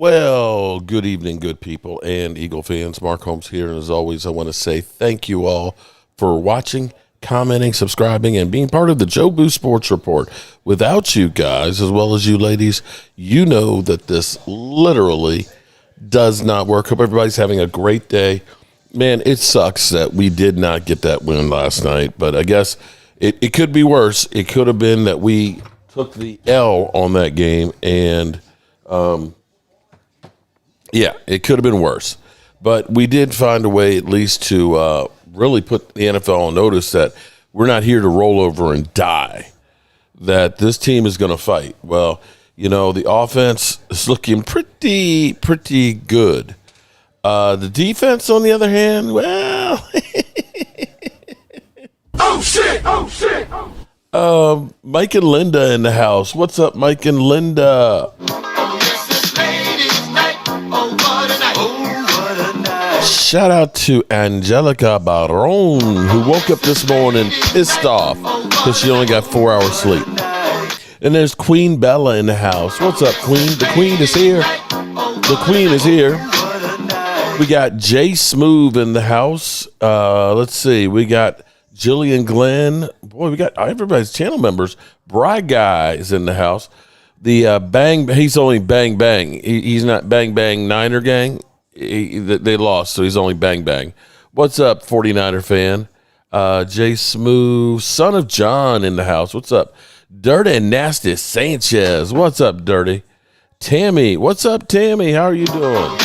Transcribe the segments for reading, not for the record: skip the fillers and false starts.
Well, good evening, good people and Eagle fans. Mark Holmes here, and as always, I want to say thank you all for watching, commenting, subscribing, and being part of the Joe Boo Sports Report. Without you guys, as well as you ladies, you know that this literally does not work. Hope everybody's having a great day. Man, it sucks that we did not get that win last night, but I guess it could be worse. It could have been that we took the L on that game, and yeah, it could have been worse. But we did find a way at least to really put the NFL on notice that we're not here to roll over and die, that this team is going to fight. Well, you know, the offense is looking pretty good. The defense, on the other hand, well. Oh, shit! Oh, shit! Mike and Linda in the house. What's up, Mike and Linda? Shout out to Angelica Baron, who woke up this morning pissed off because she only got 4 hours sleep. And there's Queen Bella in the house. What's up, Queen? The Queen is here. The Queen is here. We got Jay Smooth in the house. Let's see. We got Jillian Glenn. Boy, we got everybody's channel members. Bride Guy is in the house. The Bang, he's only Bang Bang. He's not Bang Bang Niner Gang. They lost, so he's only Bang Bang. What's up, 49er fan? Jay Smooth, son of John in the house. What's up? Dirty and Nasty Sanchez. What's up, Dirty? Tammy. What's up, Tammy? How are you doing?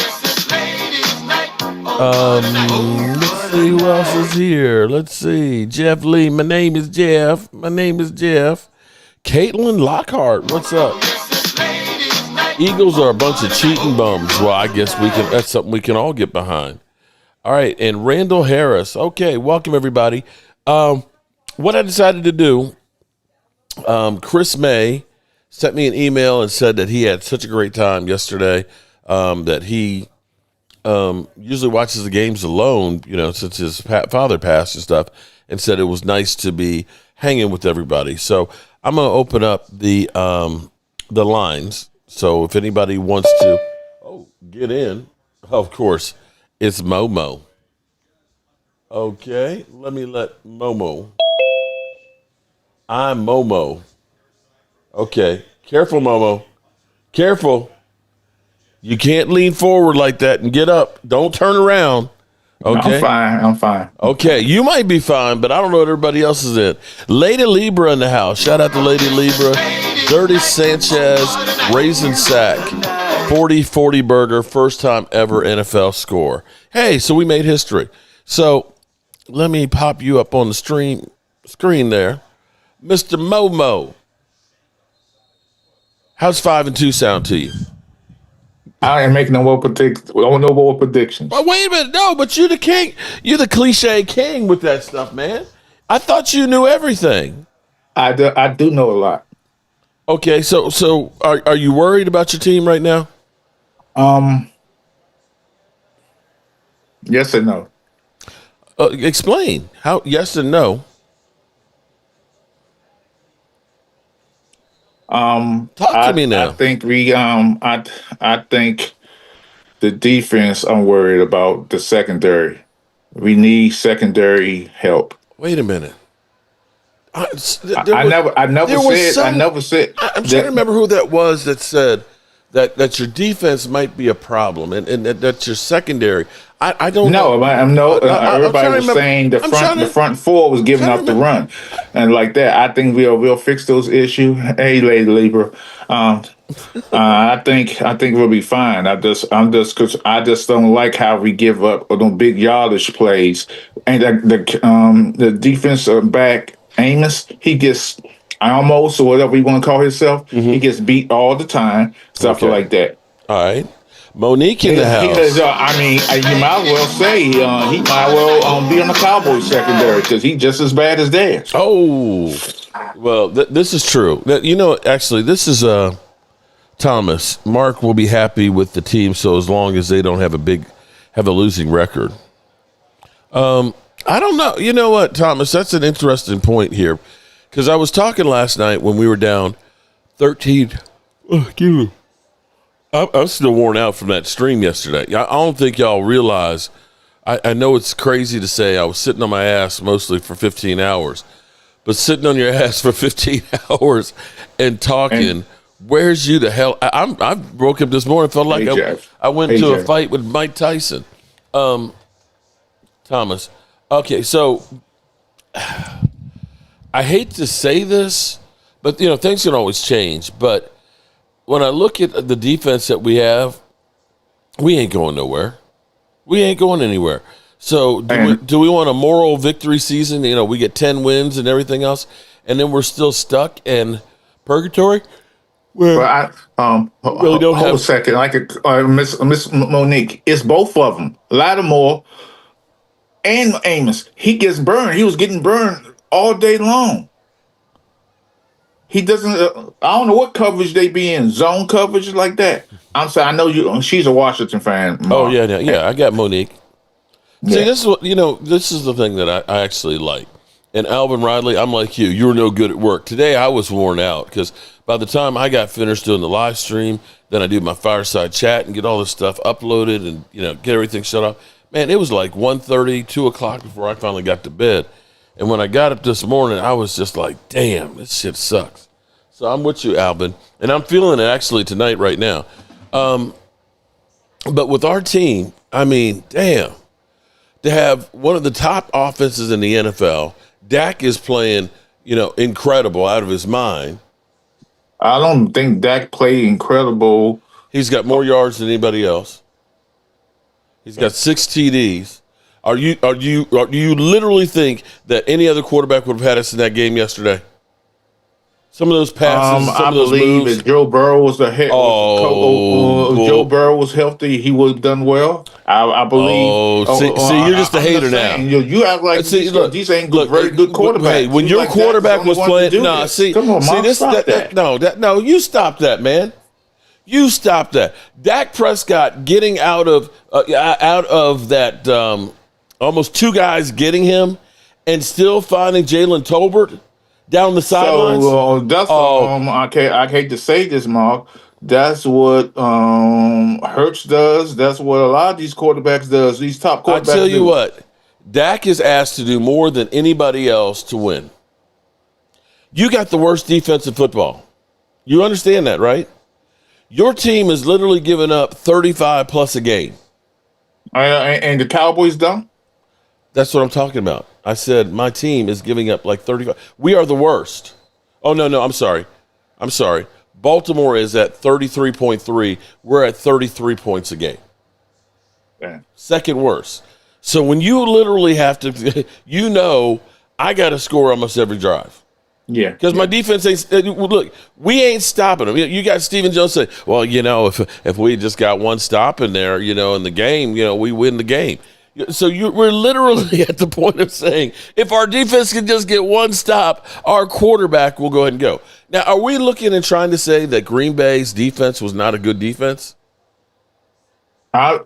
Let's see who else is here. Let's see. Jeff Lee. My name is Jeff. Caitlin Lockhart. What's up? Eagles are a bunch of cheating bums. Well, I guess that's something we can all get behind. All right, and Randall Harris. Okay, welcome everybody. What I decided to do, Chris May sent me an email and said that he had such a great time yesterday, that he usually watches the games alone, you know, since his father passed and stuff, and said it was nice to be hanging with everybody. So I'm going to open up the lines. So if anybody wants to get in, of course, it's Momo. Okay, let Momo. I'm Momo. Okay, careful, Momo. Careful. You can't lean forward like that and get up. Don't turn around. Okay. No, I'm fine. Okay, you might be fine, but I don't know what everybody else is in. Lady Libra in the house. Shout out to Lady Libra. Dirty Sanchez, Raisin Sack, 40-40 burger, first time ever NFL score. Hey, so we made history. So let me pop you up on the screen there. Mr. Momo. How's 5-2 sound to you? I ain't making no more predictions. Oh, wait a minute. No, but you're the king. You're the cliche king with that stuff, man. I thought you knew everything. I do know a lot. Okay, so are you worried about your team right now? Yes and no. Explain how. Yes and no. Talk to me now. I think I think the defense. I'm worried about the secondary. We need secondary help. Wait a minute. I never said. I'm trying to remember who that was that said that your defense might be a problem and that your secondary. I don't know. Everybody was saying the front four was giving up the run, and like that. I think we'll fix those issues. Hey, Lady Libra, I think we'll be fine. Because I just don't like how we give up on big yardage plays, and the defensive back Amos, he gets almost, or whatever you want to call himself. Mm-hmm. He gets beat all the time, stuff like that. All right. Monique in the house. You might well say he might well be on the Cowboys secondary because he's just as bad as theirs. Oh, well, this is true. Actually, this is Thomas. Mark will be happy with the team, so as long as they don't have a losing record. I don't know. You know what, Thomas? That's an interesting point here, because I was talking last night when we were down 13. I'm still worn out from that stream yesterday. I don't think y'all realize. I know it's crazy to say I was sitting on my ass mostly for 15 hours, but sitting on your ass for 15 hours and talking. Where's you the hell? I broke up this morning. Felt like I went to a fight with Mike Tyson. Thomas. Okay, so I hate to say this, but things can always change. But when I look at the defense that we have, we ain't going nowhere. We ain't going anywhere. So do we want a moral victory season? We get 10 wins and everything else, and then we're still stuck in purgatory. Well, I really don't hold a second. Like Miss Monique, it's both of them. Lattimore and Amos. He gets burned. He was getting burned all day long. He doesn't. I don't know what coverage they be in. Zone coverage like that. I'm saying. I know you. She's a Washington fan. Mark. Oh yeah. I got Monique. Yeah. See, this is what This is the thing that I actually like. And Alvin Riley, I'm like you. You were no good at work today. I was worn out because by the time I got finished doing the live stream, then I do my fireside chat and get all this stuff uploaded and get everything shut off. Man, it was like 1:30, 2 o'clock before I finally got to bed. And when I got up this morning, I was just like, damn, this shit sucks. So I'm with you, Alvin. And I'm feeling it actually tonight right now. But with our team, I mean, damn. To have one of the top offenses in the NFL, Dak is playing, incredible out of his mind. I don't think Dak played incredible. He's got more yards than anybody else. He's got 6 TDs. Are you literally think that any other quarterback would have had us in that game yesterday? Some of those passes, I believe if Joe Burrow was Joe Burrow was healthy, he would have done well. I believe. See, you're just a hater now. You act like these ain't very good quarterbacks. Hey, when your quarterback was playing, come on, Mom, stop that. No, you stop that, man. You stop that. Dak Prescott getting out of that almost 2 guys getting him, and still finding Jalen Tolbert down the sidelines. I hate to say this, Mark. That's what Hurts does. That's what a lot of these quarterbacks does. These top quarterbacks. I tell you what, Dak is asked to do more than anybody else to win. You got the worst defense in football. You understand that, right? Your team is literally giving up 35 plus a game. And the Cowboys don't? That's what I'm talking about. I said my team is giving up like 35. We are the worst. Oh, no, I'm sorry. Baltimore is at 33.3. We're at 33 points a game. Yeah. Second worst. So when you literally have to, I got to score almost every drive. Yeah. Because my defense ain't, look, we ain't stopping them. You got Stephen Jones say, well, if we just got one stop in there, in the game, we win the game. So we're literally at the point of saying, if our defense can just get one stop, our quarterback will go ahead and go. Now, are we looking and trying to say that Green Bay's defense was not a good defense? I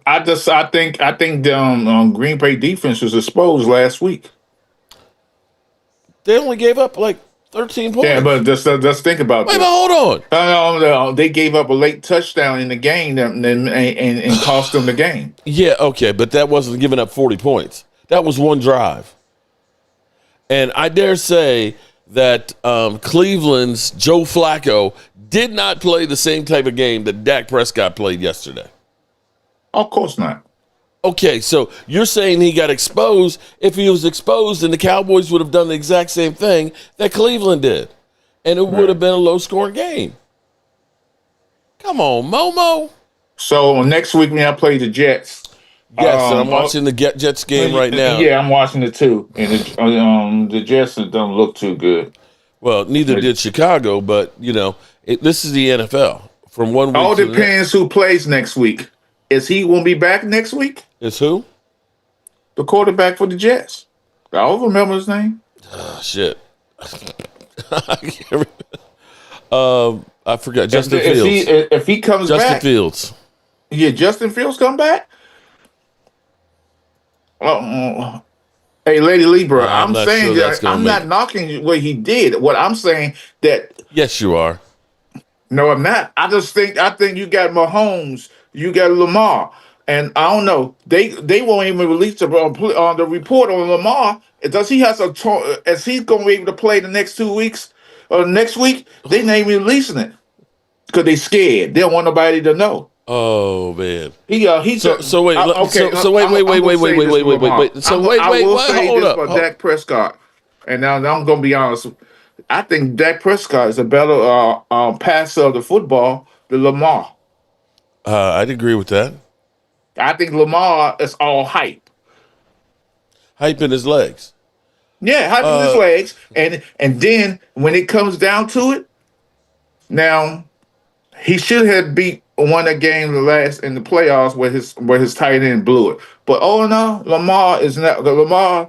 think the Green Bay defense was exposed last week. They only gave up like 13 points. Yeah, but just think about this. Wait, but hold on. They gave up a late touchdown in the game and cost them the game. Yeah, okay, but that wasn't giving up 40 points. That was one drive. And I dare say that Cleveland's Joe Flacco did not play the same type of game that Dak Prescott played yesterday. Of course not. Okay, so you're saying he got exposed. If he was exposed, then the Cowboys would have done the exact same thing that Cleveland did. And it would have been a low-scoring game. Come on, Momo. So next week when I play the Jets. Yes, and I'm watching the Jets game right now. Yeah, I'm watching it too. And the Jets don't look too good. Well, neither did Chicago, but, this is the NFL. From one week all depends who plays next week. Is he going to be back next week? Is who? The quarterback for the Jets. I don't remember his name. Oh, shit. I forgot. Justin Fields. If he comes back. Justin Fields. Yeah, Justin Fields come back? Hey, Lady Libra, I'm saying I'm not knocking what he did. What I'm saying that. Yes, you are. No, I'm not. I think you got Mahomes, you got Lamar, and I don't know. They won't even release the report on Lamar. Does he has a as he's going to be able to play the next 2 weeks or next week? They not even releasing it because they scared. They don't want nobody to know. Oh man. He's So wait. okay. So wait. So I will say hold this up. for Dak Prescott, and now I'm going to be honest. I think Dak Prescott is a better passer of the football than Lamar. I'd agree with that. I think Lamar is all hype. Hyping his legs. Yeah, hyping his legs, and then when it comes down to it, now he should have beat won a game the last in the playoffs where his tight end blew it. But oh no, Lamar is not. Lamar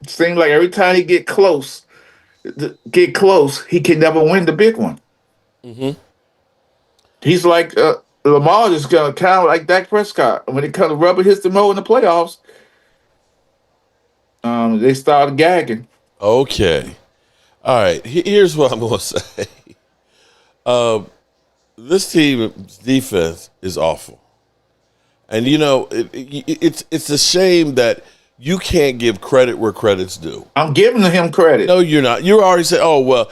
seems like every time he get close, he can never win the big one. Mm-hmm. He's like Lamar is gonna kind of like Dak Prescott when it comes to rubber hits the mo in the playoffs. They started gagging. Okay. All right. Here's what I'm going to say. This team's defense is awful, and you know it's a shame that you can't give credit where credit's due. I'm giving him credit. No, you're not. You already said, "Oh well,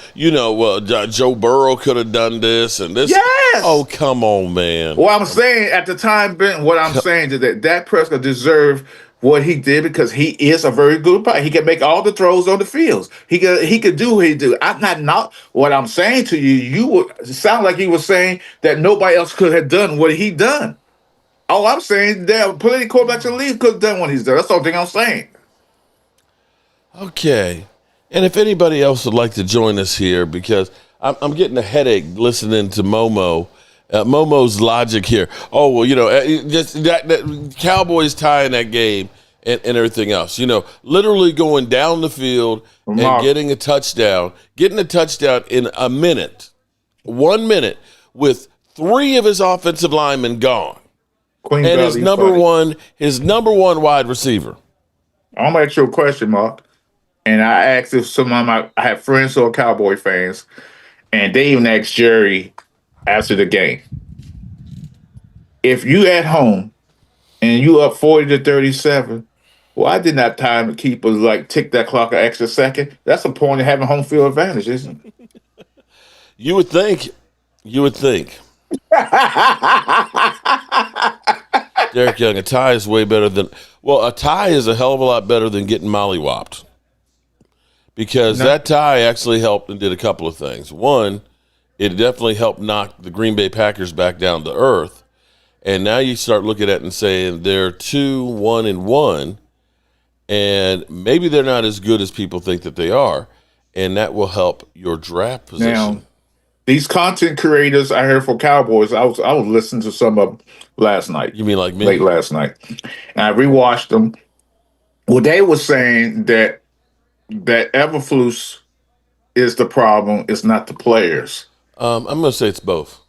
Joe Burrow could have done this and this." Yes. Oh, come on, man. Well, I'm saying at the time, Ben, what I'm saying is that Dak Prescott deserved what he did because he is a very good player. He can make all the throws on the fields. He could do what he do. I'm not what I'm saying to you. You would sound like you were saying that nobody else could have done what he done. All I'm saying there are plenty of quarterbacks in the league could have done what he's done. That's the only thing I'm saying. Okay. And if anybody else would like to join us here, because I'm getting a headache listening to Momo's logic here. Oh, well, just that Cowboys tying that game and everything else. Literally going down the field and getting a touchdown in a minute, 1 minute, with 3 of his offensive linemen gone. Queen and Valley his number one wide receiver. I'm gonna ask you a question, Mark. And I asked if I have friends who are Cowboy fans, and they even asked Jerry after the game. If you at home and you up 40-37, why didn't that time keepers like tick that clock an extra second? That's the point of having home field advantage, isn't it? You would think. Derek Young, a tie is way better than. Well, a tie is a hell of a lot better than getting mollywopped. Because that tie actually helped and did a couple of things. One, it definitely helped knock the Green Bay Packers back down to earth. And now you start looking at it and saying they're 2-1-1, and maybe they're not as good as people think that they are. And that will help your draft position. Now, these content creators I heard for Cowboys, I was listening to some of them last night. You mean like me? Late last night. And I rewatched them. Well, they were saying that Eberflus is the problem. It's not the players. I'm going to say it's both.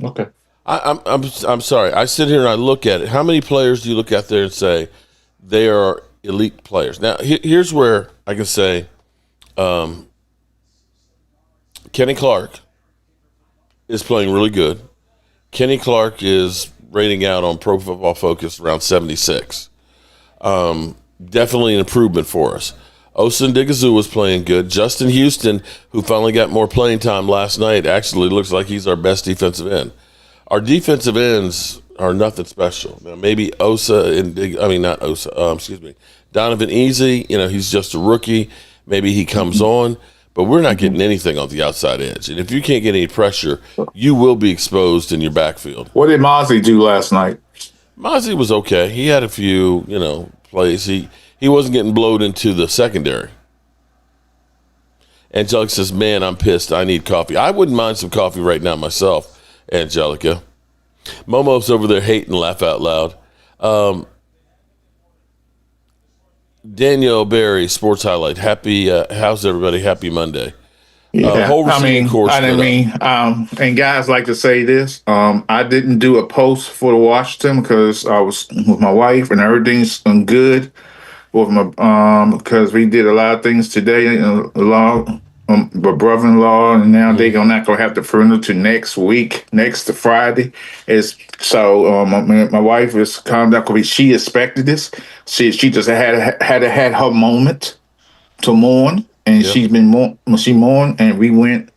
Okay. I'm sorry. I sit here and I look at it. How many players do you look out there and say they are elite players? Now, here's where I can say Kenny Clark is playing really good. Kenny Clark is rating out on Pro Football Focus around 76. Definitely an improvement for us. Osen Digazoo was playing good. Justin Houston, who finally got more playing time last night, actually looks like he's our best defensive end. Our defensive ends are nothing special. Now, maybe Donovan Easy, he's just a rookie. Maybe he comes on, but we're not getting anything on the outside edge. And if you can't get any pressure, you will be exposed in your backfield. What did Mozzie do last night? Mozzie was okay. He had a few, plays. He wasn't getting blowed into the secondary. Angelica says, man, I'm pissed. I need coffee. I wouldn't mind some coffee right now myself, Angelica. Momo's over there hating, laugh out loud. Daniel Berry, Sports Highlight. Happy, how's everybody? Happy Monday. Yeah, and guys like to say this. I didn't do a post for Washington because I was with my wife and everything's good with my because we did a lot of things today. A lot my brother-in-law, and now they're not gonna have the funeral to next week, next to Friday. Is so my wife is calmed down because she expected this. She just had her moment to mourn, and Yep. she mourned, and we went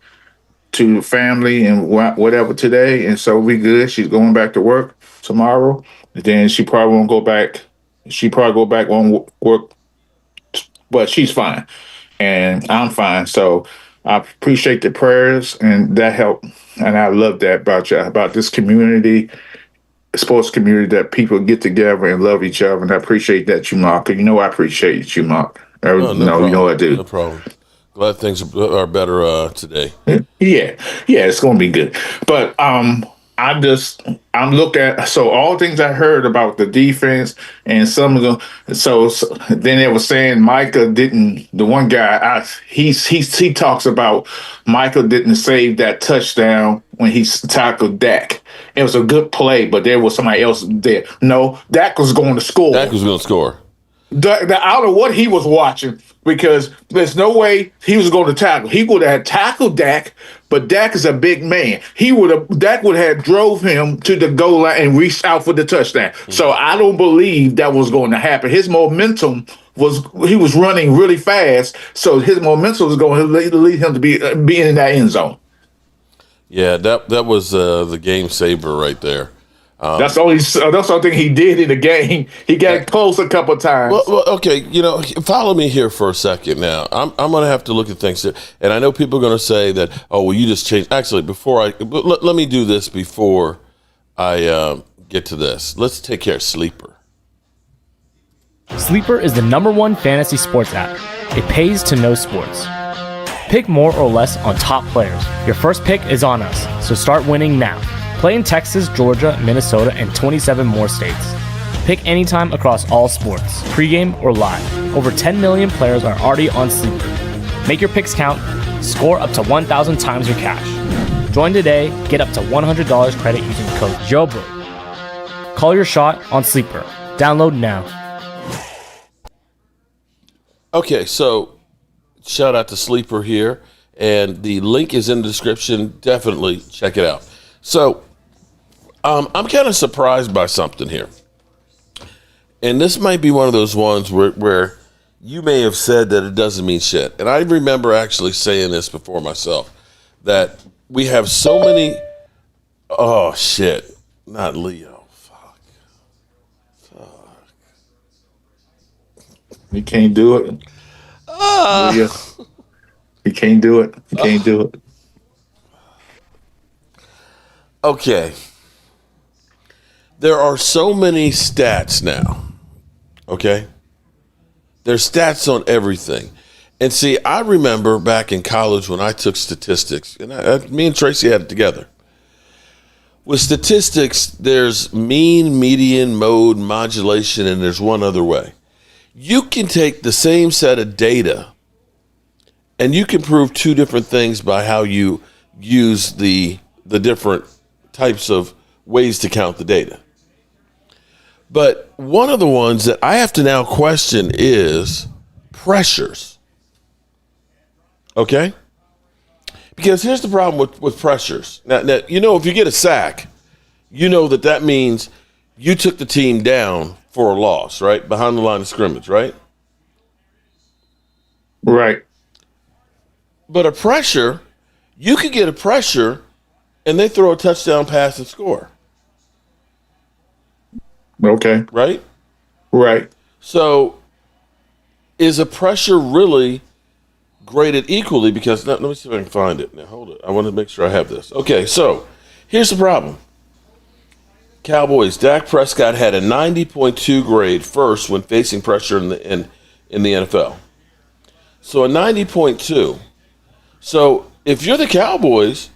to the family and whatever today, and so we good. She's going back to work tomorrow. And then she probably won't go back. She probably go back on work, but she's fine, and I'm fine. So I appreciate the prayers, and that helped. And I love that about you, about this community, sports community, that people get together and love each other. And I appreciate that, you, Mark. And you know I appreciate you, Mark. Oh, no problem. You know I do. No problem. Glad things are better today. Yeah, it's gonna be good. But I'm looking at, so all things I heard about the defense, and some of them. So then they were saying Micah didn't. The one guy, he talks about Micah didn't save that touchdown when he tackled Dak. It was a good play, but there was somebody else there. No, Dak was going to score. Dak was going to score. I don't know what he was watching, because there's no way he was going to tackle. He would have tackled Dak, but Dak is a big man. Dak would have drove him to the goal line and reached out for the touchdown. So I don't believe that was going to happen. His momentum he was running really fast, so his momentum was going to lead him to be in that end zone. Yeah, that was the game saver right there. That's the only thing he did in the game. He got close a couple times. Well, okay, follow me here for a second now. I'm going to have to look at things here. And I know people are going to say that, oh, well, you just changed. Actually, let me do this before I get to this. Let's take care of Sleeper. Sleeper is the #1 fantasy sports app. It pays to know sports. Pick more or less on top players. Your first pick is on us, so start winning now. Play in Texas, Georgia, Minnesota, and 27 more states. Pick anytime across all sports, pregame or live. Over 10 million players are already on Sleeper. Make your picks count. Score up to 1,000 times your cash. Join today. Get up to $100 credit using code JOBRO. Call your shot on Sleeper. Download now. Okay, so shout out to Sleeper here, and the link is in the description. Definitely check it out. So I'm kind of surprised by something here. And this might be one of those ones where you may have said that it doesn't mean shit. And I remember actually saying this before myself, that we have so many, oh shit, not Leo, fuck. You can't do it. Leo. You can't do it. You can't do it. Okay. There are so many stats now. Okay? There's stats on everything. And see, I remember back in college when I took statistics, and me and Tracy had it together. With statistics, there's mean, median, mode, modulation, and there's one other way. You can take the same set of data and you can prove two different things by how you use the different types of ways to count the data. But one of the ones that I have to now question is pressures. Okay? Because here's the problem with pressures. Now, if you get a sack, that means you took the team down for a loss, right? Behind the line of scrimmage, right? Right. But a pressure, you could get a pressure and they throw a touchdown pass and score. Okay. Right? Right. So is a pressure really graded equally? Because let me see if I can find it. Now, hold it. I want to make sure I have this. Okay, so here's the problem. Cowboys, Dak Prescott had a 90.2 grade first when facing pressure in the NFL. So a 90.2. So if you're the Cowboys,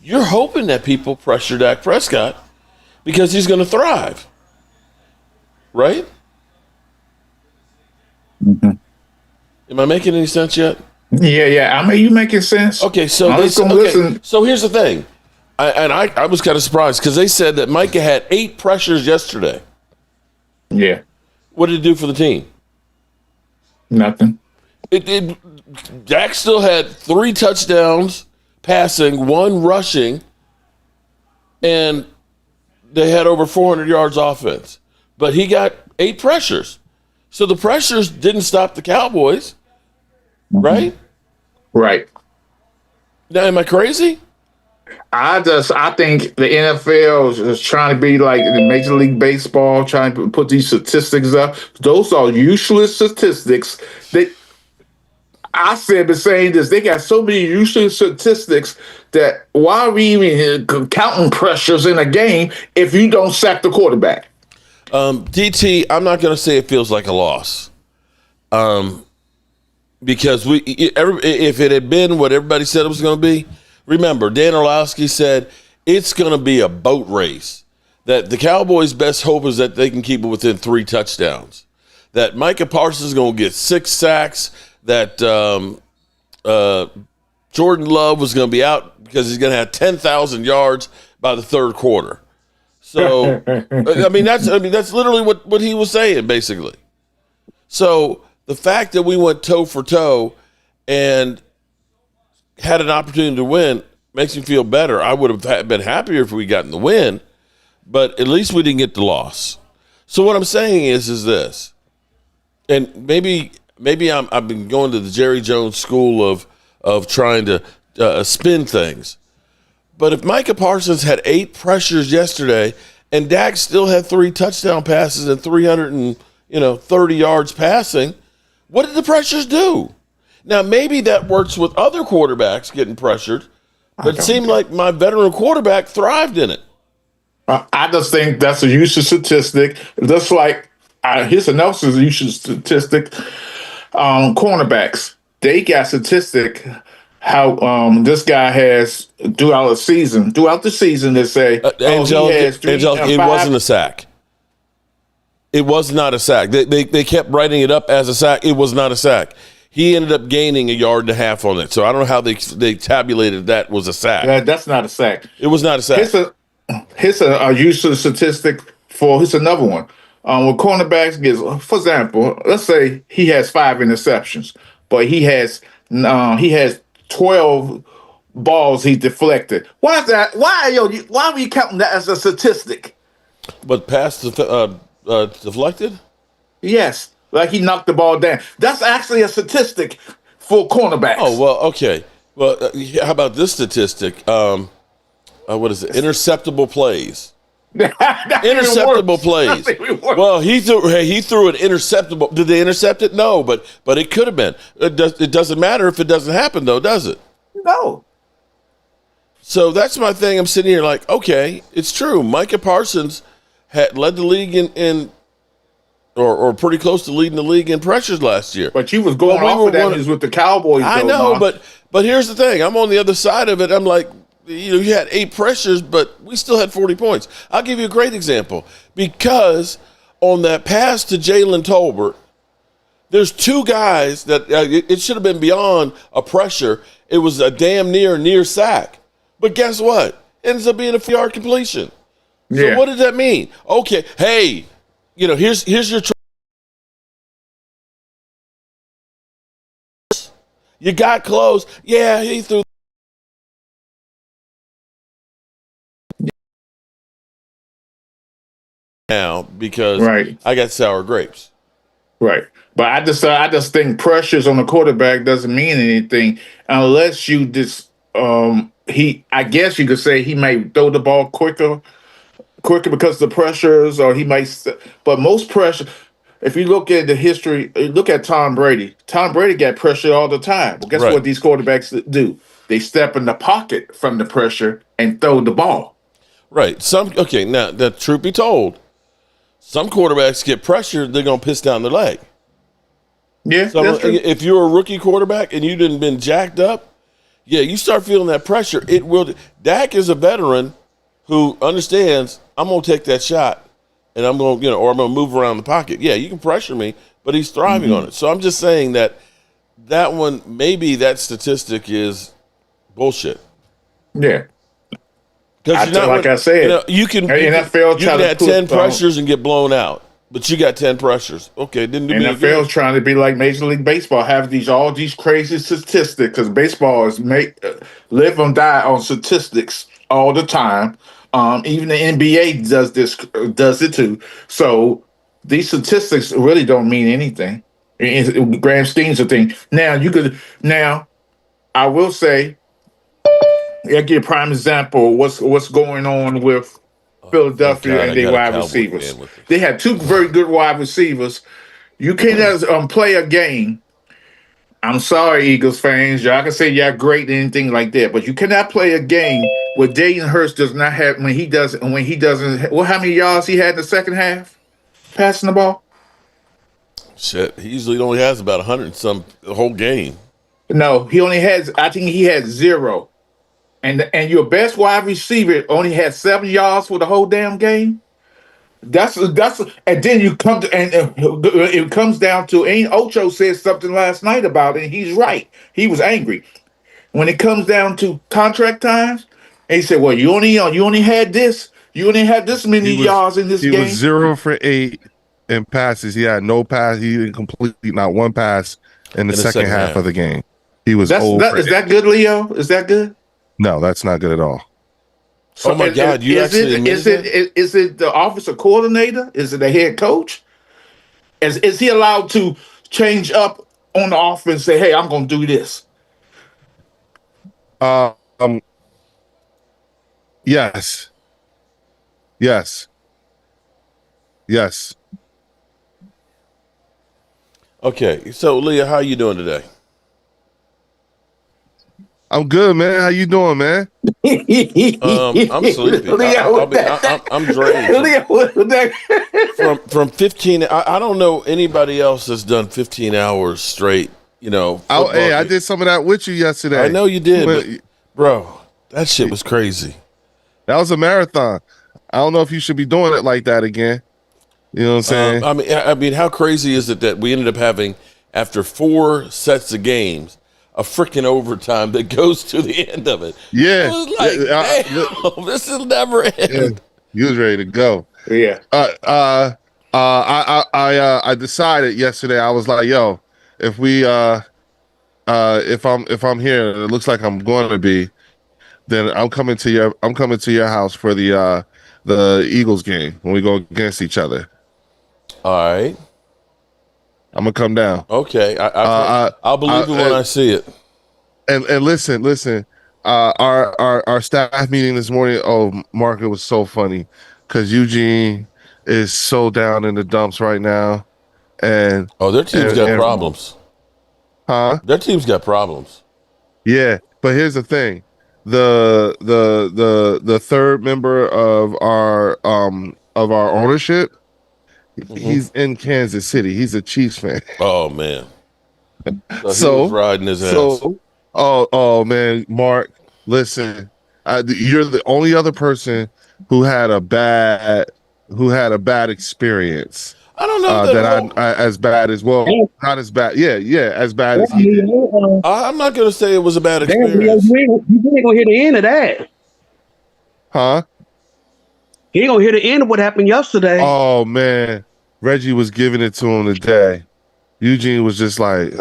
you're hoping that people pressure Dak Prescott because he's going to thrive. Right? Mm-hmm. Am I making any sense yet? Yeah. I mean, you making sense. Okay, so so here's the thing. I was kind of surprised because they said that Micah had 8 pressures yesterday. Yeah. What did it do for the team? Nothing. Dak still had 3 touchdowns passing, 1 rushing, and they had over 400 yards offense. But he got 8 pressures. So the pressures didn't stop the Cowboys, right? Right. Now, am I crazy? I think the NFL is trying to be like the Major League Baseball, trying to put these statistics up. Those are useless statistics. I've been saying this. They got so many useless statistics that why are we even counting pressures in a game if you don't sack the quarterback? DT, I'm not going to say it feels like a loss. Because if it had been what everybody said it was going to be, remember, Dan Orlowski said it's going to be a boat race, that the Cowboys' best hope is that they can keep it within 3 touchdowns, that Micah Parsons is going to get 6 sacks, that Jordan Love was going to be out because he's going to have 10,000 yards by the third quarter. So, that's literally what he was saying, basically. So the fact that we went toe for toe and had an opportunity to win makes me feel better. I would have been happier if we gotten the win, but at least we didn't get the loss. So what I'm saying is this, and maybe I've been going to the Jerry Jones school of trying to spin things. But if Micah Parsons had 8 pressures yesterday and Dak still had 3 touchdown passes and 330 yards passing, what did the pressures do? Now, maybe that works with other quarterbacks getting pressured, but it seemed like my veteran quarterback thrived in it. I just think that's a useless statistic. Just like here's another useless statistic. Cornerbacks, they got statistic how this guy has throughout the season they say Angelica, it wasn't a sack. It was not a sack. They kept writing it up as a sack. It was not a sack. He ended up gaining 1.5 yards on it. So I don't know how they tabulated that was a sack. That's not a sack. It was not a sack. Here's a useless statistic here's another one. When cornerbacks gets, for example, let's say he has 5 interceptions, but he has 12 balls he deflected. Why is that? Why are we counting that as a statistic? But pass deflected? Yes, like he knocked the ball down. That's actually a statistic for cornerbacks. Oh, well, okay. Well, how about this statistic? What is it? Interceptable plays. Interceptable plays. Well, he threw an interceptable. Did they intercept it? No, but it could have been. It doesn't matter if it doesn't happen, though, does it? No. So that's my thing. I'm sitting here like, okay, it's true. Micah Parsons had led the league or pretty close to leading the league in pressures last year. But you was going off of that. He was with the Cowboys. I know, but here's the thing. I'm on the other side of it. I'm like, you had 8 pressures, but we still had 40 points. I'll give you a great example. Because on that pass to Jalen Tolbert, there's 2 guys that it should have been beyond a pressure. It was a damn near sack. But guess what? It ends up being a 4-yard completion. So what does that mean? Okay, hey, here's your you got close. Yeah, he threw now because I got sour grapes. Right. But I just think pressures on the quarterback doesn't mean anything unless you just I guess you could say he might throw the ball quicker because of the pressures, or he might. But most pressure, if you look at the history, look at Tom Brady. Tom Brady got pressure all the time. Well, guess what these quarterbacks do? They step in the pocket from the pressure and throw the ball. Right. Now, the truth be told, some quarterbacks get pressured, they're going to piss down their leg. Yeah, so that's true. If you're a rookie quarterback and you didn't been jacked up, you start feeling that pressure. It will. Dak is a veteran who understands I'm going to take that shot and I'm going to, or I'm going to move around the pocket. Yeah, you can pressure me, but he's thriving on it. So I'm just saying that one, maybe that statistic is bullshit. Yeah. Because I said, you can NFL have 10 pressures and get blown out. But you got 10 pressures. Okay, didn't do me any NFL is good. trying to be like Major League Baseball, have all these crazy statistics because baseball is live and die on statistics all the time. Even the NBA does it too. So these statistics really don't mean anything. Grand schemes of thing. Now I will say, I'll give a prime example. What's going on with Thank Philadelphia God and I their got a wide Cowboy receivers? fan with us. They had two very good wide receivers. You can't play a game. I'm sorry, Eagles fans. Y'all can say y'all great and anything like that, but you cannot play a game where Dayton Hurst does not have when he doesn't. Well, how many yards he had in the second half passing the ball? Shit, he usually only has about 100 and some the whole game. No, he only has. I think he had zero. And your best wide receiver only had 7 yards for the whole damn game. That's and then you come to and it comes down to ain't Ocho said something last night about it, and he's right. He was angry when it comes down to contract times. And he said, "Well, you only had this many He was yards in this he was game." 0 for 8 in passes. He had no pass. He didn't complete not one pass in the second half of the game. He was Is that good, Leo? Is that good? No, that's not good at all. So, oh my God, you actually admitted that? Is it the offensive coordinator? Is it the head coach? Is he allowed to change up on the offense? Say, hey, I'm going to do this. Yes. Okay, so Leah, how you doing today? I'm good, man. How you doing, man? I'm sleepy. I'm drained. From 15. I don't know anybody else that's done 15 hours straight. Hey, I did some of that with you yesterday. I know you did, but bro, that shit was crazy. That was a marathon. I don't know if you should be doing it like that again. You know what I'm saying? I mean, how crazy is it that we ended up having, after 4 sets of games, a freaking overtime that goes to the end of it? Yeah. It was like, damn, this will never end. Yeah. You was ready to go. Yeah. I decided yesterday. I was like, yo, if I'm here, it looks like I'm going to be, then I'm coming to your house for the Eagles game when we go against each other. All right. I'm gonna come down. Okay. I'll believe it when I see it. And listen. Our staff meeting this morning. Oh, Mark, it was so funny because Eugene is so down in the dumps right now, and their team's got problems. Huh? Their team's got problems. Yeah, but here's the thing: the third member of our ownership, he's in Kansas City. He's a Chiefs fan. Oh man. So he was riding his ass. Oh man, Mark, listen, you're the only other person who had a bad experience. I don't know I as bad as well. Not as bad. Yeah, as bad as he did. I'm not gonna say it was a bad experience. You ain't gonna hear the end of that. Huh? He ain't gonna hear the end of what happened yesterday. Oh man, Reggie was giving it to him today. Eugene was just like,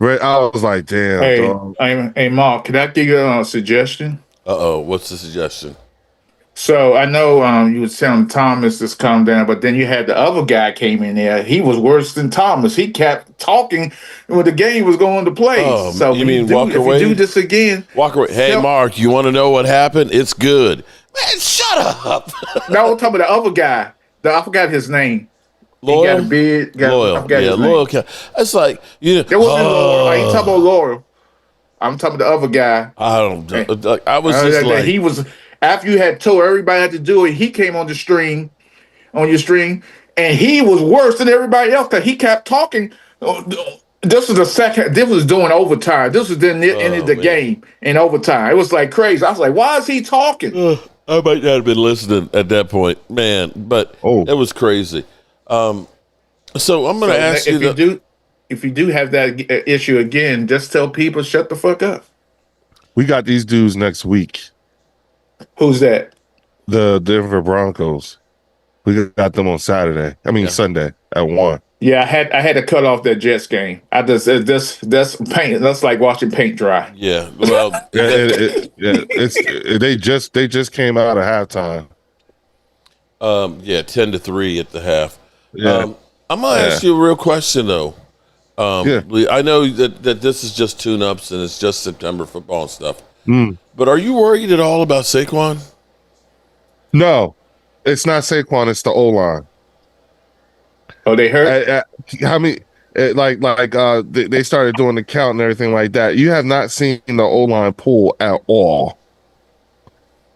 I was like, damn. Hey, dog. Hey, Mark, can I give you a suggestion? What's the suggestion? So I know you was telling Thomas to calm down, but then you had the other guy came in there. He was worse than Thomas. He kept talking when the game was going to play. So you mean Walker Wade? If you do this again, Walker Wade. Hey, Mark, you want to know what happened? It's good. Man, shut up. No, I'm talking about the other guy. I forgot his name. Loyal? He got a beard. Loyal. Yeah, Loyal. It's like, There wasn't Loyal. I ain't talking about Loyal. I'm talking about the other guy. I don't know. I was just like. He was, after you had told everybody had to do it, he came on your string, and he was worse than everybody else because he kept talking. This was the second. This was doing overtime. This was the end of the game in overtime. It was like crazy. I was like, why is he talking? I might not have been listening at that point, man, but it was crazy. So I'm going to ask you if you do have that issue again, just tell people shut the fuck up. We got these dudes next week. Who's that? The Denver Broncos. We got them on Saturday. I mean Sunday at 1. Yeah, I had to cut off that Jets game. I just that's paint. That's like watching paint dry. Yeah. Well, They just came out of halftime. 10-3 at the half. Yeah. I'm gonna ask you a real question though. Lee, I know that this is just tune-ups and it's just September football and stuff. But are you worried at all about Saquon? No, it's not Saquon. It's the O-line. Oh, they hurt? How many? They started doing the count and everything like that. You have not seen the O-line pull at all.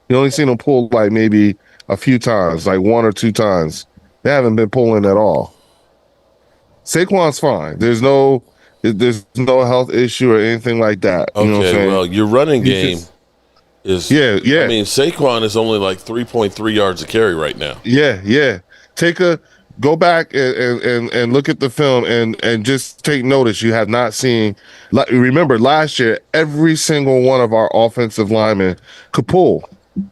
You only seen them pull like maybe a few times, like 1 or 2 times. They haven't been pulling at all. Saquon's fine. There's no health issue or anything like that. You know what I'm saying? Well, your running game is yeah. I mean, Saquon is only like 3.3 yards a carry right now. Yeah. Go back and look at the film and just take notice. You have not seen. Remember last year, every single one of our offensive linemen could pull. You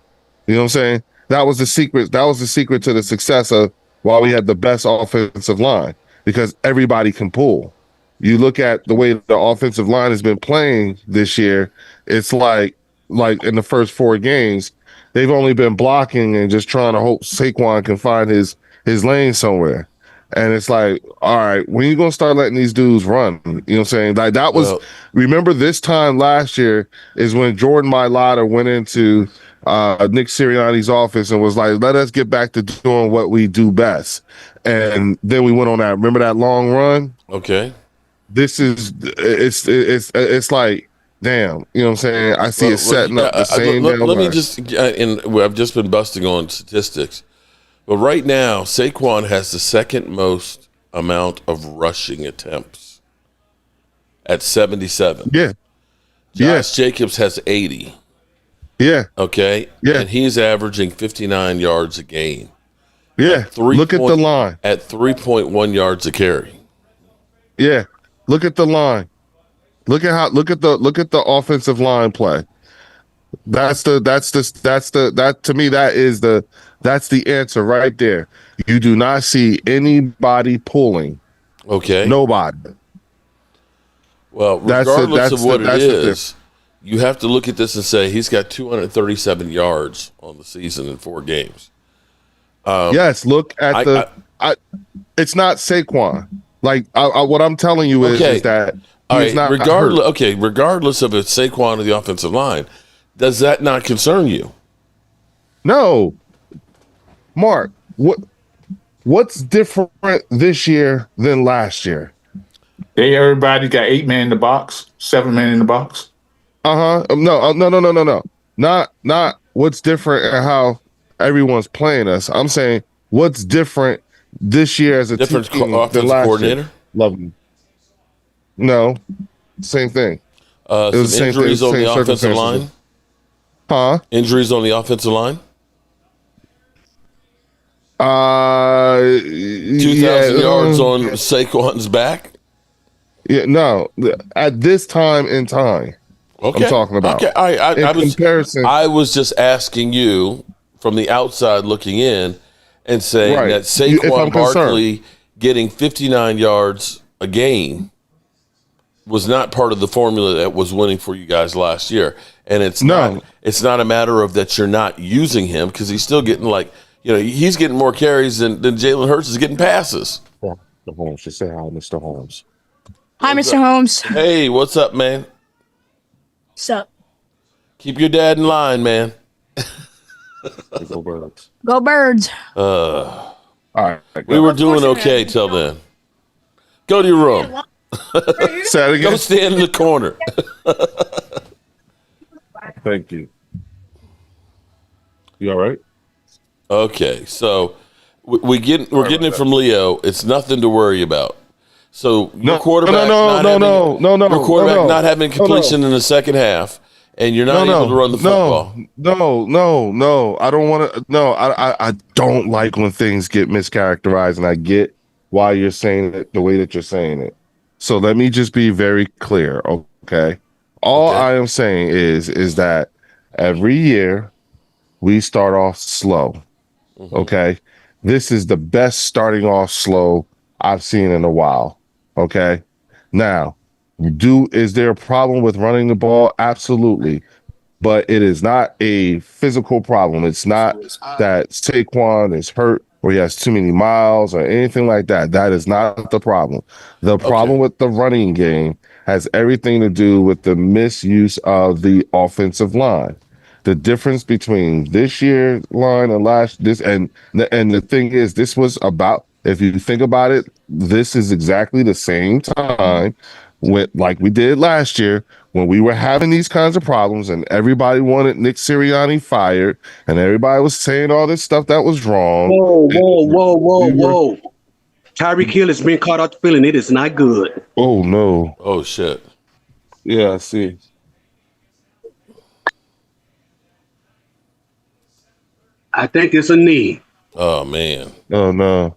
know what I'm saying? That was the secret. That was the secret to the success of why we had the best offensive line, because everybody can pull. You look at the way the offensive line has been playing this year. It's like in the first 4 games, they've only been blocking and just trying to hope Saquon can find his lane somewhere. And it's like, all right, when you gonna start letting these dudes run? You know what I'm saying? Like that was remember this time last year is when Jordan Mailata went into Nick Sirianni's office and was like, let us get back to doing what we do best. And then we went on that. Remember that long run? Okay. It's like, damn, you know what I'm saying? I see it setting up the same. Let me just, and I've just been busting on statistics, but right now Saquon has the second most amount of rushing attempts at 77. Yeah. Josh Jacobs has 80. Yeah. Okay. Yeah. And he's averaging 59 yards a game. Yeah. Look at the line. At 3.1 yards a carry. Yeah. Look at the line. Look at the offensive line play. That's the answer right there. You do not see anybody pulling. Okay. Nobody. Well, regardless of what it is, you have to look at this and say he's got 237 yards on the season in 4 games. Yes, look at it's not Saquon. Like what I'm telling you is that he's not regardless. hurt. Okay, regardless of it's Saquon or the offensive line, does that not concern you? No, Mark. What's different this year than last year? Everybody got 8 men in the box, 7 men in the box. No. Not what's different and how everyone's playing us. I'm saying what's different this year as a different team offensive than last coordinator. Year. Love him. No, same thing. Some injuries on the offensive line. Huh? Injuries on the offensive line. 2,000 yards on Saquon's back. Yeah, no. At this time in time, okay. I'm talking about. Okay, I was just asking you from the outside looking in and saying that Saquon Barkley getting 59 yards a game was not part of the formula that was winning for you guys last year. And it's not a matter of that you're not using him, because he's still getting he's getting more carries than Jalen Hurts is getting passes. Mr. Holmes, just say hi, Mr. Holmes. Hi, Mr. Holmes. Hey, what's up, man? What's up? Keep your dad in line, man. Go Birds. Go Birds. All right. We were doing okay till then. Go to your room. Say that again. Go stand in the corner. Thank you. You all right? Okay, so we're getting it from Leo. It's nothing to worry about. So your quarterback not having completion in the second half, and you're not able to run the football. No. I don't want to. No, I don't like when things get mischaracterized, and I get why you're saying it the way that you're saying it. So let me just be very clear, okay? All I am saying is that every year we start off slow, okay? This is the best starting off slow I've seen in a while. Okay. Now, is there a problem with running the ball? Absolutely. But it is not a physical problem. It's not that Saquon is hurt or he has too many miles or anything like that. That is not the problem. The problem with the running game has everything to do with the misuse of the offensive line. The difference between this year line and the thing is, this was about, if you think about it, this is exactly the same time like we did last year when we were having these kinds of problems and everybody wanted Nick Sirianni fired and everybody was saying all this stuff that was wrong. Whoa. Tyreek Hill has been caught out the feeling. It is not good. Oh, no. Oh, shit. Yeah, I see. I think it's a knee. Oh, man. Oh, no.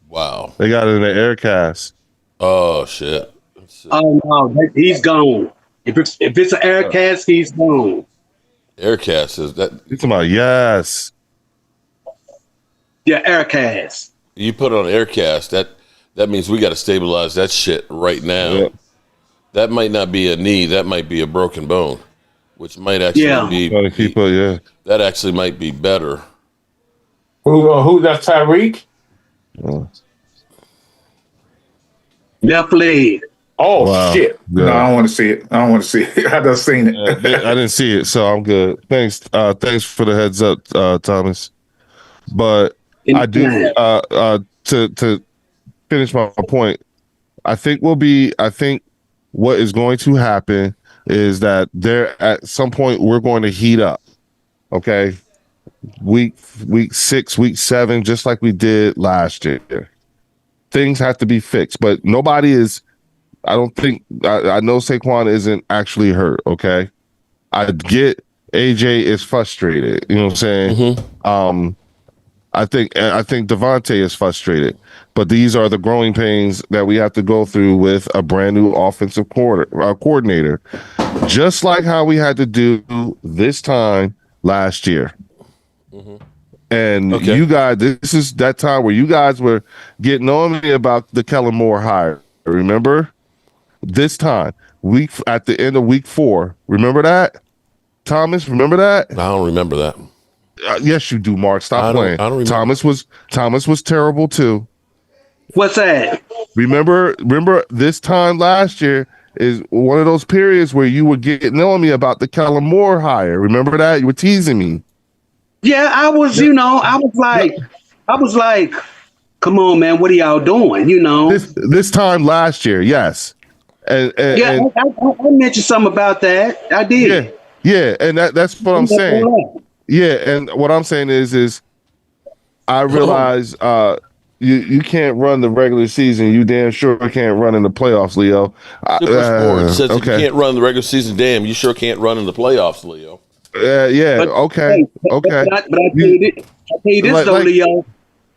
Wow. They got it in the air cast. Oh, shit. Oh, no. He's gone. If it's an air cast, he's gone. Air cast is that? You're talking about, yes. Yeah, air cast. You put it on air cast, that means we got to stabilize that shit right now. Yep. That might not be a knee. That might be a broken bone, which might actually be. That actually might be better. Who that's Tyreek? Left leg. Oh, wow. shit. Yeah. No, I don't want to see it. I just seen it. I didn't see it, so I'm good. Thanks for the heads up, Thomas. But I do to finish my point. I think what is going to happen is that there at some point we're going to heat up. Okay. Week 6, week 7, just like we did last year. Things have to be fixed, but nobody is. I don't think I know Saquon isn't actually hurt. Okay, I get AJ is frustrated. You know what I'm saying? Mm-hmm. I think Devontae is frustrated, but these are the growing pains that we have to go through with a brand new offensive coordinator, just like how we had to do this time last year. Mm-hmm. And you guys, this is that time where you guys were getting on me about the Kellen Moore hire. Remember? This time, at the end of week 4. Remember that? Thomas, remember that? I don't remember that. Yes, you do, Mark. Stop playing. I don't remember. Thomas was terrible too. What's that? Remember this time last year is one of those periods where you were getting on me about the Kellen Moore hire. Remember that? You were teasing me. Yeah, I was like, come on, man, what are y'all doing? This time last year, yes. And I mentioned something about that. I did. Yeah, and that's what I'm saying. Yeah, and what I'm saying is I realize you can't run the regular season. You damn sure can't run in the playoffs, Leo. Super Sports says if you can't run the regular season, damn, you sure can't run in the playoffs, Leo. Okay. But I tell you this though, Leo.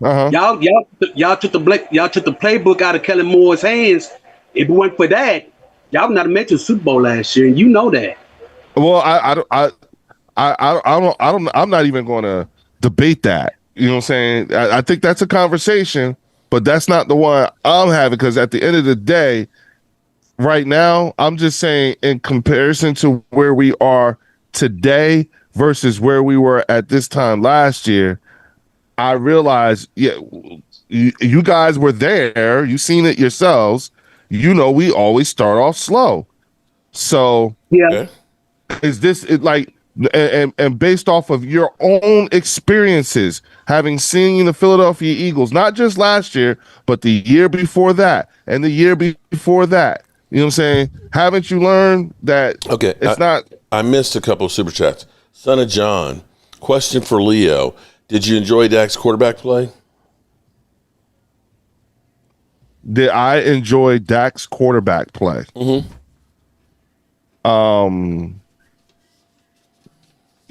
Y'all took the playbook out of Kellen Moore's hands. If it weren't for that, y'all would not have made the Super Bowl last year, and you know that. Well, I'm not even going to debate that. You know what I'm saying? I think that's a conversation, but that's not the one I'm having, because at the end of the day, right now, I'm just saying in comparison to where we are today versus where we were at this time last year, I realize, you guys were there. You seen it yourselves. We always start off slow. So is this like, and based off of your own experiences, having seen the Philadelphia Eagles, not just last year, but the year before that and the year before that, you know what I'm saying? Haven't you learned that it's not? I missed a couple of super chats. Son of John, question for Leo. Did you enjoy Dak's quarterback play? Did I enjoy Dak's quarterback play? Mm-hmm.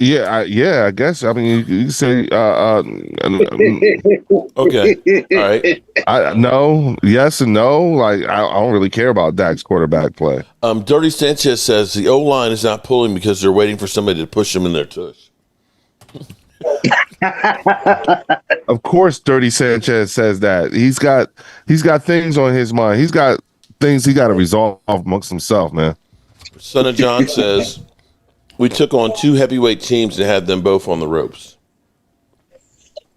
I guess. I mean, you say. Okay. All right. No, yes and no. Like, I don't really care about Dak's quarterback play. Dirty Sanchez says the O-line is not pulling because they're waiting for somebody to push them in their tush. Of course, Dirty Sanchez says that. He's got things on his mind. He's got things he got to resolve amongst himself, man. Son of John says, we took on 2 heavyweight teams and had them both on the ropes.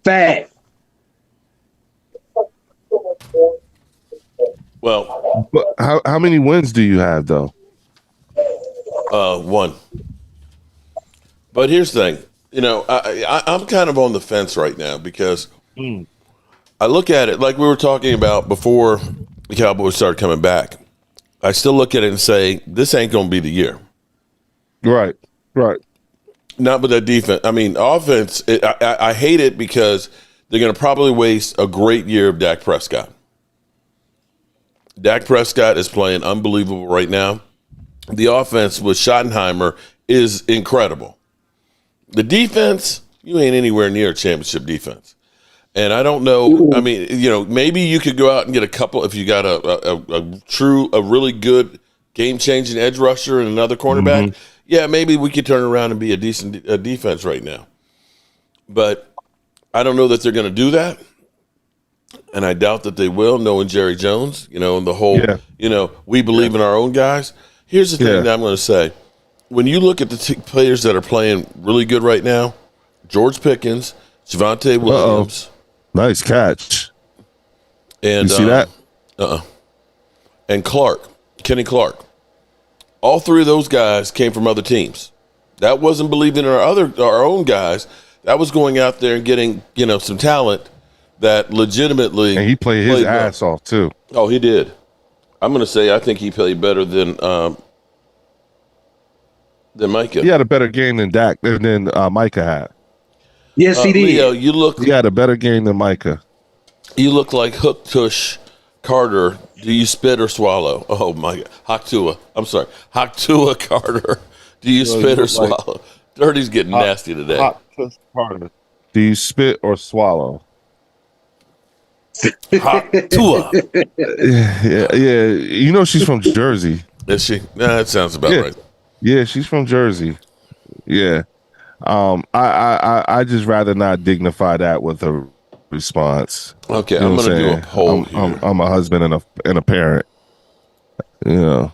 Fact. Well, but how many wins do you have, though? 1. But here's the thing. You know, I'm kind of on the fence right now because I look at it like we were talking about before the Cowboys started coming back. I still look at it and say, this ain't going to be the year. Right. Not with that defense. I mean, offense, I hate it because they're going to probably waste a great year of Dak Prescott. Dak Prescott is playing unbelievable right now. The offense with Schottenheimer is incredible. The defense, you ain't anywhere near a championship defense. And I don't know. I mean, you know, maybe you could go out and get a couple if you got a really good game-changing edge rusher and another cornerback. Mm-hmm. Yeah, maybe we could turn around and be a decent defense right now. But I don't know that they're going to do that. And I doubt that they will, knowing Jerry Jones, you know, and the whole, you know, we believe in our own guys. Here's the thing that I'm going to say. When you look at the players that are playing really good right now, George Pickens, Javonte Williams. Nice catch. And you see that? And Kenny Clark. All 3 of those guys came from other teams. That wasn't believing in our own guys. That was going out there and getting, you know, some talent that legitimately. And he played his ass off too. Oh, he did. I'm going to say I think he played better than Micah. He had a better game than Dak than Micah had. Yes, he did. Leo, he had a better game than Micah. You look like Hook Tush Carter. Do you spit or swallow? Oh my God, Haktua Carter. Do you spit or swallow? Dirty's getting nasty today. Haktua Carter. Do you spit or swallow? Haktua. Yeah. You know she's from Jersey. Is she? Nah, that sounds about right. Yeah, she's from Jersey. Yeah. I just rather not dignify that with a response. Okay, you know I'm going to do a poll here. I'm a husband and a parent. You know,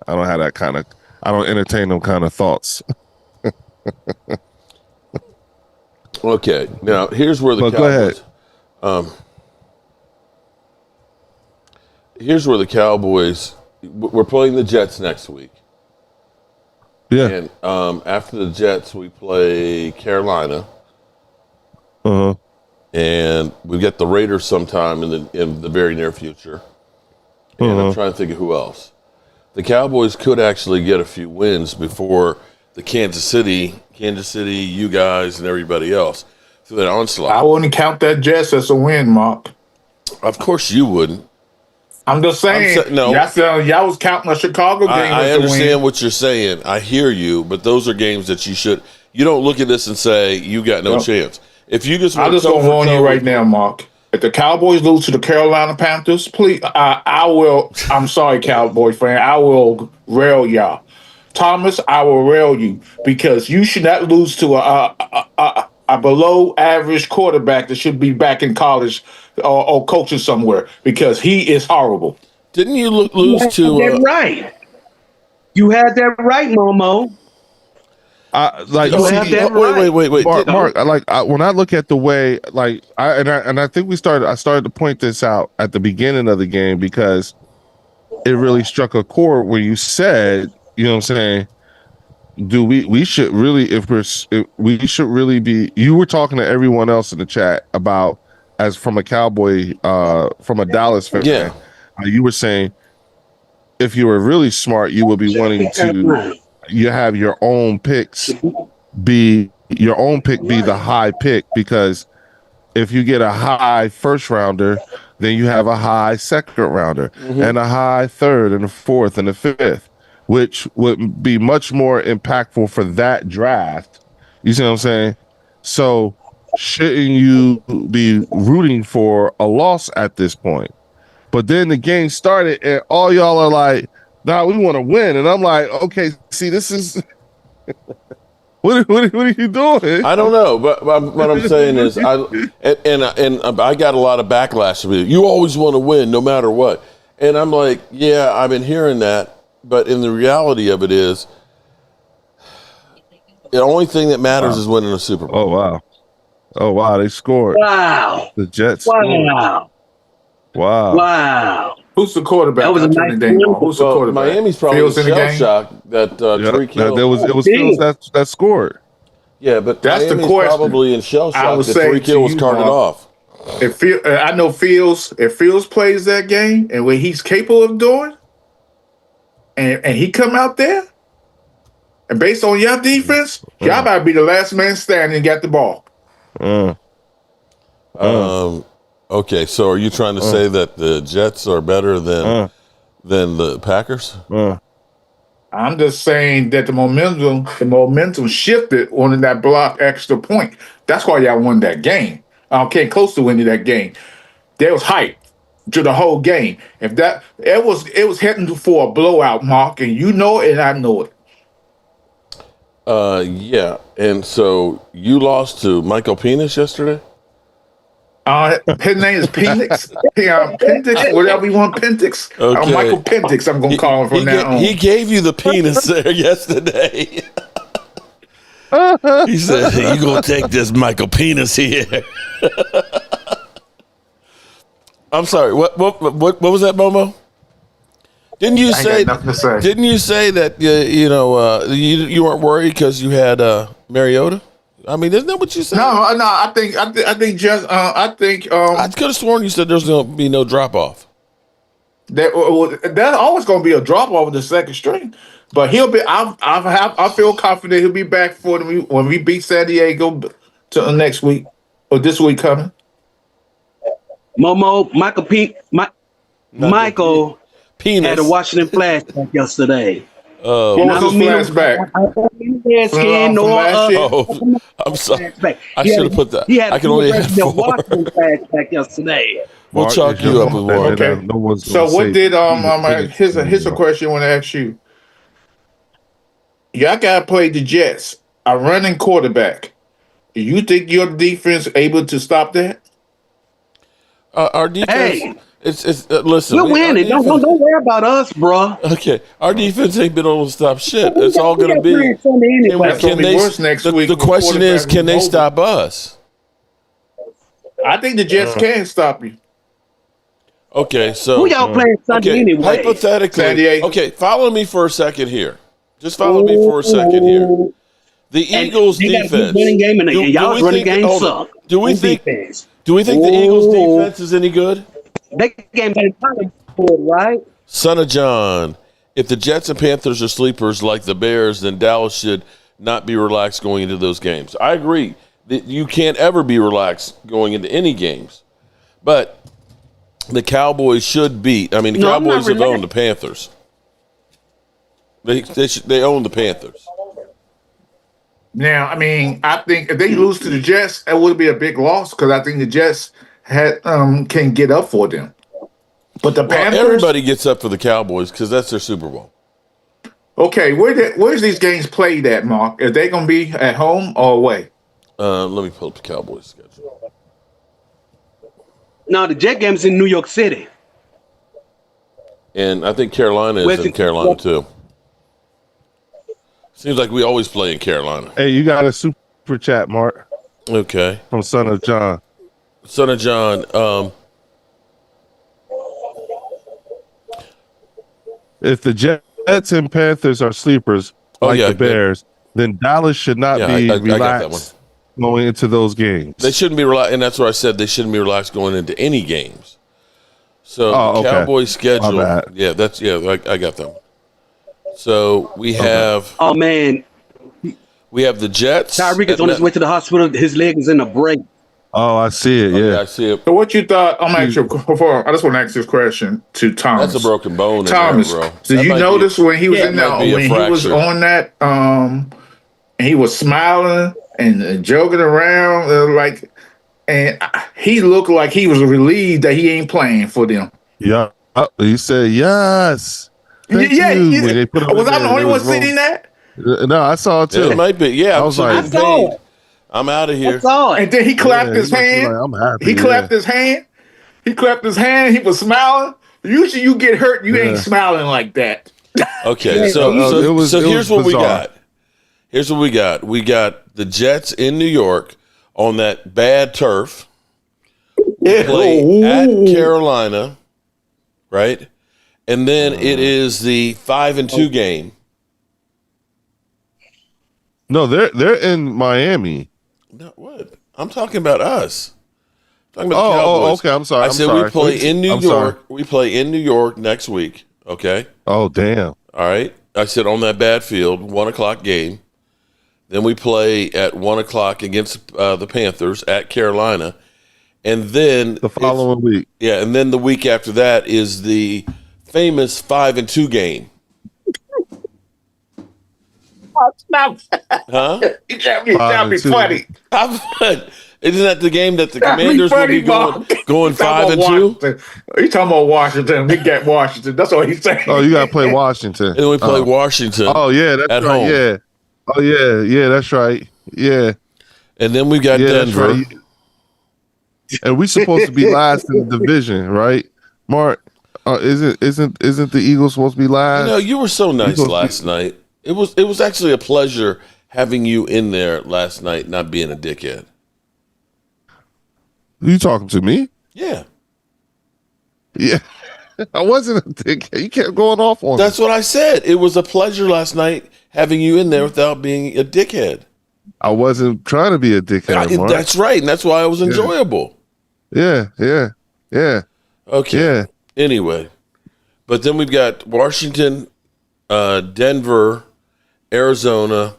I don't have that kind of. I don't entertain them kind of thoughts. Okay, now here's where the Cowboys. Go ahead. Here's where the Cowboys. We're playing the Jets next week. Yeah. And after the Jets, we play Carolina. Uh-huh. And we get the Raiders sometime in the very near future. And I'm trying to think of who else. The Cowboys could actually get a few wins before the Kansas City, you guys, and everybody else through that onslaught. I wouldn't count that Jets as a win, Mark. Of course you wouldn't. I'm just saying. No, y'all was counting a Chicago game. I understand what you're saying. I hear you, but those are games that you should. You don't look at this and say you got no chance. If you just, I'm just gonna warn you right now, Mark. If the Cowboys lose to the Carolina Panthers, please, I will. I'm sorry, Cowboy fan. I will rail y'all. Thomas, I will rail you because you should not lose to a below average quarterback that should be back in college or coaching somewhere because he is horrible. Didn't you lose to? That right. You had that right, Momo. Wait. Mark, when I look at the way, I think I started to point this out at the beginning of the game because it really struck a chord where you said, you know what I'm saying, we should really be, you were talking to everyone else in the chat about, as from a Cowboy, from a Dallas fan, you were saying if you were really smart, you would be wanting to, you have your own picks be the high pick, because if you get a high first rounder, then you have a high second rounder and a high third and a fourth and a fifth, which would be much more impactful for that draft. You see what I'm saying? So shouldn't you be rooting for a loss at this point? But then the game started and all y'all are like, nah, we want to win. And I'm like, okay, see, this is What are you doing? I don't know, but what I'm saying is, I got a lot of backlash with it. You always want to win, no matter what. And I'm like, yeah, I've been hearing that, but in the reality of it is, the only thing that matters is winning a Super Bowl. Oh wow, they scored. Wow. The Jets scored. Wow. Who's the quarterback? That was a nice win. Who's the quarterback? Miami's probably Fields in the game? shell-shocked that Tyreek Hill. It was Fields that scored. Yeah, but that's Miami's the question. Probably in shell shock that Tyreek Hill was carted off. I know Fields. If Fields plays that game and what he's capable of doing, and he come out there, and based on your defense, y'all better be the last man standing and get the ball. Okay, so are you trying to say that the Jets are better than the Packers? I'm just saying that the momentum shifted on that block extra point. That's why y'all won that game. Came close to winning that game. There was hype to the whole game. If that it was heading for a blowout, Mark, and you know it, and I know it. Yeah, and so you lost to Michael Penis yesterday? His name is Penix. Pentix, whatever you want, Pentix. Okay. Michael Pentix, I'm going to call him from now on. He gave you the penis there yesterday. He said, "You gonna take this Michael Penis here?" I'm sorry. What was that, Momo? Didn't you say? Didn't you say that you weren't worried because you had Mariota? I mean, isn't that what you said? No. I think just I could have sworn you said there's gonna be no drop off. There's always gonna be a drop off of the second string, but he'll be. I feel confident he'll be back when we beat San Diego to next week or this week coming. Michael Penis had a Washington flashback yesterday. What was his flashback? I'm sorry. I should have put that. I can only have four. Washington flashback yesterday. We'll chalk you up with one. Okay. So what did here's a question I want to ask you. Y'all gotta play the Jets, a running quarterback. Do you think your defense able to stop that? Our defense. It's listen. We're winning. Don't worry about us, bro. Okay, our defense ain't been able to stop shit. It's all going to be. The question is, can they stop us? I think the Jets can stop you. Okay, so who y'all playing Sunday anyway? Hypothetically, San Diego. Okay, follow me for a second here. Just follow me for a second here. The Eagles' defense. Y'all's running game suck. Do we think the Eagles' defense is any good? That game had time for it, right? Son of John, if the Jets and Panthers are sleepers like the Bears, then Dallas should not be relaxed going into those games. I agree that you can't ever be relaxed going into any games. But the Cowboys should beat. I mean, the Cowboys have owned the Panthers. They own the Panthers. Now, I mean, I think if they lose to the Jets, it would be a big loss because I think the Jets can get up for them. But the Panthers, everybody gets up for the Cowboys because that's their Super Bowl. Okay, where's these games played at, Mark? Are they going to be at home or away? Let me pull up the Cowboys schedule. No, the Jet game's in New York City. And I think Carolina is in Carolina too. Seems like we always play in Carolina. Hey, you got a super chat, Mark. Okay. From Son of John. Son of John. If the Jets and Panthers are sleepers the Bears, then Dallas should not be relaxed going into those games. They shouldn't be relaxed, and that's what I said. They shouldn't be relaxed going into any games. So the Cowboys schedule. Yeah, I got them. So we have. Oh man. We have the Jets. Tyreek is on his way to the hospital. His leg is in a break. Oh, I see it. Yeah, I see it. So what you thought? I just want to ask this question to Thomas. That's a broken bone, Thomas. In there, bro. Did you notice when he was in there, when he was on that, and he was smiling and joking around, and he looked like he was relieved that he ain't playing for them. Yeah, he said yes. Thank you. Was I the only one seeing that? No, I saw it too. It might be. Yeah, I was like, I'm out of here. And then he clapped his hand. Like, I'm happy. He clapped his hand. He clapped his hand. He was smiling. Usually, you get hurt, you ain't smiling like that. Okay, so here's what we got. Here's what we got. We got the Jets in New York on that bad turf. We play at Carolina, right? And then it is the 5-2 game. No, they're in Miami. No, what? I'm talking about us. I'm talking about the Cowboys. Okay. I'm sorry. I said we play in New York. We play in New York next week. Okay. Oh, damn. All right. I said on that bad field, 1:00 game. Then we play at 1:00 against the Panthers at Carolina, and then the following week. Yeah, and then the week after that is the famous 5-2 game. Huh? You trying to be funny. Isn't that the game that the Commanders will be going 5-2? You talking about Washington? We got Washington. That's what he's saying. Oh, you got to play Washington. And we play Washington. Oh yeah, that's at right. home. Yeah. Oh yeah, that's right. Yeah. And then we got Denver. Right. And we supposed to be last in the division, right, Mark? Isn't the Eagles supposed to be last? You were so nice last night. It was actually a pleasure having you in there last night, not being a dickhead. You talking to me? Yeah. Yeah. I wasn't a dickhead. You kept going off on That's what I said. It was a pleasure last night having you in there without being a dickhead. I wasn't trying to be a dickhead, Mark. That's right, and that's why it was enjoyable. Yeah. Okay. Yeah. Anyway, but then we've got Washington, Denver, Arizona,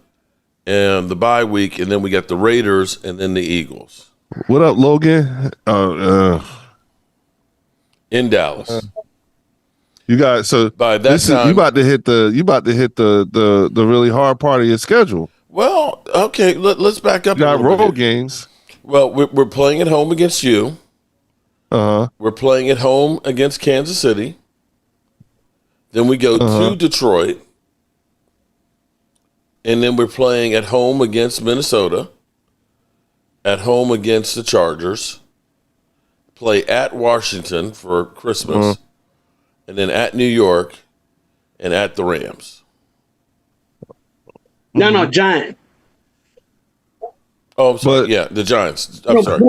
and the bye week, and then we got the Raiders, and then the Eagles. What up, Logan? In Dallas. You got by that time you about to hit the really hard part of your schedule. Well, okay, let's back up. You got road games. Well, we're playing at home against you. We're playing at home against Kansas City. Then we go to Detroit. And then we're playing at home against Minnesota. At home against the Chargers. Play at Washington for Christmas. And then at New York. And at the Rams. No, Giants. Oh, I'm sorry. Yeah, the Giants. I'm sorry.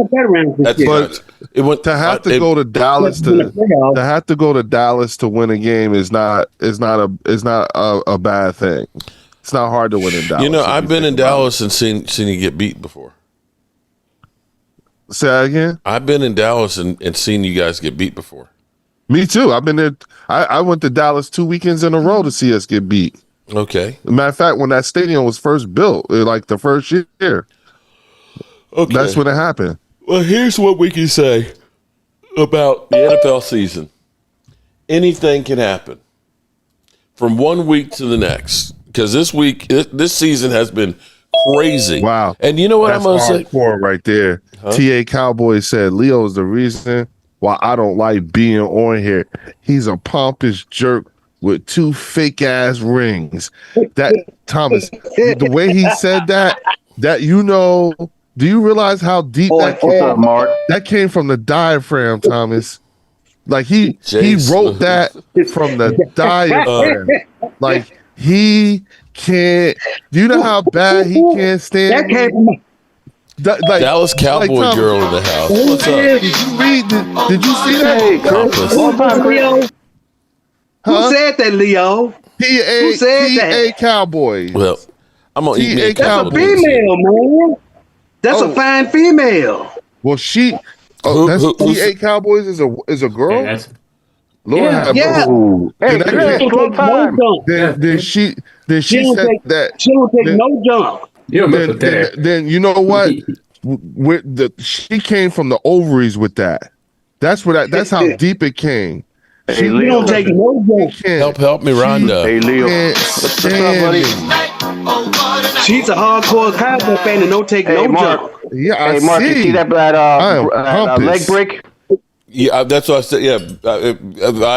That's the Giants. It went to have to go to Dallas to have to go to Dallas to win a game is not a bad thing. It's not hard to win in Dallas. I've been in Dallas and seen you get beat before. Say that again? I've been in Dallas and seen you guys get beat before. Me too. I've been there. I went to Dallas 2 weekends in a row to see us get beat. Okay. Matter of fact, when that stadium was first built, like the first year. Okay. That's when it happened. Well, here's what we can say about the NFL season. Anything can happen from 1 week to the next. Because this season has been crazy. Wow. And you know what I'm going to say? Hardcore right there. T.A. Cowboys said, Leo is the reason why I don't like being on here. He's a pompous jerk with 2 fake-ass rings. That, Thomas, the way he said that do you realize how deep that came? What's up, Mark? That came from the diaphragm, Thomas. Like he wrote that from the diaphragm. Like he can't. Do you know how bad he can't stand? That came from Dallas Cowboy girl in the house. What's up? Did you read? Did you see that? Leo. Who said that, Leo? Who said that? Cowboy. Well, I'm gonna eat me a That's a female, man. That's a fine female. Well, T.A. Cowboys is a girl. Yeah, Yeah. Then she said that she don't take no jump. Then you know what? She came from the ovaries with that. That's how deep it came. She don't take no jump. Help me, Rhonda. Hey, Leo. What's up, buddy? She's a hardcore Cowboy fan and don't take no jump. Yeah, Hey, Mark, you see that leg break? Yeah, that's what I said. Yeah,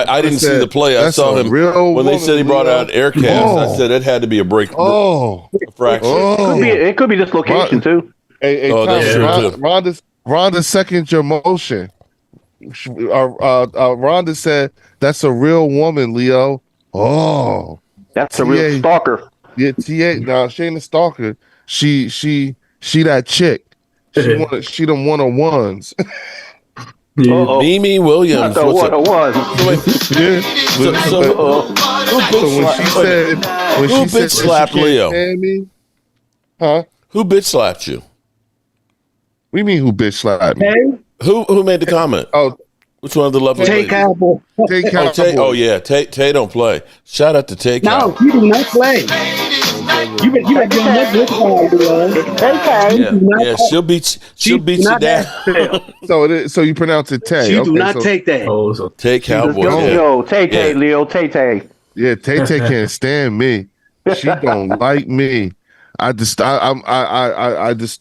I didn't see the play. I saw him when they said he brought out air cast. I said it had to be a break. A fracture. It could be dislocation too. Hey, that's true too. Rhonda second your motion. Rhonda said that's a real woman, Leo. Oh, that's a real stalker. Yeah, TA. Now she ain't a stalker. She that chick. She them 101s. Mimi Williams. Not the 101. Who bitch slapped Leo? Huh? Who bitch slapped you? What do you mean who bitch slapped me? Who made the comment? Oh, which one of the lovely ladies? Cowboy. Oh yeah, Tay don't play. Shout out to Tay. No, you do not play. You been doing that this yeah, she'll beat you down. So you pronounce it Tay. You do not take that. Oh, so Tay Cowboy. Yo, Tay, Leo, Tay. Yeah, Tay can't stand me. She don't like me. I disturb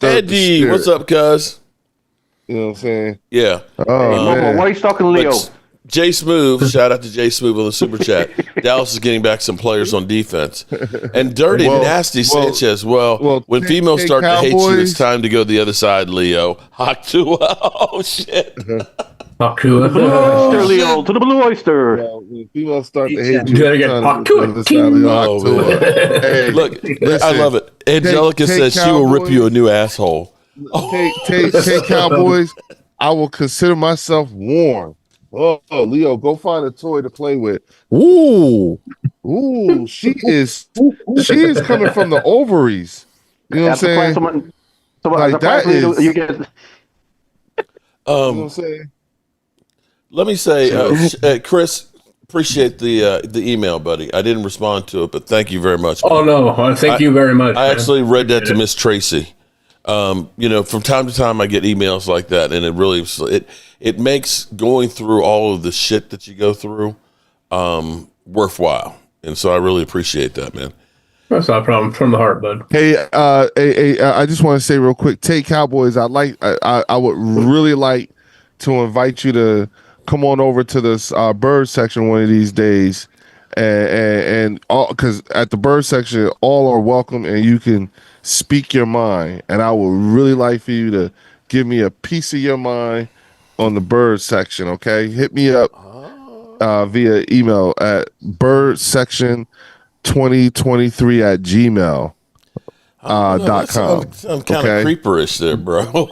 Eddie, what's up, cuz? You know what I'm saying? Yeah. Oh, man. Why are you stalking Leo? Jay Smooth, shout out to Jay Smooth on the super chat. Dallas is getting back some players on defense. And Dirty Nasty Sanchez. When females start to hate you, it's time to go the other side, Leo. Haktua. Oh, shit. Haktua. Oyster, Leo, to the blue oyster. When females start to hate you, you gotta get Haktua. Hey, look, listen, I love it. Angelica says she will rip you a new asshole. Take Cowboys. I will consider myself warm. Oh, Leo, go find a toy to play with. Ooh, she is coming from the ovaries. You know what I'm saying? You get. You know what I'm saying? Let me say, Chris, appreciate the email, buddy. I didn't respond to it, but thank you very much. Oh no, thank you very much. I actually read that to Miss Tracy. From time to time I get emails like that, and it really it makes going through all of the shit that you go through worthwhile, and so I really appreciate that, man. That's not a problem. From the heart, bud. Hey, I just want to say real quick, Take Cowboys. I would really like to invite you to come on over to this bird section one of these days, and all, because at the bird section all are welcome and you can speak your mind, and I would really like for you to give me a piece of your mind on the bird section. Okay, hit me up via email at birdsection2023@gmail.com. Sound kind of creeperish there, bro.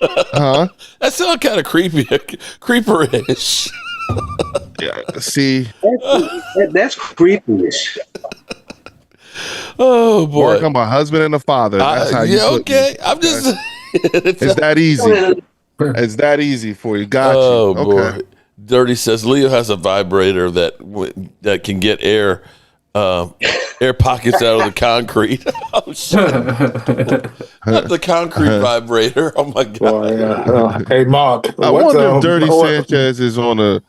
Huh? That sounds kind of creeperish. Yeah. See, that's creeperish. Oh boy! Mark, I'm a husband and a father. That's how you. Okay, I'm just. It's that easy. It's that easy for you. Got you. Oh okay. boy! Dirty says Leo has a vibrator that can get air pockets out of the concrete. Oh shit! Not the concrete vibrator. Oh my god! Hey Mark, I wonder if Dirty Sanchez is on the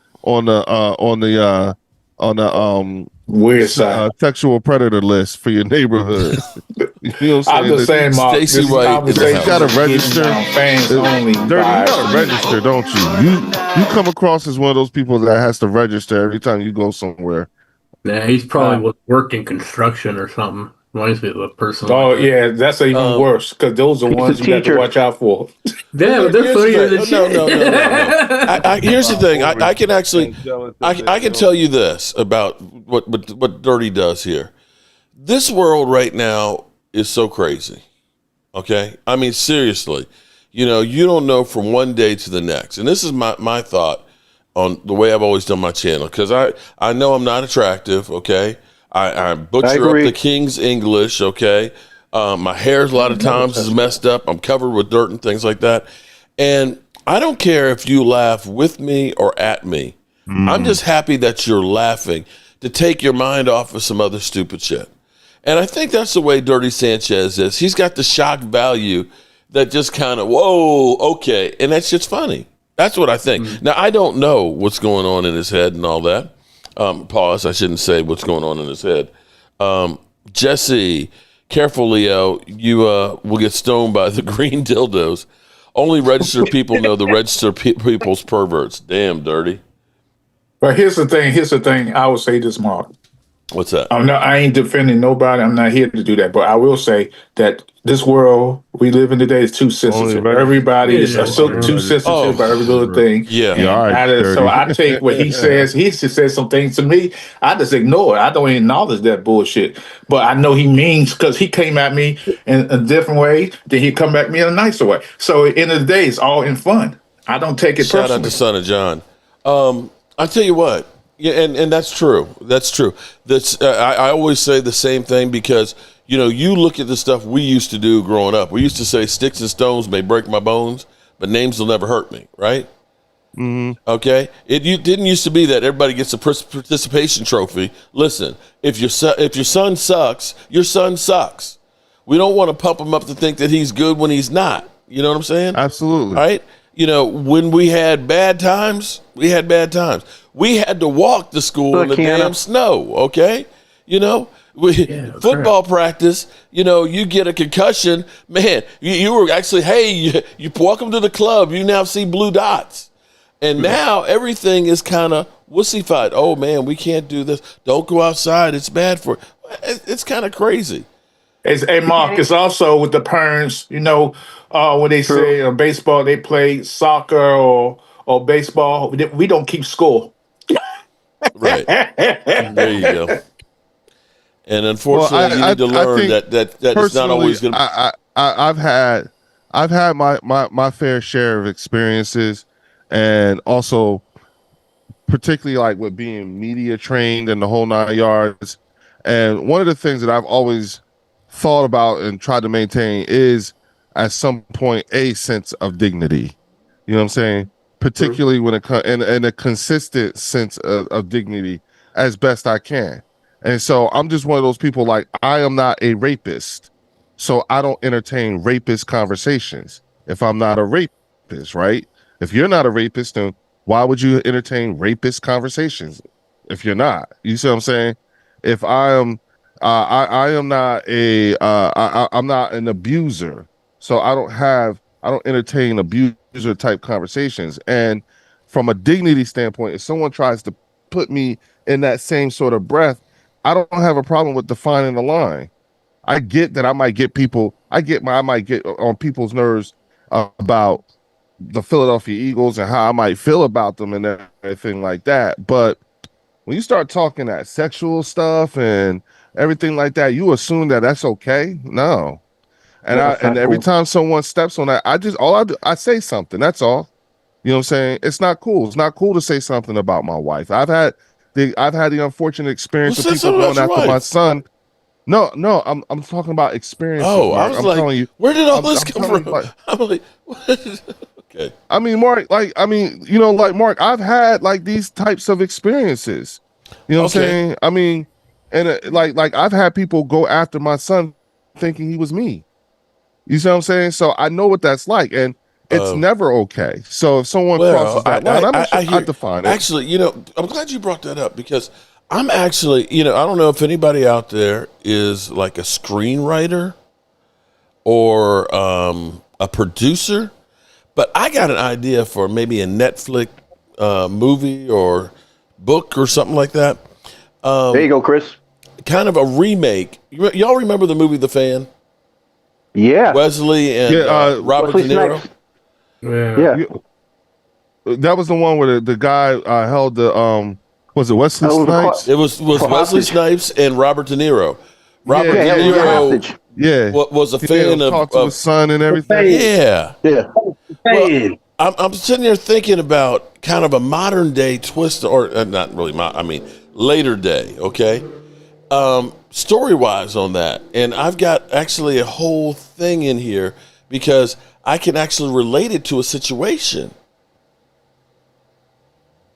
weird side sexual predator list for your neighborhood. You know what I'm I'm just saying, Mark. Stacey White, you gotta register. Fans only. Dirty, you gotta register, don't you? You come across as one of those people that has to register every time you go somewhere. Nah, he's probably working construction or something. Reminds me of a person. Oh yeah, that's even worse because those are ones you got to watch out for. Damn, they're funnier than shit. No. Here's the thing. I can actually, I can tell you this about what Dirty does here. This world right now is so crazy. Okay, I mean seriously. You don't know from one day to the next, and this is my thought on the way I've always done my channel, because I know I'm not attractive. Okay. I butcher up the King's English, okay? My hair a lot of times is messed up. I'm covered with dirt and things like that. And I don't care if you laugh with me or at me. I'm just happy that you're laughing to take your mind off of some other stupid shit. And I think that's the way Dirty Sanchez is. He's got the shock value that just kind of, whoa, okay. And that's just funny. That's what I think. Now, I don't know what's going on in his head and all that. Pause. I shouldn't say what's going on in his head. Jesse, careful, Leo. You will get stoned by the green dildos. Only registered people know the registered people's perverts. Damn, dirty. But here's the thing. Here's the thing. I will say this, Mark. What's that? I ain't defending nobody. I'm not here to do that. But I will say that this world we live in today is too sensitive. Everybody is so too sensitive about every little thing. Yeah. So I take what he says. He just says some things to me. I just ignore it. I don't acknowledge that bullshit. But I know he means because he came at me in a different way. Then he come at me in a nicer way. So at the end of the day, it's all in fun. I don't take it personally. Shout out to Son of John. I tell you what. Yeah, and that's true. That's true. That's I always say the same thing because, you look at the stuff we used to do growing up. We used to say sticks and stones may break my bones, but names will never hurt me, right? Mm-hmm. Okay? It didn't used to be that everybody gets a participation trophy. Listen, if your son sucks, your son sucks. We don't want to pump him up to think that he's good when he's not. You know what I'm saying? Absolutely. Right? When we had bad times, we had bad times. We had to walk to school in the damn snow, okay? Football practice, you get a concussion. Man, you were actually, you welcome to the club. You now see blue dots. And now everything is kind of wussified. Oh, man, we can't do this. Don't go outside. It's bad for it's kind of crazy. Hey, Mark, it's also with the parents, when they say baseball, they play soccer or baseball. We don't keep score. Right. There you go. And unfortunately, you need to learn that it's not always going to. I've had my fair share of experiences, and also particularly like with being media trained and the whole 9 yards. And one of the things that I've always thought about and tried to maintain is at some point a sense of dignity. You know what I'm saying? Particularly when it comes and a consistent sense of dignity as best I can. And so I'm just one of those people, like, I am not a rapist, so I don't entertain rapist conversations if I'm not a rapist, right? If you're not a rapist, then why would you entertain rapist conversations if you're not? You see what I'm saying? If I am I am not I'm not an abuser, so I don't entertain abuser type conversations. And from a dignity standpoint, if someone tries to put me in that same sort of breath, I don't have a problem with defining the line. I get that I might get on people's nerves about the Philadelphia Eagles and how I might feel about them and everything like that. But when you start talking that sexual stuff and everything like that, you assume that that's okay. No. And every time someone steps on that, I say something. That's all. You know what I'm saying? It's not cool. It's not cool to say something about my wife. I've had the unfortunate experience of people going after my son. No, I'm talking about experience. Oh, Mark. I was telling you, where did all this come from? I'm like, okay. I mean, Mark, Mark, I've had like these types of experiences. You know what I'm saying? I mean, and like I've had people go after my son thinking he was me. You see what I'm saying? So I know what that's like, and it's never okay. So if someone crosses that line, I define it. Actually, I'm glad you brought that up because I'm actually, I don't know if anybody out there is like a screenwriter or a producer, but I got an idea for maybe a Netflix movie or book or something like that. There you go, Chris. Kind of a remake. Y'all remember the movie The Fan? Yeah. Wesley and Robert De Niro? Yeah. That was the one where the guy held the was it Wesley Snipes? It was Wesley Snipes and Robert De Niro. Robert De Niro was a fan of talked to his son and everything. Yeah. Well, I'm sitting there thinking about kind of a modern day twist, or not really. Later day. Okay. Story wise on that, and I've got actually a whole thing in here because I can actually relate it to a situation.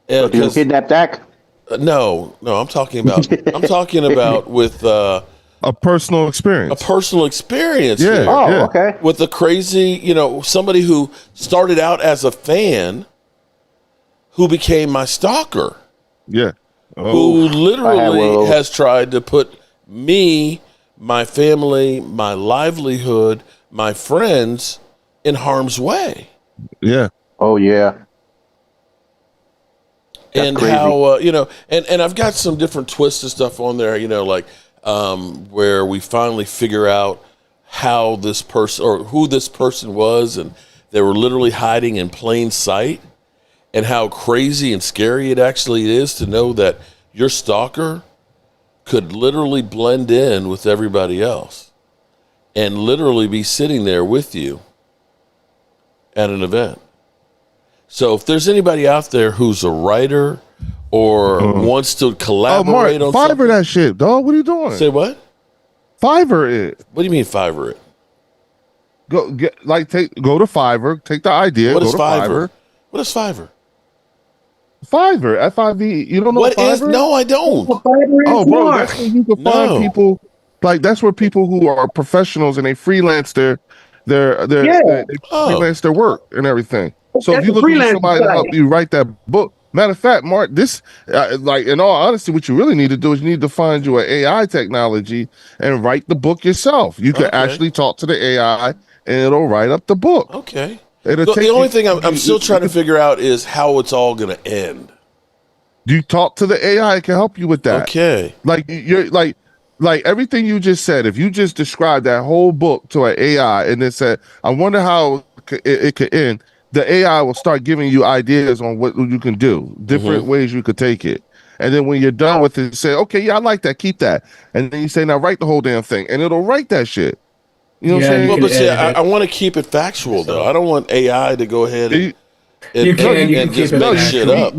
So you kidnapped Dak? No, I'm talking about with a personal experience. A personal experience. Yeah. Here. Oh, okay. With the crazy, somebody who started out as a fan, who became my stalker. Yeah. Who literally has tried to put me, my family, my livelihood, my friends in harm's way. Yeah. Oh yeah. That's and crazy. How and I've got some different twists and stuff on there, like where we finally figure out how this person or who this person was, and they were literally hiding in plain sight, and how crazy and scary it actually is to know that your stalker could literally blend in with everybody else and literally be sitting there with you at an event. So if there's anybody out there who's a writer or wants to collaborate on Fiverr something, that shit, dog. What are you doing? Say what? Fiverr it. What do you mean Fiverr it? Go to Fiverr, take the idea. What go is to Fiverr? What is Fiverr? Fiverr, F-I-V. You don't know what Fiverr is? No, I don't. Oh, bro, that's where you can find people. Like that's where people who are professionals and they freelance they freelance their work and everything. So if you look for somebody to help you write that book, matter of fact, Mark, this like in all honesty, what you really need to do is you need to find you an AI technology and write the book yourself. You can actually talk to the AI and it'll write up the book. Okay. The only thing I'm still trying to figure out is how it's all going to end. You talk to the AI, it can help you with that. Okay. Like you're like everything you just said, if you just described that whole book to an AI and then said, I wonder how it could end, the AI will start giving you ideas on what you can do, different ways you could take it. And then when you're done with it, say, okay, yeah, I like that, keep that. And then you say, now write the whole damn thing. And it'll write that shit. You know what I'm saying? Well, but see, I want to keep it factual, though. I don't want AI to go ahead and just make shit up.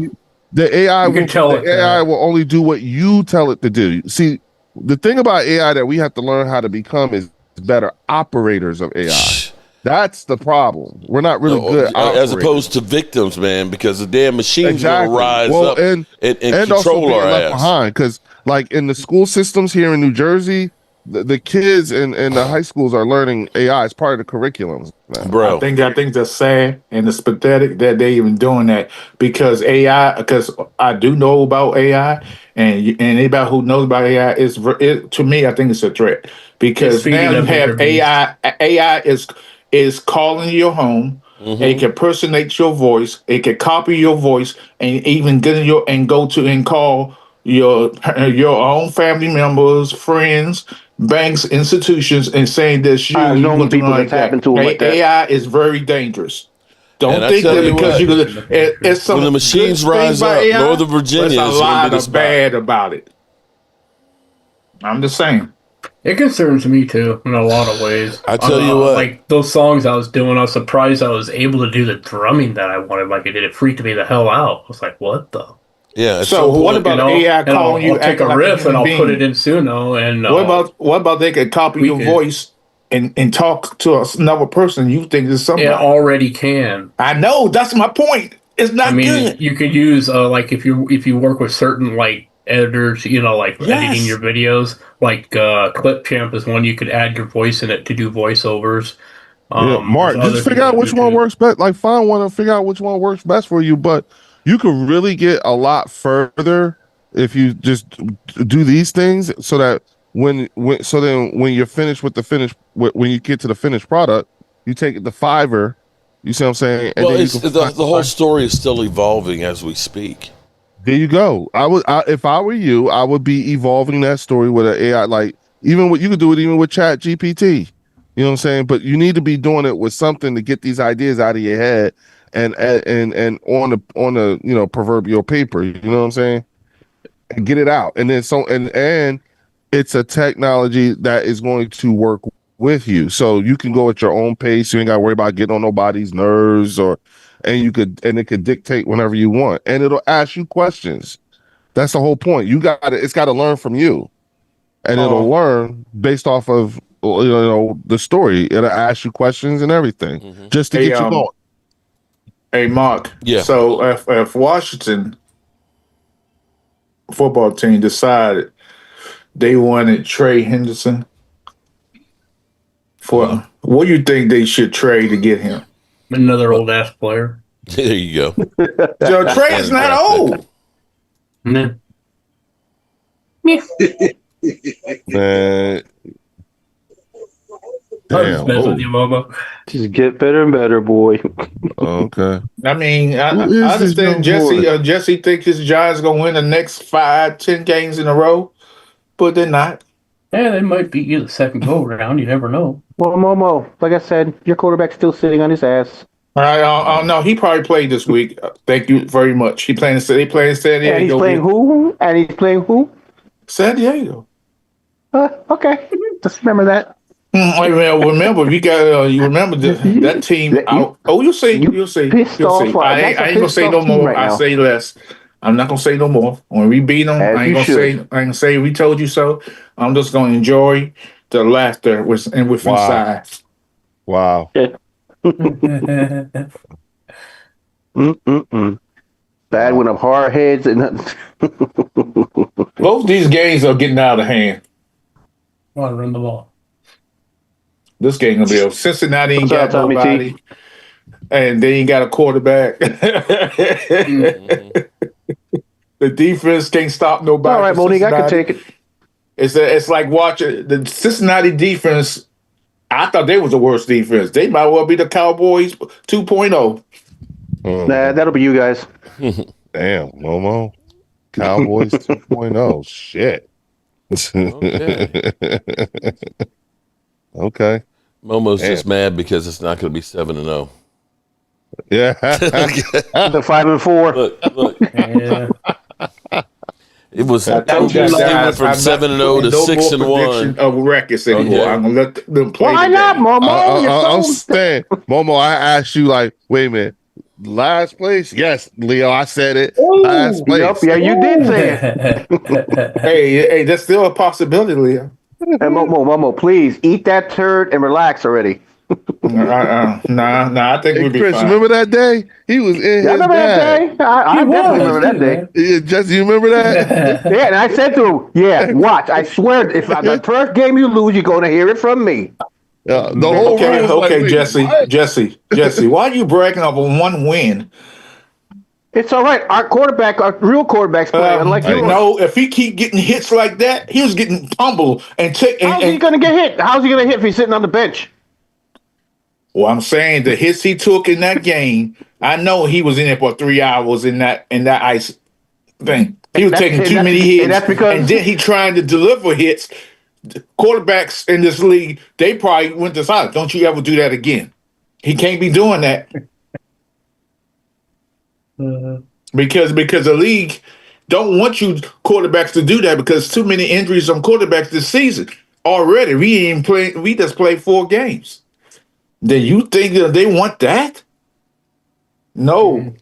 The AI will only do what you tell it to do. See, the thing about AI that we have to learn how to become is better operators of AI. That's the problem. We're not really good as opposed to victims, man, because the damn machine's going to rise up and control our ass. Behind, because like in the school systems here in New Jersey, the kids in the high schools are learning AI as part of the curriculums. Bro, I think that's sad and it's pathetic that they even doing that because I do know about AI and anybody who knows about AI to me I think it's a threat because now you have AI is calling your home. It can personate your voice. It can copy your voice and even call your own family members, friends, banks, institutions, and saying that you looking like that. AI is very dangerous. Don't think that because it's some when the machines rise up, AI, Northern Virginia there's a lot of bad about it. I'm just saying. It concerns me too in a lot of ways. I tell you what, like those songs I was doing, I was surprised I was able to do the drumming that I wanted. Like it did, it freaked me the hell out. I was like, "What the?" Yeah. So what about AI calling you? I'll take a riff and I'll put it in Suno. And what about they could copy your voice and talk to another person you think is somebody? It already can. I know. That's my point. It's not good. You could use like if you work with certain like editors, editing your videos. Like Clipchamp is one you could add your voice in it to do voiceovers. Mark, just figure out which one works best. Like find one and figure out which one works best for you. But you could really get a lot further if you just do these things so that when you're finished with when you get to the finished product, you take it to Fiverr. You see what I'm saying? And well, the whole story is still evolving as we speak. There you go. If I were you, I would be evolving that story with an AI. Like you could do it even with Chat GPT. You know what I'm saying? But you need to be doing it with something to get these ideas out of your head and on the proverbial paper. You know what I'm saying? And get it out. And then and it's a technology that is going to work with you, so you can go at your own pace. You ain't got to worry about getting on nobody's nerves and it could dictate whenever you want, and it'll ask you questions. That's the whole point. It's got to learn from you, and it'll learn based off of the story. It'll ask you questions and everything just to get you going. Hey, Mark. Yeah. So if Washington football team decided they wanted Trey Henderson what do you think they should trade to get him? Another old ass player. There you go. So Trey's not old. Man, just messing with you, Momo. Just get better and better, boy. Okay. I mean, I understand Jesse. Jesse thinks his Giants gonna win the next 5-10 games in a row, but they're not. Yeah, they might beat you the second go around. You never know. Well, Momo, like I said, your quarterback's still sitting on his ass. All right, no, he probably played this week. Thank you very much. They playing San Diego. And he's playing who? And he's playing who? San Diego. Okay, just remember that. Remember, you remember that team. You'll see. You'll see. I ain't gonna say no more. I say less. I'm not gonna say no more. When we beat them, I ain't gonna say we told you so. I'm just gonna enjoy the laughter within inside. Wow. Bad when I'm hard heads and both these games are getting out of hand. I want to run the ball. This game gonna be over. Cincinnati ain't got nobody, and they ain't got a quarterback. The defense can't stop nobody. All right, Monique, I can take it. It's like watching the Cincinnati defense. I thought they was the worst defense. They might well be the Cowboys 2.0. Nah, that'll be you guys. Damn, Momo. Cowboys 2.0. Shit. Okay. Momo's just mad because it's not going to be 7-0. Yeah. The 5-4. Look. Yeah. It was went from 7-0 to 6-1 of records anymore. I'm gonna let them play. Why not, Momo? I'm saying, Momo. I asked you, like, wait a minute, last place? Yes, Leo, I said it. Ooh, last place. Yep, yeah, you did say it. hey, that's still a possibility, Leo. Hey, Momo, please eat that turd and relax already. Nah. I think we'll be Chris, fine. remember that day? He was in. I remember that day. I definitely remember that day. Yeah, Jesse, you remember that? Yeah, and I said to him, "Yeah, watch. I swear, if the first game you lose, you're going to hear it from me." The whole okay, like, Jesse, why are you bragging up on one win? It's all right. Our real quarterback's playing. Unlike yours. No, if he keep getting hits like that, he was getting tumbled and how's he going to get hit? How's he going to hit if he's sitting on the bench? Well, I'm saying the hits he took in that game, I know he was in there for 3 hours in that ice thing. He was taking too many hits, and then he trying to deliver hits. Quarterbacks in this league, they probably went to silence. Don't you ever do that again? He can't be doing that because the league don't want you quarterbacks to do that because too many injuries on quarterbacks this season already. We just played 4 games. Then you think that they want that? No,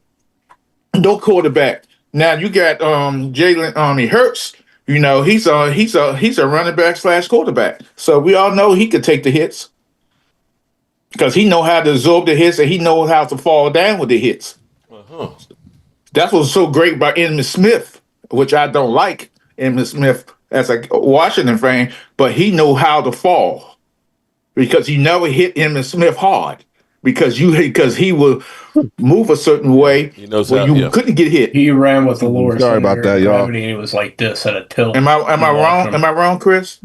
no quarterback. Now you got Jalen Hurts. You know he's a running back / quarterback. So we all know he could take the hits because he know how to absorb the hits and he knows how to fall down with the hits. That's what's so great about Emmitt Smith, which I don't like Emmitt Smith as a Washington fan, but he know how to fall. Because he never hit Emmitt Smith hard because he will move a certain way where you couldn't get hit. He ran with the lower Sorry about that, y'all. And it was like this at a tilt. Am I wrong? Am I wrong, Chris?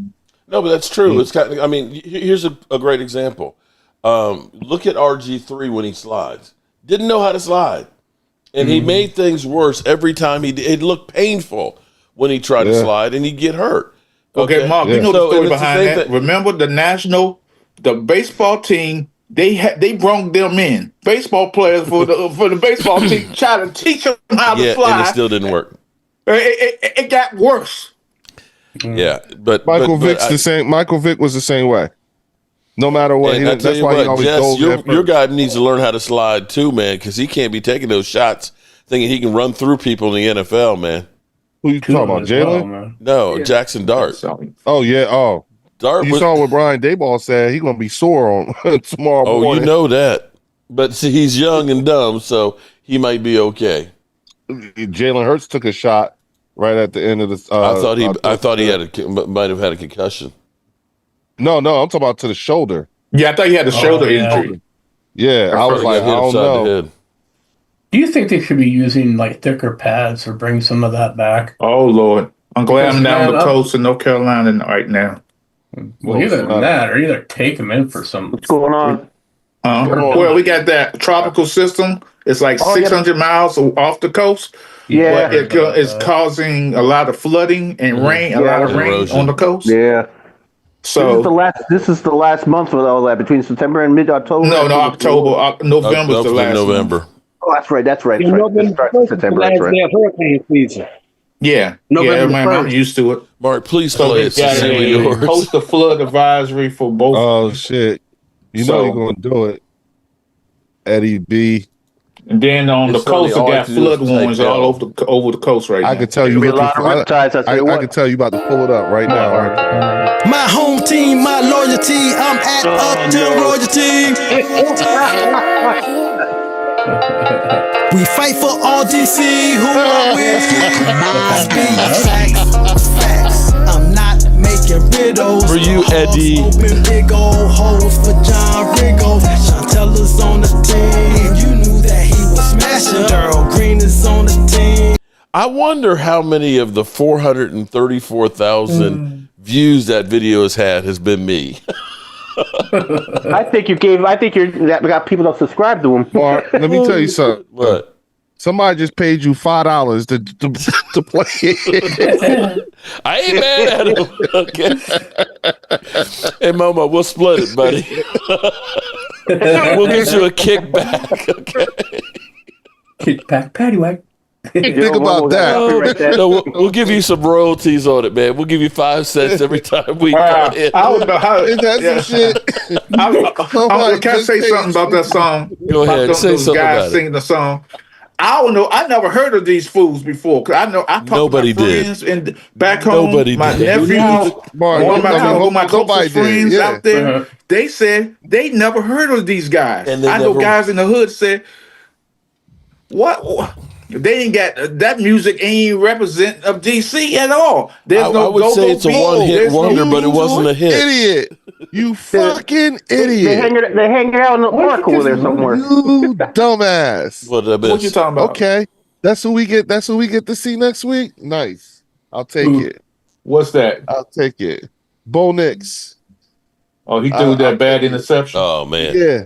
No, but that's true. It's kind of, I mean, here's a great example. Look at RG3 when he slides. Didn't know how to slide, and he made things worse every time it looked painful when he tried to slide, and he'd get hurt. Okay, Mark, you know the story behind that. Remember the baseball team, they brought them in. Baseball players for the baseball team try to teach them how to fly. And it still didn't work. It got worse. Yeah, but Michael Vick was the same way. No matter what, that's why he always goes. Your guy needs to learn how to slide too, man, because he can't be taking those shots thinking he can run through people in the NFL, man. Who you talking about, Jalen? No, Jackson Dart. Oh yeah, Dart. You saw what Brian Daboll said. He's gonna be sore on tomorrow morning. Oh, you know that. But see, he's young and dumb, so he might be okay. Jalen Hurts took a shot right at the end of the. I thought he might have had a concussion. No, I'm talking about to the shoulder. Yeah, I thought he had a shoulder injury. Yeah, I was like, I don't know. Do you think they should be using like thicker pads or bring some of that back? Oh Lord, I'm glad I'm down on the coast in North Carolina right now. Well, either that or either take him in for some. What's going on? Well, we got that tropical system. It's like 600 miles off the coast. Yeah. But it's causing a lot of flooding and rain, a lot of rain on the coast. Yeah. So this is the last month with all that between September and mid-October. No, October, November's the last November. month. Oh, that's right. That's right. Yeah, November Starts in September. last That's right. day of hurricane season. Yeah, November man, I'm 1st. used to it. Mark, please So play we it. got Sincerely a yours. coastal flood advisory for both. Oh shit! You know you're gonna do it, Eddie B. And then on It's the coast, funny, we all I got have to do flood is type warnings that. all over the coast right now. I can tell you Be a looking lot of for. riptides. I can tell you about to pull it up right now. My home team, my loyalty. I'm at Upton Royalty. We fight for all DC. Who are we? I speak facts. I'm not making riddles. For you, Eddie. Open big old holes for John Riggo. Chantella's on the team. You knew that he was smashing. Daryl Green is on the team. I wonder how many of the 434,000 views that video has been me. I think you got people that subscribe to him. Mark, let me tell you something. What? Somebody just paid you $5 to play it. I ain't mad at him. Okay. Hey, Momo, we'll split it, buddy. We'll get you a kickback. Okay. Kickback paddywhack. Think about that. No, we'll give you some royalties on it, man. We'll give you 5 cents every time we play it. I don't know how. Is that some shit? Can I say something about that song? Go ahead. About Say those something guys about it. singing the song. I don't know. I never heard of these fools before. Cause I talked Nobody to my did. friends and back home. Nobody my did. nephews, Mark, one of my nobody closest did. friends Yeah. out there. They said they never heard of these guys. And they I know never- guys in the hood said, "What? They ain't got that music. Ain't represent of DC at all. There's I no. would say it's a beat. one-hit There's no wonder, but it beat to wasn't a hit. Idiot. You fucking They idiot. hang out in the park over there somewhere. You dumbass. What What you talking about? Okay. That's who we get to see next week. Nice. I'll take it. What's that? I'll take it. Bo Nix. Oh, he threw that bad interception. Oh, man. Yeah.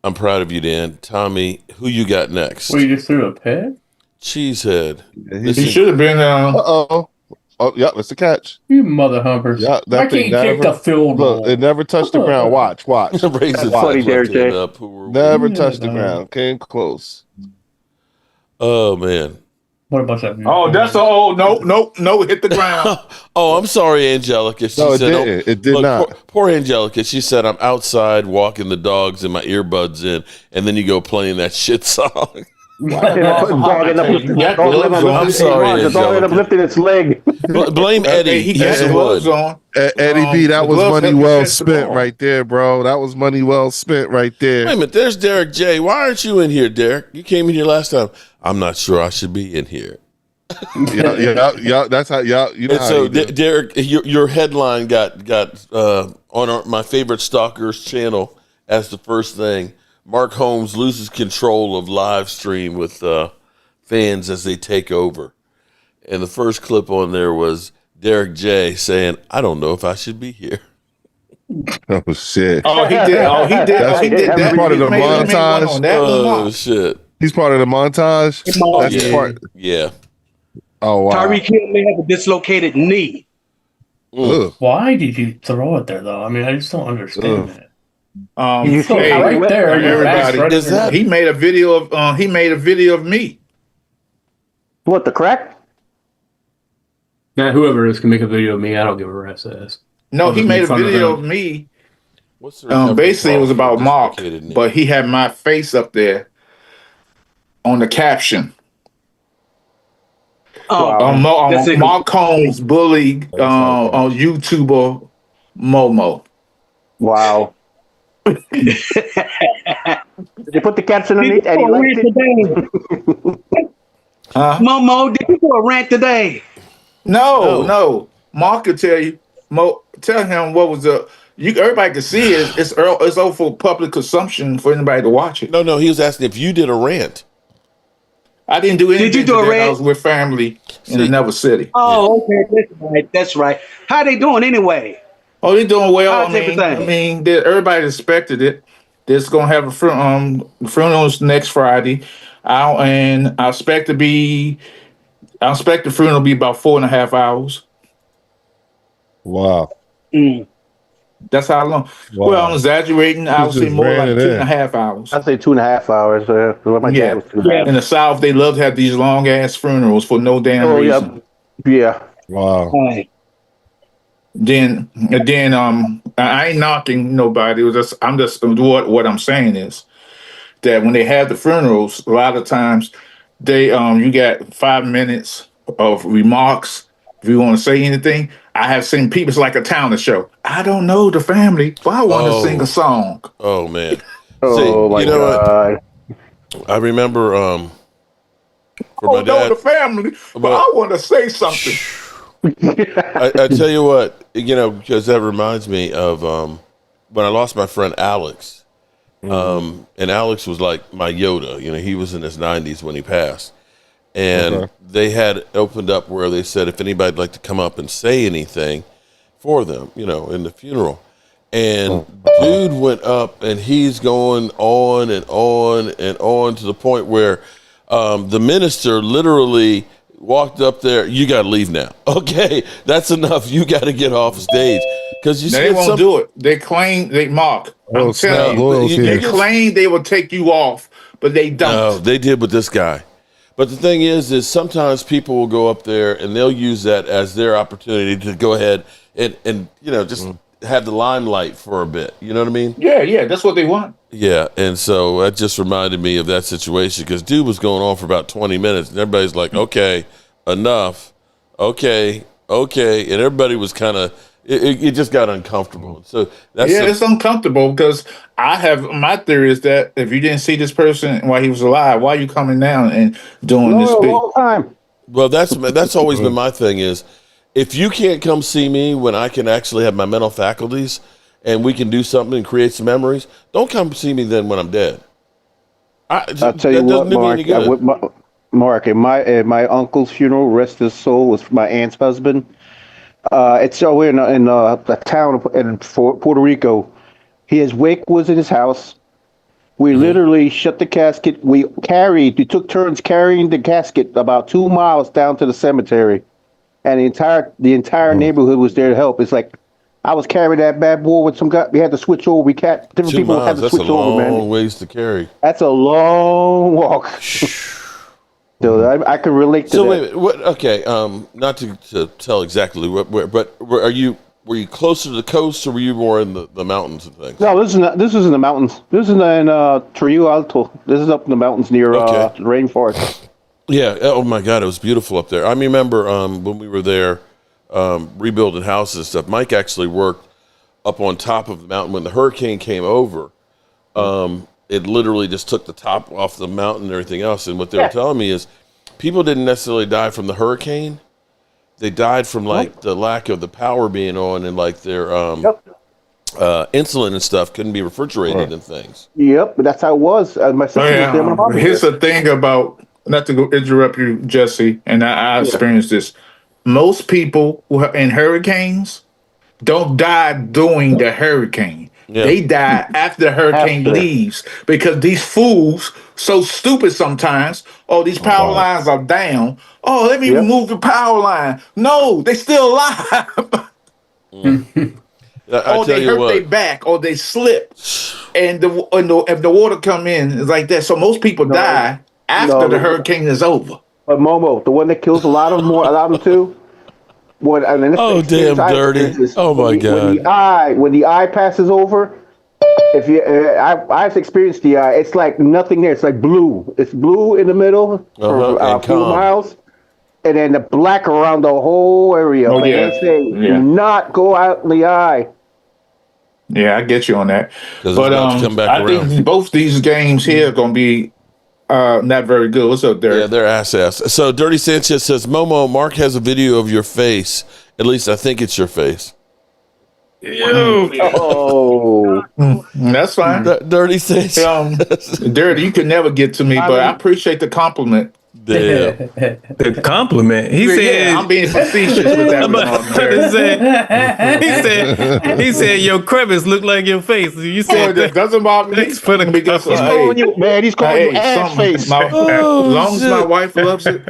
I'm proud of you, Dan. Tommy, who you got next? Well, you just threw a peg? Cheesehead. He should have been. Uh-oh. Oh, yeah, that's the catch. You mother humpers. Yeah, Why can't you kick the field goal? Look, it never touched the ground. Watch. Raise it funny, left Derek hand J. up. Who were we? Never touched the ground. Came close. Oh, man. What about that? Oh, that's no, hit the ground. Oh, I'm sorry, Angelica. She No, it said, didn't. It did not. Poor Angelica. She said, I'm outside walking the dogs and my earbuds in, and then you go playing that shit song. I'm sorry, the dog ended up lifting its leg. Blame Eddie. He He's had the gloves one. on. Eddie B, that the was gloves money had to well catch the spent ball. right there, bro. That was money well spent right there. Wait a minute. There's Derek J. Why aren't you in here, Derek? You came in here last time. I'm not sure I should be in here. Yeah. That's how y'all. You know And how so, you do. Derek, your headline got on my favorite stalkers channel as the first thing. Mark Holmes loses control of live stream with fans as they take over. And the first clip on there was Derek J saying, I don't know if I should be here. Oh shit. Oh, he did. He did That's that. part of the He made one montage. on that Oh, one. shit. He's part of the montage. That's yeah. part. Yeah. Oh wow. Tyreek Hill may have a dislocated knee. Ugh. Why did you throw it there, though? I mean, I just don't understand that. You So can't- right there, your back's everybody. right Is that- He made a video of me. What, the crack? Now, whoever it is can make a video of me. I don't give a rat's ass. No, I'll he just made make a fun of video him. of me. What's the recovery Basically, it was cost for about a Mark, dislocated knee? but he had my face up there on the caption. That's it. Mark Holmes bullied on YouTuber Momo. Wow. Did you put the caption underneath? And he liked it? Momo, did you do a rant today? No. Mark could tell you. Tell him what was the. Everybody can see it. It's all for public consumption for anybody to watch it. No, he was asking if you did a rant. I didn't do anything. Did you do a today. rant? I was with family in another city. Oh, okay. That's right. How they doing anyway? Oh, they're doing well. How's everything? Everybody expected it. They're gonna have funerals next Friday. I expect the funeral to be about 4.5 hours. Wow. That's how long. Wow. Well, I'm exaggerating. I would say more like 2.5 hours. I'd say 2.5 hours. My dad was 2.5. In the South, they love to have these long ass funerals for no damn reason. Yeah. Wow. Then I ain't knocking nobody. I'm just what I'm saying is that when they have the funerals, a lot of times they you got 5 minutes of remarks. If you want to say anything, I have seen people. It's like a talent show. I don't know the family, but I want to sing a song. Oh man! Oh my God! What? I remember for my dad, know the family, but I want to say something. I tell you what, because that reminds me of when I lost my friend Alex. And Alex was like my Yoda. He was in his 90s when he passed. And they had opened up where they said if anybody'd like to come up and say anything for them, in the funeral. And dude went up and he's going on and on and on to the point where the minister literally walked up there. You got to leave now. Okay, that's enough. You got to get off stage because they won't do it. They claim Mark. I'm telling you, they claim they will take you off, but they don't. No, they did with this guy. But the thing is sometimes people will go up there and they'll use that as their opportunity to go ahead and just have the limelight for a bit. You know what I mean? Yeah, that's what they want. Yeah, and so that just reminded me of that situation because dude was going on for about 20 minutes and everybody's like, okay, enough, okay, and everybody was kind of, it just got uncomfortable. So it's uncomfortable because my theory is that if you didn't see this person while he was alive, why are you coming down and doing this big time? Well, that's always been my thing is if you can't come see me when I can actually have my mental faculties and we can do something and create some memories, don't come see me then when I'm dead. I'll tell you what, Mark, at my uncle's funeral, rest his soul, was my aunt's husband. It's over in a town in Puerto Rico. His wake was in his house. We literally shut the casket. We took turns carrying the casket about 2 miles down to the cemetery, and the entire neighborhood was there to help. It's like I was carrying that bad boy with some guy. We had to switch over. Different people had to switch over, man. That's a long ways to carry. That's a long walk. So I can relate to that. Wait, what? Okay, not to tell exactly where, but were you closer to the coast or were you more in the mountains and things? No, this is in the mountains. This is in Trio Alto. This is up in the mountains near the rainforest. Yeah. Oh my God, it was beautiful up there. I remember when we were there rebuilding houses and stuff. Mike actually worked up on top of the mountain when the hurricane came over. It literally just took the top off the mountain and everything else. And what they were telling me is people didn't necessarily die from the hurricane. They died from the lack of the power being on and their insulin and stuff couldn't be refrigerated and things. Yep, but that's how it was. My sister was there. My mom was Here's there. the thing about, not to interrupt you, Jesse, and I experienced this. Most people who are in hurricanes don't die during the hurricane. Yeah. They die after the hurricane leaves because these fools so stupid sometimes. Oh, these power lines are down. Oh, let me remove the power line. No, they still alive. Or they hurt their back, or they slip, and if the water come in, it's like that. So most people die after the hurricane is over. But Momo, the one that kills a lot of them too. Damn dirty! Oh my God! When the eye passes over, if you, I've experienced the eye. It's like nothing there. It's like blue. It's blue in the middle for a few miles, and then the black around the whole area. They say, do not go out in the eye. Yeah, I get you on that. But I think both these games here are going to be not very good. What's up, Dirty? Yeah, they're ass. So Dirty Sanchez says, Momo, Mark has a video of your face. At least I think it's your face. Oh, that's fine. Dirty Sanchez. Dirty, you could never get to me, but I appreciate the compliment. The compliment. He said, I'm being facetious with that one. He said your crevice look like your face. You said that doesn't bother me. Thanks for the because he's calling you, man. He's calling you ass face. As long as my wife loves it,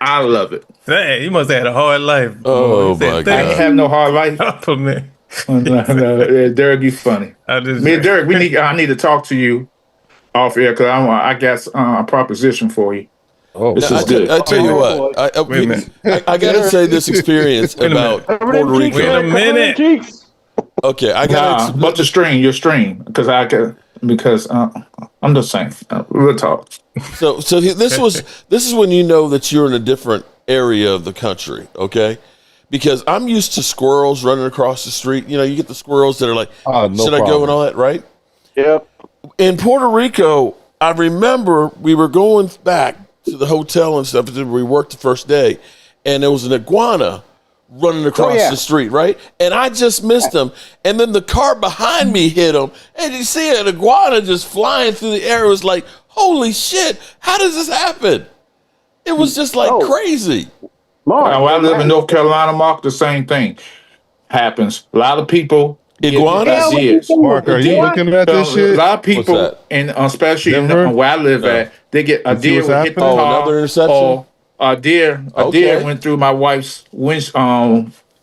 I love it. Dang, you must have had a hard life. Oh my God! I ain't have no hard life. Compliment. no, Derek, you funny. Me and Derek, I need to talk to you off air because I got a proposition for you. Oh, this is good. I tell you what, I got to say this experience about Puerto Rico. Wait a minute. Okay, I got but your stream, because I'm just saying. We'll talk. So this is when you know that you're in a different area of the country, okay? Because I'm used to squirrels running across the street. You know, you get the squirrels that are like, should I go and all that, right? Yep. In Puerto Rico, I remember we were going back to the hotel and stuff. We worked the first day, and there was an iguana running across the street, right? And I just missed him. And then the car behind me hit him, and you see an iguana just flying through the air. It was like, holy shit, how does this happen? It was just like crazy. When I live in North Carolina, Mark, the same thing happens. A lot of people iguanas. Mark, are you looking at this shit? A lot of people, and especially where I live at, they get a deer would hit the car. Another interception. Or a deer went through my wife's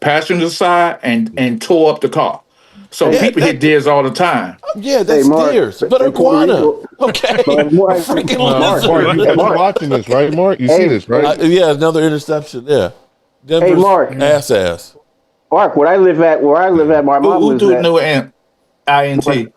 passenger side and tore up the car. So people hit deers all the time. Yeah, that's deers, but iguana. Okay, freaking Mark, you're watching this, right, Mark? You see this, right? Yeah, another interception. Yeah, Denver's Mark. ass. Mark, where I live at, my mom lives at. Who INT?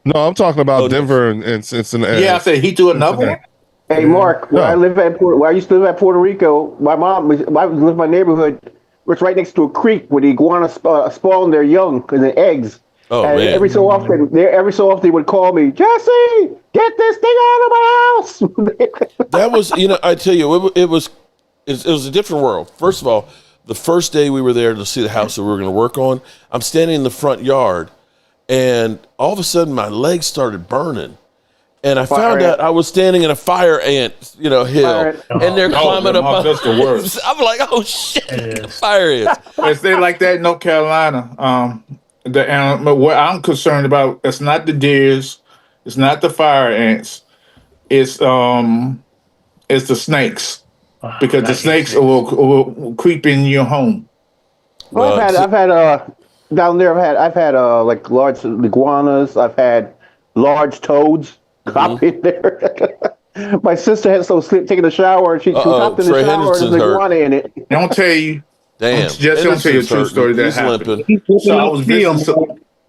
No, I'm talking about Denver and Cincinnati. Yeah, I said he threw another one. Hey, Mark, where I used to live at Puerto Rico, my mom lived in my neighborhood. It's right next to a creek where the iguana spawn their young and the eggs. Oh, and man. Every so often they would call me, Jesse, get this thing out of my house. That was, I tell you, it was a different world. First of all, the first day we were there to see the house that we were going to work on, I'm standing in the front yard, and all of a sudden my legs started burning. And I found out I was standing in a fire ant, hill, and they're climbing up. That's the worst. I'm like, oh shit, fire ants. It's like that in North Carolina. What I'm concerned about, it's not the deers, it's not the fire ants, it's the snakes, because the snakes will creep in your home. Well, I've had down there. I've had like large iguanas. I've had large toads. Cop in there. My sister had taking a shower, and she hopped in the shower and there's an iguana in it. Don't tell you. Damn. Just don't tell you a true story that happened. So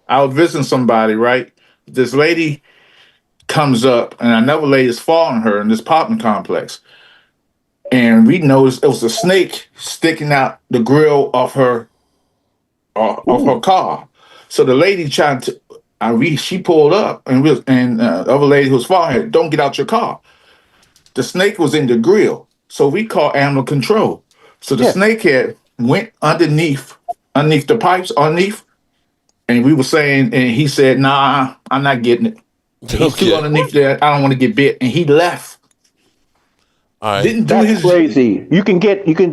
I was visiting somebody, right? This lady comes up, and another lady is following her in this apartment complex. And we noticed it was a snake sticking out the grill of her car. So the lady tried to. She pulled up, and the other lady who was following her, don't get out your car. The snake was in the grill, so we called animal control. So the snakehead went underneath the pipes, and we were saying, and he said, "Nah, I'm not getting it." He's too underneath there. I don't want to get bit, and he left. All right. That's crazy. You can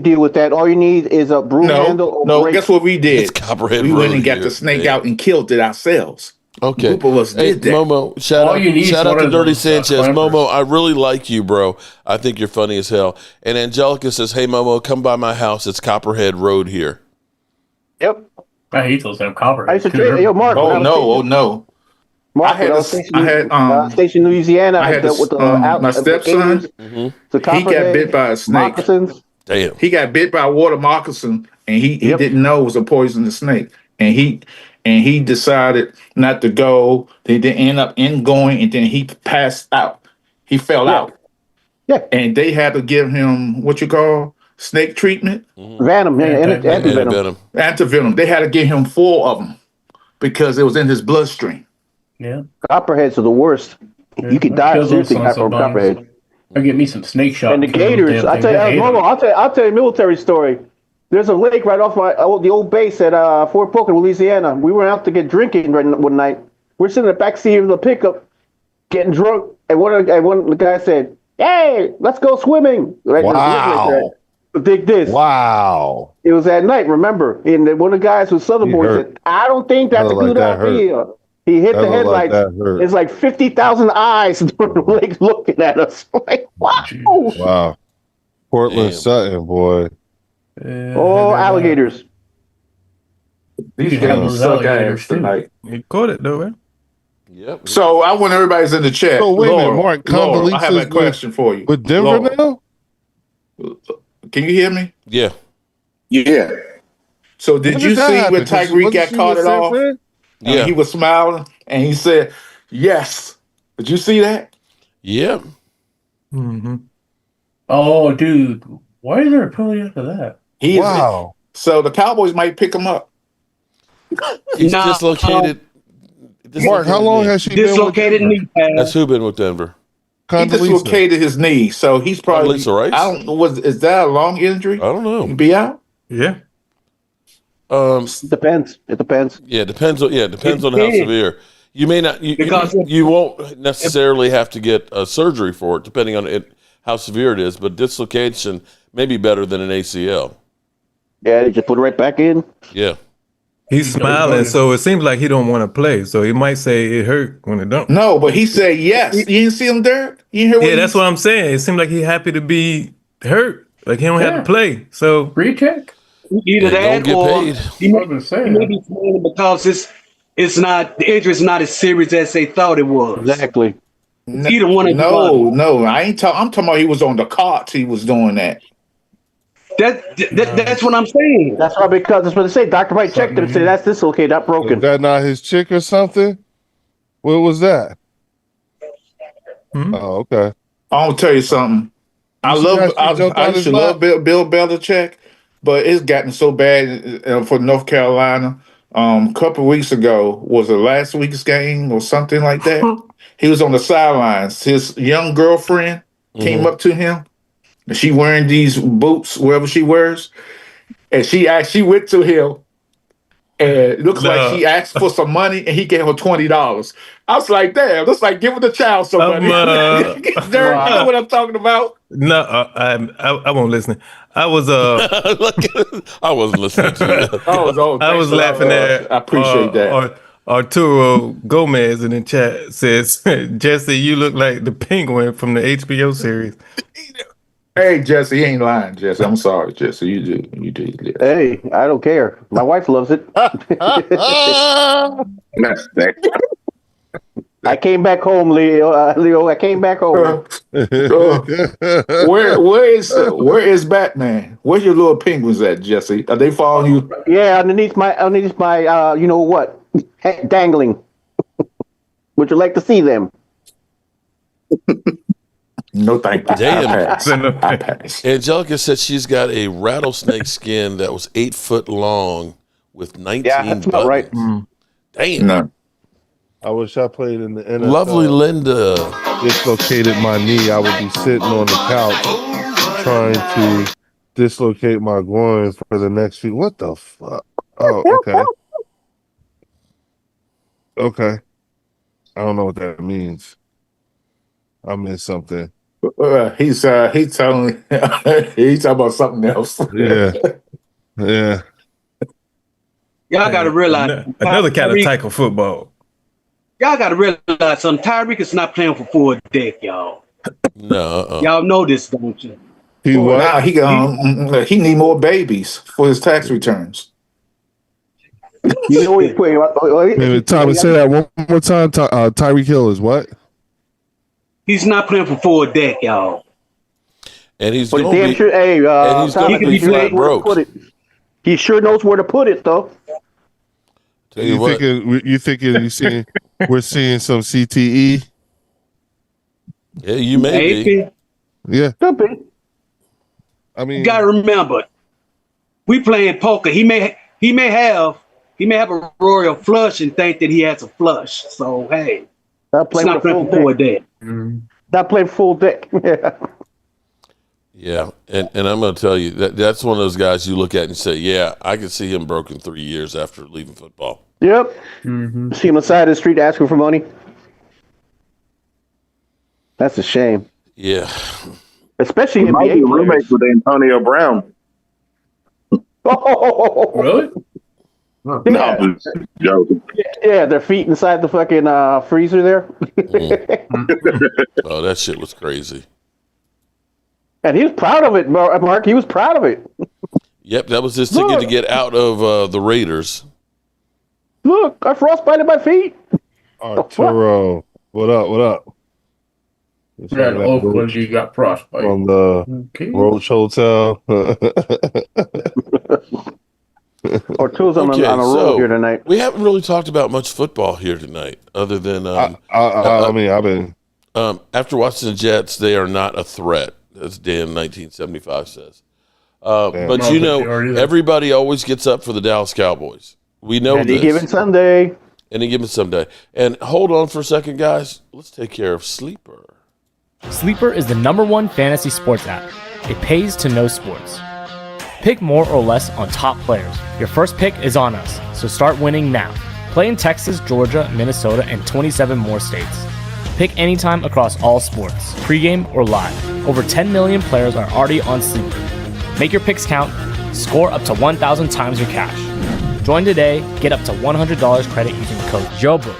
deal with that. All you need is a broom handle. No, guess what we did? It's Copperhead we went Road and got here. the snake out and killed it ourselves. Okay. Group of us did that. Momo, shout out to Dirty Sanchez. Momo, I really like you, bro. I think you're funny as hell. And Angelica says, hey, Momo, come by my house. It's Copperhead Road here. Yep. I hate those damn Copperhead. I used to trade. Yo, Mark. Oh no. Mark, I had Station Louisiana. I dealt with my stepson. He got bit by a snake. Moccasins. Damn. He got bit by a water moccasin, and he didn't know it was a poisonous snake. And he decided not to go. They didn't end up going, and then he passed out. He fell out. Yeah. And they had to give him what you call snake treatment. Venom. Antivenom. Antivenom. They had to give him 4 of them because it was in his bloodstream. Yeah. Copperheads are the worst. You could die seriously from copperhead. Or get me some snake shots. And the gators. I'll tell you a military story. There's a lake right off the old base at Fort Polk, Louisiana. We went out to get drinking one night. We're sitting in the back seat of the pickup, getting drunk, and one of the guys said, hey, let's go swimming. Right, wow. But dig this. Wow. It was at night, remember? And one of the guys was Southern Boy said, I don't think that's a good idea. He hit the headlights. It's like 50,000 eyes like looking at us. Like, wow. Wow. Portland Sutton, boy. Oh, alligators. These games suck ass tonight. You caught it, though, man. Yep. So I want everybody's in the chat. So wait a minute, Laura, Mark, Laura, I have a question for you. With Denver Laura. now? Can you hear me? Yeah. Yeah. So did you see when Tyreek got caught it off? Yeah. He was smiling and he said, yes. Did you see that? Yeah. Mm-hmm. Oh, dude. Why is there a penalty after that? Wow. So the Cowboys might pick him up. He's dislocated. Mark, how long has she dislocated been with knee? That's who been with Denver. He dislocated his knee, so he's probably. Condoleezza Rice? I don't know. Is that a long injury? I don't know. Be out? Yeah. Depends. It depends. Yeah, depends on how severe. You may not. You won't necessarily have to get a surgery for it, depending on how severe it is. But dislocation may be better than an ACL. Yeah, they just put it right back in. Yeah. He's smiling, so it seems like he don't want to play. So he might say it hurt when it don't. No, but he said yes. You didn't see him there? You didn't hear That's what I'm saying. It seemed like he happy to be hurt. Like he don't have to play. So recheck. Either that or he may be playing because it's not, the injury is not as serious as they thought it was. Exactly. Either one of No, I ain't talking. I'm talking about he was on the cart. He was doing that. That's what I'm saying. That's why, because that's what they say. Doctor might check them and say that's dislocated, not broken. Is that not his chick or something? What was that? Oh, okay. I'm gonna tell you something. I used to love Bill Belichick, but it's gotten so bad for North Carolina. A couple of weeks ago, was it last week's game or something like that? He was on the sidelines. His young girlfriend came up to him, and she wearing these boots, wherever she wears, and she went to him, and it looks like she asked for some money, and he gave her $20. I was like, damn, that's like giving the child some money. You know what I'm talking about? No, I won't listen. I was I wasn't listening to you. I was laughing at. I appreciate that. Arturo Gomez in the chat says, Jesse, you look like the penguin from the HBO series. Hey, Jesse, he ain't lying, Jesse. I'm sorry, Jesse. You do. Yeah. Hey, I don't care. My wife loves it. I came back home, Leo. Leo, I came back home. Where is Batman? Where's your little penguins at, Jesse? Are they following you? Yeah, underneath my you know what? Dangling. Would you like to see them? No, thank you. Damn. Angelica said she's got a rattlesnake skin that was 8 foot long with 19 that's buttons. not right. Damn. No. I wish I played in the NFL. Lovely Linda. Dislocated my knee. I would be sitting on the couch trying to dislocate my groin for the next few. What the fuck? Oh, okay. Okay. I don't know what that means. I missed something. He's talking about something else. Yeah. Yeah. Y'all got to realize another kind of tackle football. Y'all got to realize something. Tyreek is not playing for full deck, y'all. No. Y'all know this, don't you? Now he need more babies for his tax returns. You know he's playing. Tommy, say that one more time. Tyreek Hill is what? He's not playing for full deck, y'all. And he's going to be sure, and he's going to be flat broke. He sure knows where to put it, though. You thinking we're seeing some CTE? Yeah, you may be. Yeah. Could be. I mean, you gotta remember, we playing poker. He may have a royal flush and think that he has a flush. So hey, not playing for full deck. Not playing full deck. Yeah, and I'm going to tell you that's one of those guys you look at and say, yeah, I could see him broken 3 years after leaving football. Yep. See him on the side of the street asking for money. That's a shame. Yeah. Especially he might NBA be players. roommates with Antonio Brown. Really? No, I'm just joking. Yeah, their feet inside the fucking freezer there. Oh, that shit was crazy. And he was proud of it, Mark. He was proud of it. Yep, that was his ticket to get out of the Raiders. Look, I frostbited my feet. Arturo, what up? What up? Yeah, in Oakland, you got frostbite. From the Roach Hotel. Arturo's on a roll here tonight. We haven't really talked about much football here tonight, other than I mean, I've been after watching the Jets, they are not a threat, as Dan 1975 says. But everybody always gets up for the Dallas Cowboys. We know Any given Sunday. Any given Sunday. And hold on for a second, guys. Let's take care of Sleeper. Sleeper is the #1 fantasy sports app. It pays to know sports. Pick more or less on top players. Your first pick is on us, so start winning now. Play in Texas, Georgia, Minnesota, and 27 more states. Pick anytime across all sports, pregame or live. Over 10 million players are already on Sleeper. Make your picks count. Score up to 1,000 times your cash. Join today. Get up to $100 credit using code JOBRO.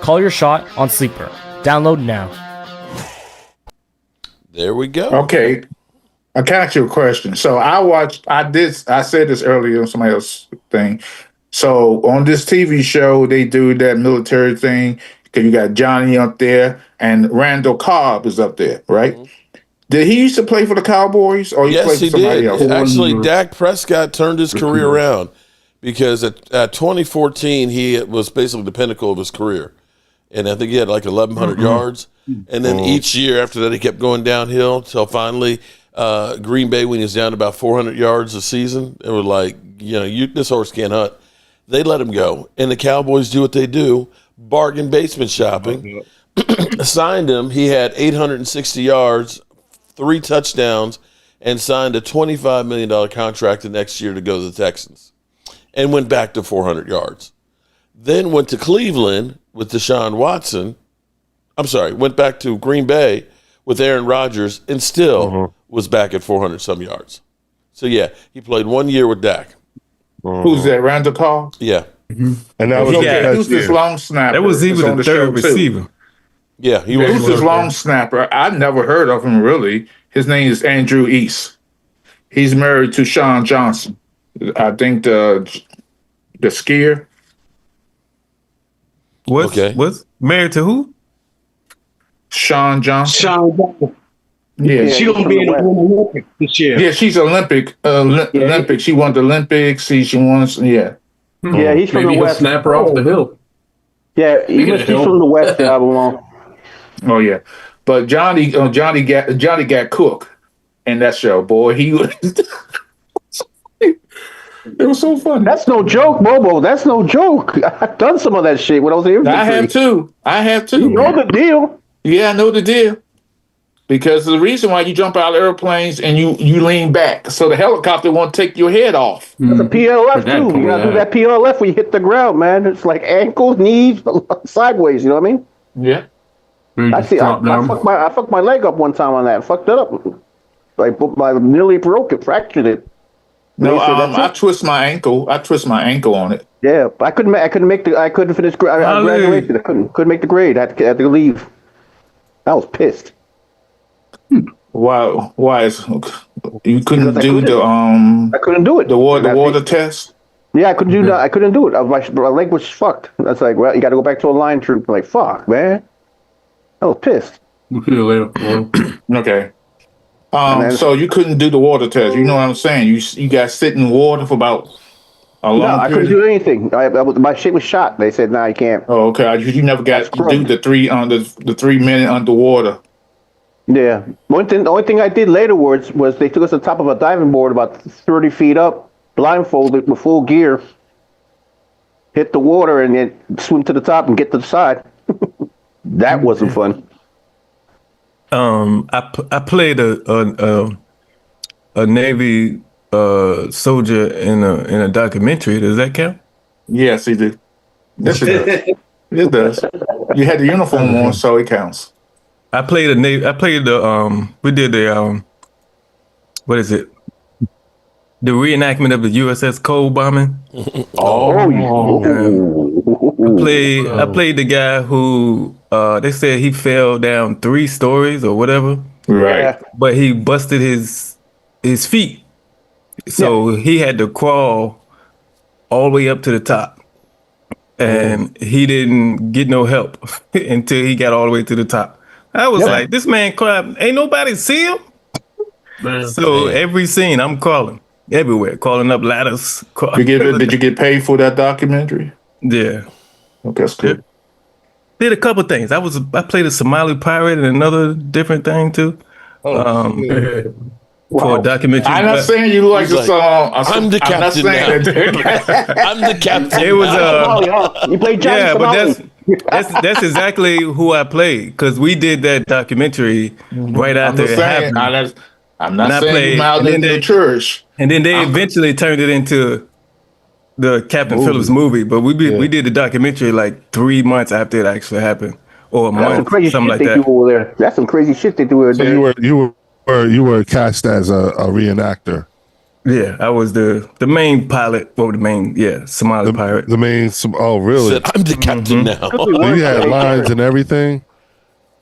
Call your shot on Sleeper. Download now. There we go. Okay. I can ask you a question. So I said this earlier on somebody else's thing. So on this TV show, they do that military thing. Because you got Johnny up there and Randall Cobb is up there, right? Mm-hmm. Did he used to play for the Cowboys or he played for somebody else? Actually, Dak Prescott turned his career around because at 2014, he was basically the pinnacle of his career. And I think he had like 1,100 yards. And then each year after that, he kept going downhill until finally Green Bay, when he was down to about 400 yards a season, they were like, this horse can't hunt. They let him go. And the Cowboys do what they do, bargain basement shopping. Signed him. He had 860 yards, 3 touchdowns, and signed a $25 million contract the next year to go to the Texans. And went back to 400 yards. Then went to Cleveland with Deshaun Watson. Went back to Green Bay with Aaron Rodgers and still was back at 400-some yards. So, yeah, he played 1 year with Dak. Who's that, Randall Cobb? Yeah. And that was who's this long snapper? That was even the third receiver. Yeah, he was. Who's this long snapper? I've never heard of him, really. His name is Andrew East. He's married to Sean Johnson. I think the skier. What's married to who? Sean Johnson. Sean Johnson. Yeah, she's gonna be in the Olympics this year. Yeah, she's Olympic. Olympic. She won the Olympics. She wants. Yeah. Yeah, he's from the West. Snap her off the hill. Yeah, he's from the West. Oh yeah, but Johnny got cooked in that show. Boy, he was. It was so funny. That's no joke, Bobo. That's no joke. I've done some of that shit when I was in infantry. I have too. You know the deal. Yeah, I know the deal. Because the reason why you jump out of airplanes and you lean back so the helicopter won't take your head off. The PLF too. You gotta do that PLF when you hit the ground, man. It's like ankles, knees, sideways. You know what I mean? Yeah. I fucked my leg up one time on that. Fucked it up. I nearly broke it, fractured it. No, I twist my ankle. I twist my ankle on it. Yeah, I couldn't finish graduation. I couldn't make the grade. I had to leave. I was pissed. Why you couldn't do the I couldn't do it. The water test? Yeah, I couldn't do that. I couldn't do it. My leg was fucked. That's like, well, you got to go back to a line troop. Like, fuck, man. I was pissed. Okay. So you couldn't do the water test. You know what I'm saying? You got to sit in water for about a long period. I couldn't do anything. My shit was shot. They said, "No, you can't." Oh, okay. You never got to do the 3 minute underwater. Yeah. The only thing I did later was they took us on top of a diving board about 30 feet up, blindfolded with full gear, hit the water, and then swim to the top and get to the side. That wasn't fun. I played a Navy soldier in a documentary. Does that count? Yes, he did. Yes, it does. It does. You had the uniform on, so it counts. I played the we did the what is it? The reenactment of the USS Cole bombing. I played the guy who they said he fell down 3 stories or whatever. Right. But he busted his feet. So he had to crawl all the way up to the top. And he didn't get no help until he got all the way to the top. I was like, this man cried. Ain't nobody see him. So every scene I'm crawling everywhere, crawling up ladders. Did you get paid for that documentary? Yeah. Okay, that's good. Did a couple things. I played a Somali pirate and another different thing too. For a documentary. I'm not saying you like the song. I'm the captain now. I'm the captain. It was you played Johnny but that's exactly who I played because we did that documentary right after it happened. I'm not saying you mouthed into the church. And then they eventually turned it into the Captain Phillips movie, but we did the documentary like 3 months after it actually happened, or a month, something like that. Over there. That's some crazy shit they do over there. You were cast as a reenactor. Yeah, I was the main pilot, or the main Somali pirate. The main. Oh, really? Said, I'm the captain now. You had lines and everything.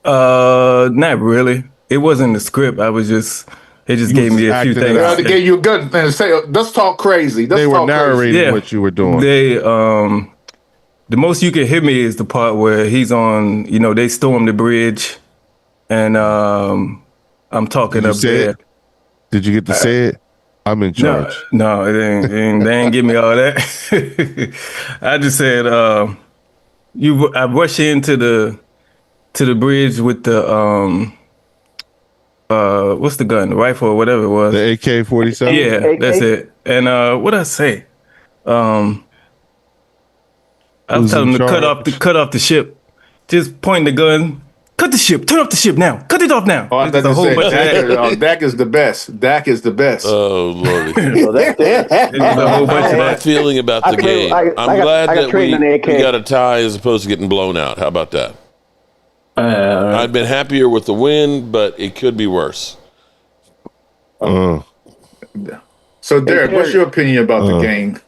Not really. It wasn't the script. They just gave me a few things. They gave you a gun and say, "Let's talk crazy." They were narrating what you were doing. They the most you can hear me is the part where he's on. They storm the bridge, and I'm talking up there. Did you get to say it? I'm in charge. No, they ain't give me all that. I just said, I rushed into the bridge with the what's the gun? The rifle or whatever it was. The AK-47? Yeah, that's it. And what I say? I was telling them to cut off the ship. Just point the gun. Cut the ship. Turn off the ship now. Cut it off now. Oh, that's a whole bunch of that. Dak is the best. Dak is the best. Oh, Lordy. There's a whole bunch of that feeling about the game. I'm glad that we got a tie as opposed to getting blown out. How about that? I'd been happier with the win, but it could be worse. So, Derek, what's your opinion about the game?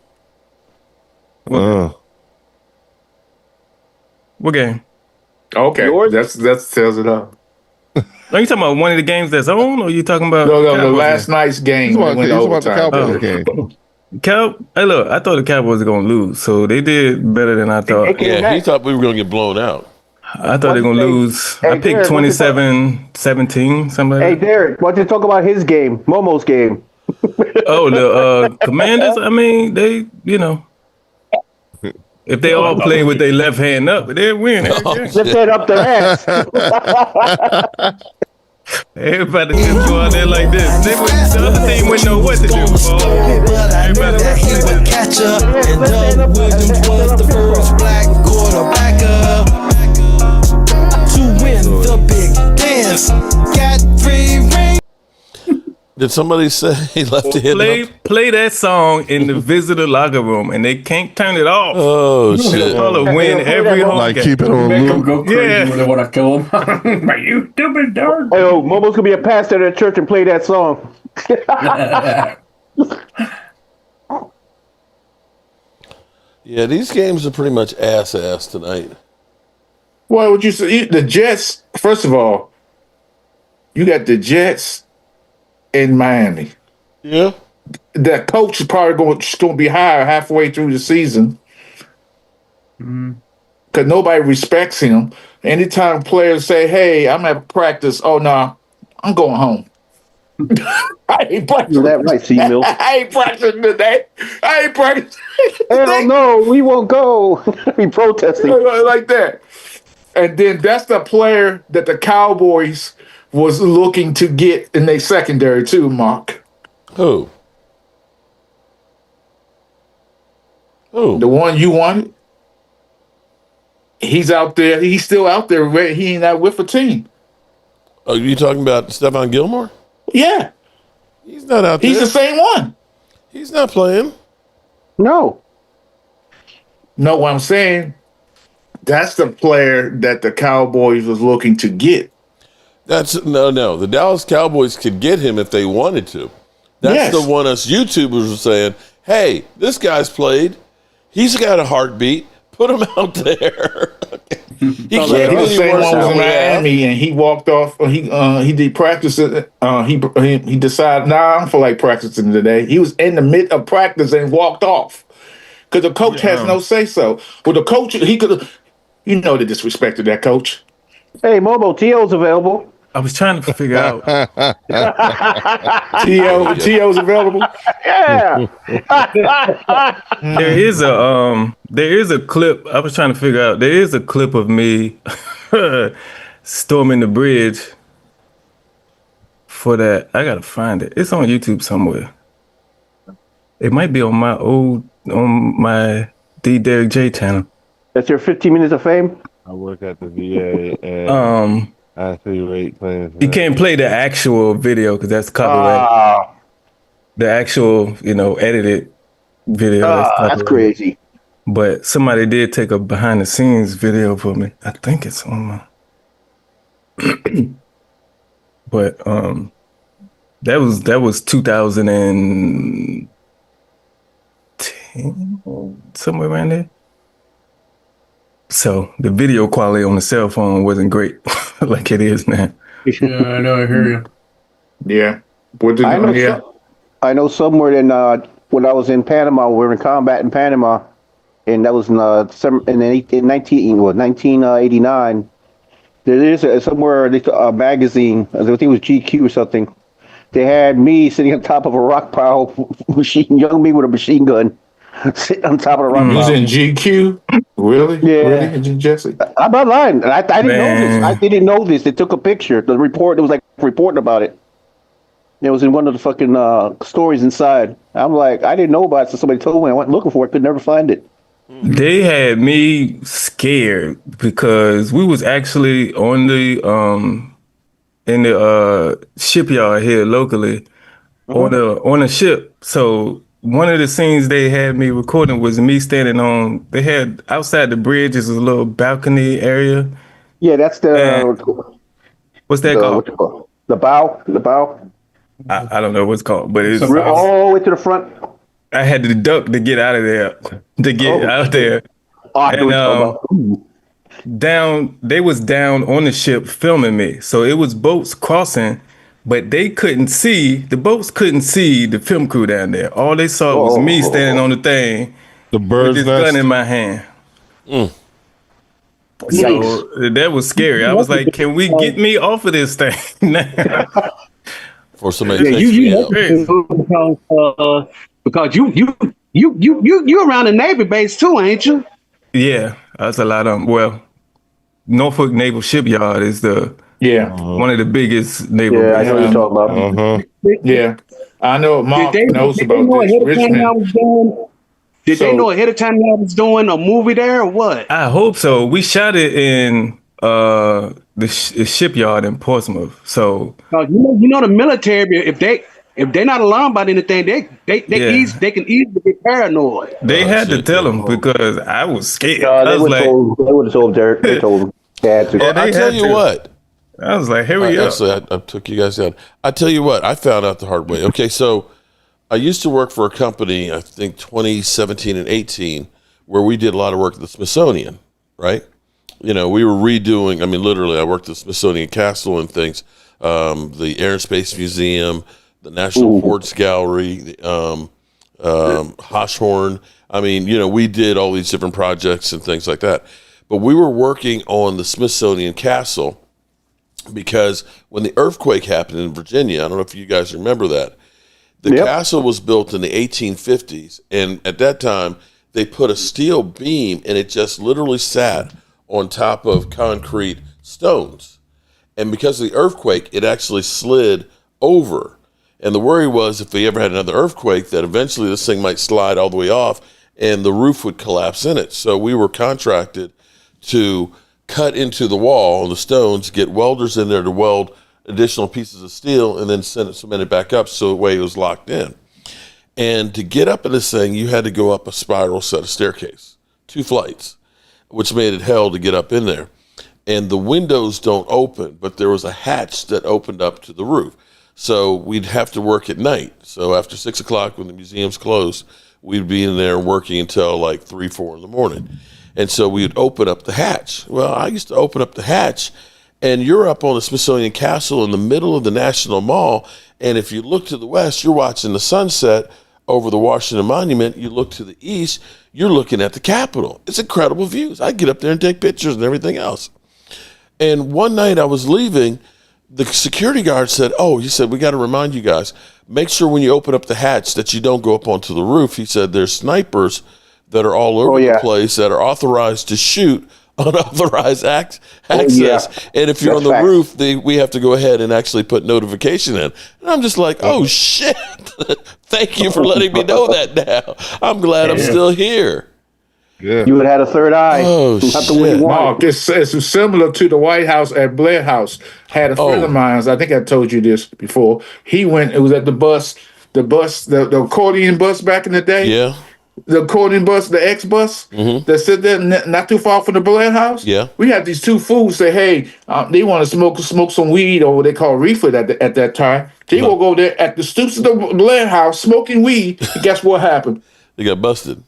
What game? Okay, that tells it all. Are you talking about one of the games that's on, or are you talking about the last night's game? He's about the Cowboys game. Hey, look, I thought the Cowboys were going to lose, so they did better than I thought. Yeah, he thought we were going to get blown out. I thought they were going to lose. I picked 27-17, something like that. Hey, Derek, why don't you talk about his game, Momo's game? Oh, the Commanders? I mean, they, if they all play with their left hand up, they'll win. Left hand up their ass. Everybody just go out there like this. The other team wouldn't know what to do. Everybody that he would catch up, and Doug Williams was the first black quarterbacker to win the big dance. Got 3 rings. Did somebody say he left the hit play that song in the visitor locker room, and they can't turn it off. Oh shit! Win every home like game. Keep it on Make them go crazy when they want to kill him. You stupid dog. Hey, Momo's gonna be a pastor at a church and play that song. Yeah, these games are pretty much ass tonight. Well, would you say the Jets? First of all, you got the Jets in Miami. Yeah. That coach is probably going to be hired halfway through the season because nobody respects him. Anytime players say, "Hey, I'm at practice," "Oh no, I'm going home." I ain't practicing. That right, C-Mill. I ain't practicing today. I ain't practicing. Hell no, we won't go. We protesting like that. And then that's the player that the Cowboys was looking to get in their secondary too, Mark. Who? The one you wanted? He's out there. He's still out there. He ain't out with a team. Oh, you talking about Stephon Gilmore? Yeah. He's not out there. He's the same one. He's not playing. No. No, what I'm saying, that's the player that the Cowboys was looking to get. No. The Dallas Cowboys could get him if they wanted to. That's the one us YouTubers were saying, hey, this guy's played. He's got a heartbeat. Put him out there. He was in Miami, and he walked off. He did practice. He decided, I don't feel like practicing today. He was in the mid of practice and walked off because the coach has no say so. Well, the coach, he could, the disrespect of that coach. Hey, Momo, T.O.'s available. I was trying to figure out. T.O.'s available. Yeah. There is a clip. I was trying to figure out. There is a clip of me storming the bridge for that. I gotta find it. It's on YouTube somewhere. It might be on my D Derek J channel. That's your 15 minutes of fame. I work at the VA and I see rate plans. You can't play the actual video because that's copyrighted. The actual, edited video. That's crazy. But somebody did take a behind the scenes video for me. I think it's on my. But that was 2010, somewhere around there. So the video quality on the cell phone wasn't great like it is now. Yeah, I know. I hear you. Yeah. I know somewhere in when I was in Panama, we were in combat in Panama, and that was in 1989. There is somewhere a magazine, I think it was GQ or something. They had me sitting on top of a rock pile, young me with a machine gun, sitting on top of the rock pile. You was in GQ? Really? Yeah. Really, Jesse? I'm not lying. I didn't know this. I didn't know this. They took a picture. The report, it was like reporting about it. It was in one of the fucking stories inside. I'm like, I didn't know about it, so somebody told me. I went looking for it, could never find it. They had me scared because we was actually on the in the shipyard here locally on a ship. So one of the scenes they had me recording was me standing on. They had outside the bridge is a little balcony area. Yeah, that's the. What's that called? The bow. The bow. I don't know what's called, but it's all the way to the front. I had to duck to get out of there. They was down on the ship filming me. So it was boats crossing, but the boats couldn't see the film crew down there. All they saw was me standing on the thing, the bird's with this gun in my hand. So that was scary. I was like, can we get me off of this thing now? For somebody takes me out. Because you around the Navy base too, ain't you? Yeah, that's a lot of Norfolk Naval Shipyard is one of the biggest naval bases. I know what you're talking about. Yeah, I know. Mark knows about this. Richmond. Did they know ahead of time I was doing a movie there or what? I hope so. We shot it in the shipyard in Portsmouth. So you know the military, if they're not alarmed about anything, they can easily get paranoid. They had to tell them because I was scared. They would have told Derek. They told him. I tell you what. I was like, here we go. Actually, I took you guys down. I tell you what, I found out the hard way. Okay, so I used to work for a company, I think 2017 and 18, where we did a lot of work at the Smithsonian, right? We were redoing, literally, I worked at the Smithsonian Castle and things, the Air and Space Museum, the National Ports Gallery, the Hoshorn. We did all these different projects and things like that. But we were working on the Smithsonian Castle because when the earthquake happened in Virginia, I don't know if you guys remember that, the castle was built in the 1850s. And at that time, they put a steel beam and it just literally sat on top of concrete stones. And because of the earthquake, it actually slid over. And the worry was if we ever had another earthquake, that eventually this thing might slide all the way off and the roof would collapse in it. So we were contracted to cut into the wall, the stones, get welders in there to weld additional pieces of steel and then cement it back up so the way it was locked in. And to get up in this thing, you had to go up a spiral set of staircase, 2 flights, which made it hell to get up in there. and the windows don't open, but there was a hatch that opened up to the roof. So we'd have to work at night. So after 6 o'clock when the museum's closed, we'd be in there working until like 3, 4 in the morning. And so we'd open up the hatch. Well, I used to open up the hatch, and you're up on the Smithsonian Castle in the middle of the National Mall. And if you look to the west, you're watching the sunset over the Washington Monument. You look to the east, you're looking at the Capitol. It's incredible views. I get up there and take pictures and everything else. And one night I was leaving, the security guard said, he said, we got to remind you guys, make sure when you open up the hatch that you don't go up onto the roof. He said, there's snipers that are all over the place that are authorized to shoot unauthorized access. And if you're on the roof, we have to go ahead and actually put notification in. And I'm just like, oh, shit. Thank you for letting me know that now. I'm glad I'm still here. Yeah. You would have had a third eye. Oh, shit. Mark, it's similar to the White House at Blair House. Had a friend of mine, I think I told you this before. He went, it was at the accordion bus back in the day. Yeah. The accordion bus, the X bus, that sit there not too far from the Blair House. Yeah. We had these two fools say, hey, they want to smoke some weed, or what they call reefer at that time. They will go there at the stoops of the Blair House smoking weed. And guess what happened? They got busted.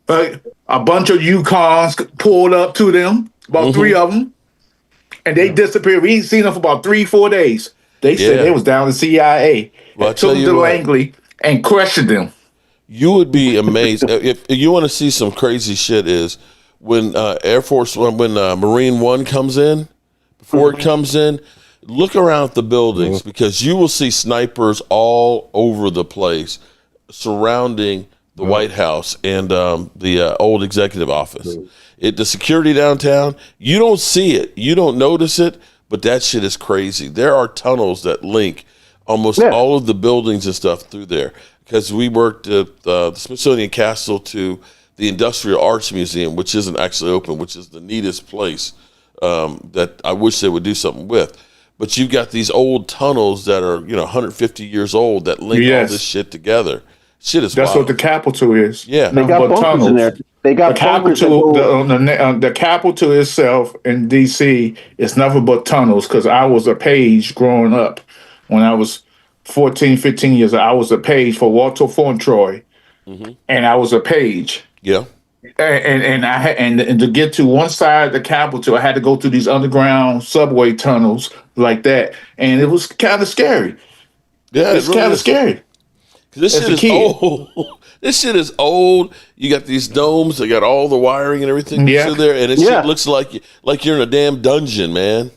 A bunch of Yukons pulled up to them, about 3 of them, and they disappeared. We ain't seen them for about 3-4 days. They said they was down to CIA. Well, took them to Langley and questioned them. You would be amazed. If you want to see some crazy shit, is when Marine One comes in, before it comes in, look around at the buildings, because you will see snipers all over the place surrounding the White House and the old executive office. The security downtown, you don't see it, you don't notice it, but that shit is crazy. There are tunnels that link almost all of the buildings and stuff through there. Because we worked at the Smithsonian Castle to the Industrial Arts Museum, which isn't actually open, which is the neatest place that I wish they would do something with. But you've got these old tunnels that are 150 years old that link all this shit together. Shit is That's wild. what the Capitol is. Yeah, they got bunkers tunnels in there. They got the Capitol. The Capitol itself in D.C. is nothing but tunnels. Because I was a page growing up when I was 14, 15 years old. I was a page for Walter Fauntroy, and I was a page. Yeah. And to get to one side of the Capitol, I had to go through these underground subway tunnels like that, and it was kind of scary. Yeah, it's kind of scary. This shit is old. This shit is old. You got these domes. They got all the wiring and everything through there, and it shit looks like you're in a damn dungeon, man.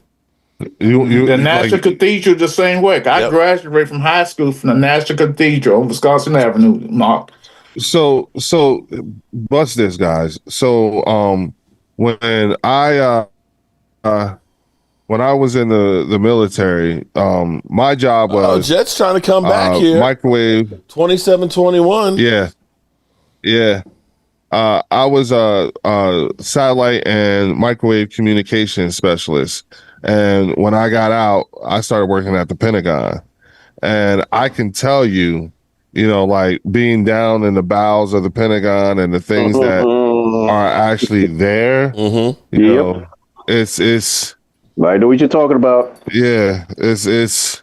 The National Cathedral the same way. I graduated from high school from the National Cathedral on Wisconsin Avenue, Mark. So bust this, guys. So when I was in the military, my job was Jet's trying to come back here. Microwave 2721. Yeah. I was a satellite and microwave communication specialist. And when I got out, I started working at the Pentagon. And I can tell you, like being down in the bowels of the Pentagon and the things that are actually there, you know, it's I know what you're talking about. Yeah, it's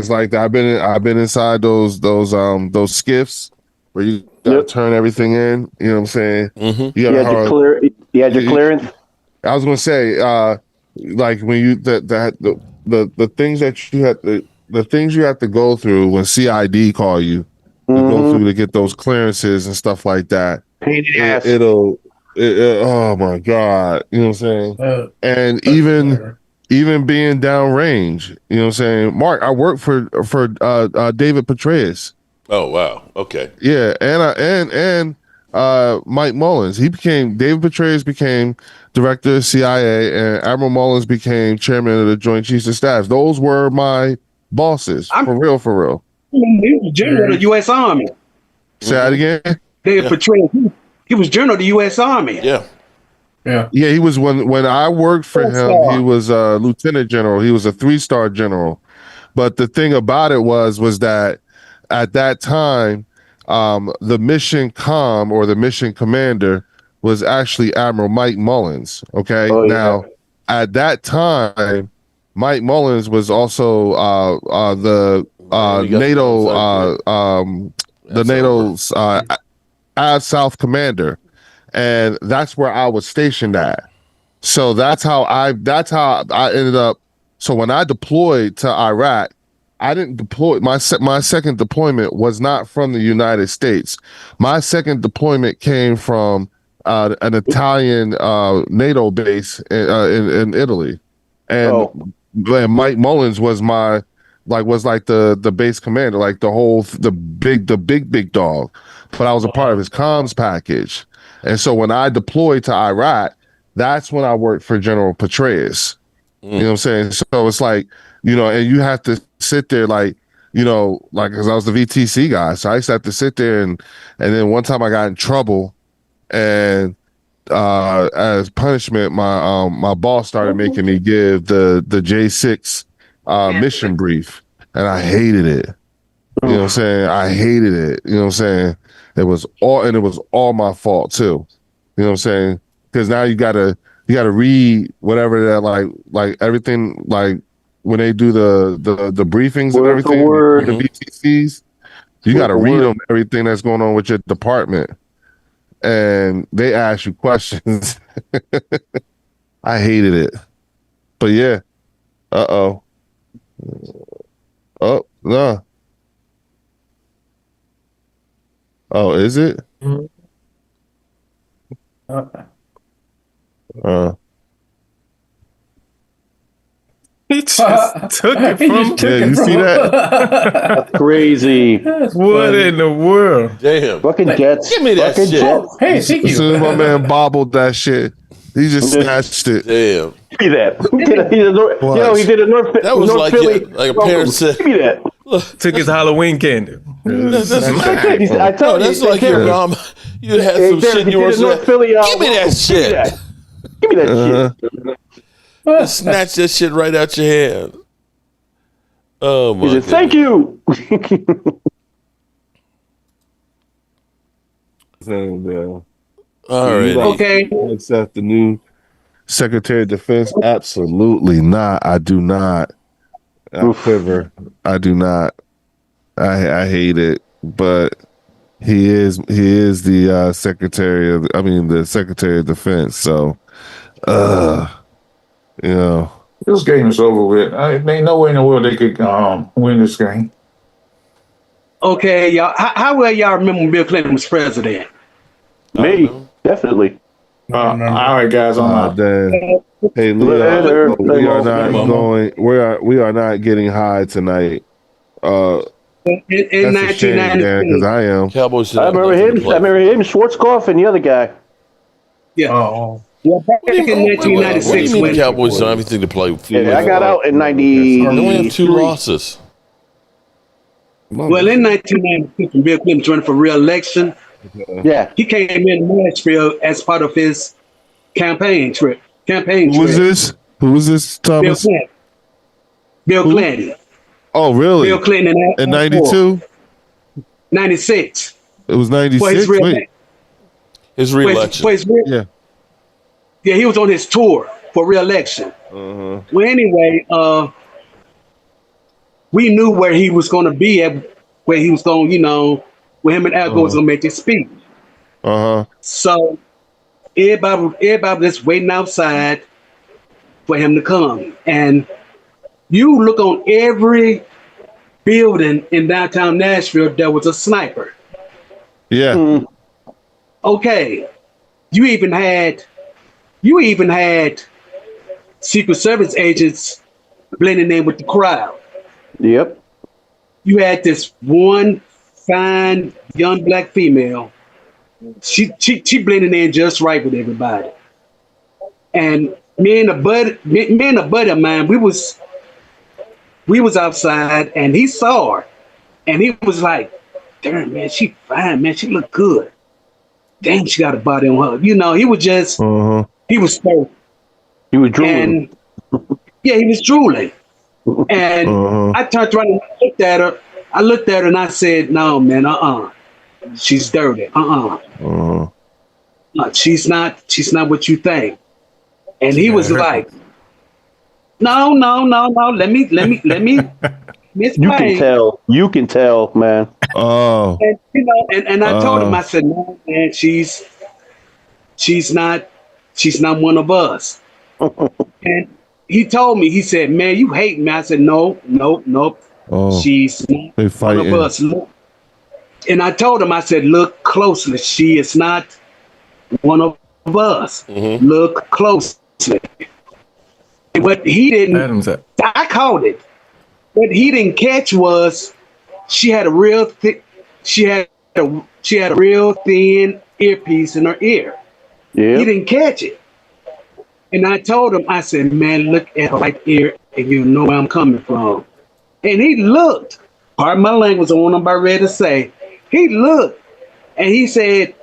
like I've been inside those skiffs where you gotta turn everything in. You know what I'm saying? You had your clearance. I was gonna say, like when you the things that you had the things you have to go through when CID call you to go through to get those clearances and stuff like that. Oh my God, you know what I'm saying? And even being downrange, you know what I'm saying? Mark, I worked for David Petraeus. Oh wow, okay. Yeah, and Mike Mullins. David Petraeus became director of CIA, and Admiral Mullins became chairman of the Joint Chiefs of Staff. Those were my bosses, for real. He was general of the U.S. Army. Say that again? David Petraeus. He was general of the U.S. Army. Yeah, he was when I worked for him, he was a lieutenant general. He was a 3-star general. But the thing about it was that at that time, the mission comm or the mission commander was actually Admiral Mike Mullins. Okay, now at that time, Mike Mullins was also the NATO NATO's South Commander, and that's where I was stationed at. So that's how I ended up. So when I deployed to Iraq, I didn't deploy my second deployment was not from the United States. My second deployment came from an Italian NATO base in Italy, and Mike Mullins was the base commander, like the big dog. But I was a part of his comms package, and so when I deployed to Iraq, that's when I worked for General Petraeus. You know what I'm saying? So it's like, and you have to sit there because I was the VTC guy. So I used to have to sit there and then one time I got in trouble, and as punishment, my boss started making me give the J6 mission brief, and I hated it. You know what I'm saying? I hated it. You know what I'm saying? It was all my fault too. You know what I'm saying? Because now you gotta read whatever that like everything, like when they do the briefings and everything, the VTCs, you gotta read them everything that's going on with your department, and they ask you questions. I hated it, but yeah. Oh no. Oh, is it? He just took it from him. You see that? That's crazy. What in the world? Damn. Fucking Jets. Give me that shit. Oh, hey, thank you. As soon as my man bobbled that shit, he just snatched it. Damn. Give me that. He did a North. That was North like Philly. a parent said. Give me that. Took his Halloween candy. I told you. That's like your mom. You had some shit you were saying. Give me that shit. Give me that shit. Snatch that shit right out your hand. Oh my god. Thank you. All right. Okay. Accept the new Secretary of Defense? Absolutely not. I do not. I quiver. I do not. I hate it. But he is the Secretary of Defense. So, this game is over with. Ain't no way in the world they could win this game. Okay, y'all. How well y'all remember when Bill Clinton was president? Me, definitely. All right, guys. Hey, Leo, we are not going. We are not getting high tonight. In 1992, because I am. Cowboys. I remember him, Schwarzkopf, and the other guy. Yeah. Oh. Well, back in 1996, What do you mean when Cowboys don't have anything to play with? Yeah, I got out in 90. They only have 2 losses. Well, in 1996, when Bill Clinton was running for re-election, he came in Nashville as part of his campaign trip. Who was this, Thomas? Bill Clinton. Oh, really? Bill Clinton in 92? 96. It was 96? His re-election. Yeah, he was on his tour for re-election. Well, anyway, we knew where he was going to be at, where he was going, where him and Al Gore was going to make his speech. So everybody was just waiting outside for him to come. And you look on every building in downtown Nashville, there was a sniper. Yeah. Okay. You even had Secret Service agents blending in with the crowd. Yep. You had this one fine young black female. She blended in just right with everybody. And me and a buddy of mine, we was outside, and he saw her, and he was like, "Damn, man, she fine, man, she look good. Damn, she got a body on her." He was just, he was so. He was drooling. Yeah, he was drooling. And I turned around and looked at her. I looked at her and I said, "No, man, she's dirty. she's not what you think. And he was like, no. Let me You can tell. You can tell, man. Oh. And, and I told him, I said, no, man, she's not one of us. And he told me, he said, man, you hate me. I said, nope. Oh. She's not one of us. Look. And I told him, I said, look closely. She is not one of us. Mm-hmm. Look closely. What he didn't, I caught it. What he didn't catch was she had a real real thin earpiece in her ear. Yeah. He didn't catch it. And I told him, I said, man, look at her right ear and you know where I'm coming from. And he looked. Pardon my language, on I'm about ready to say. He looked and he said,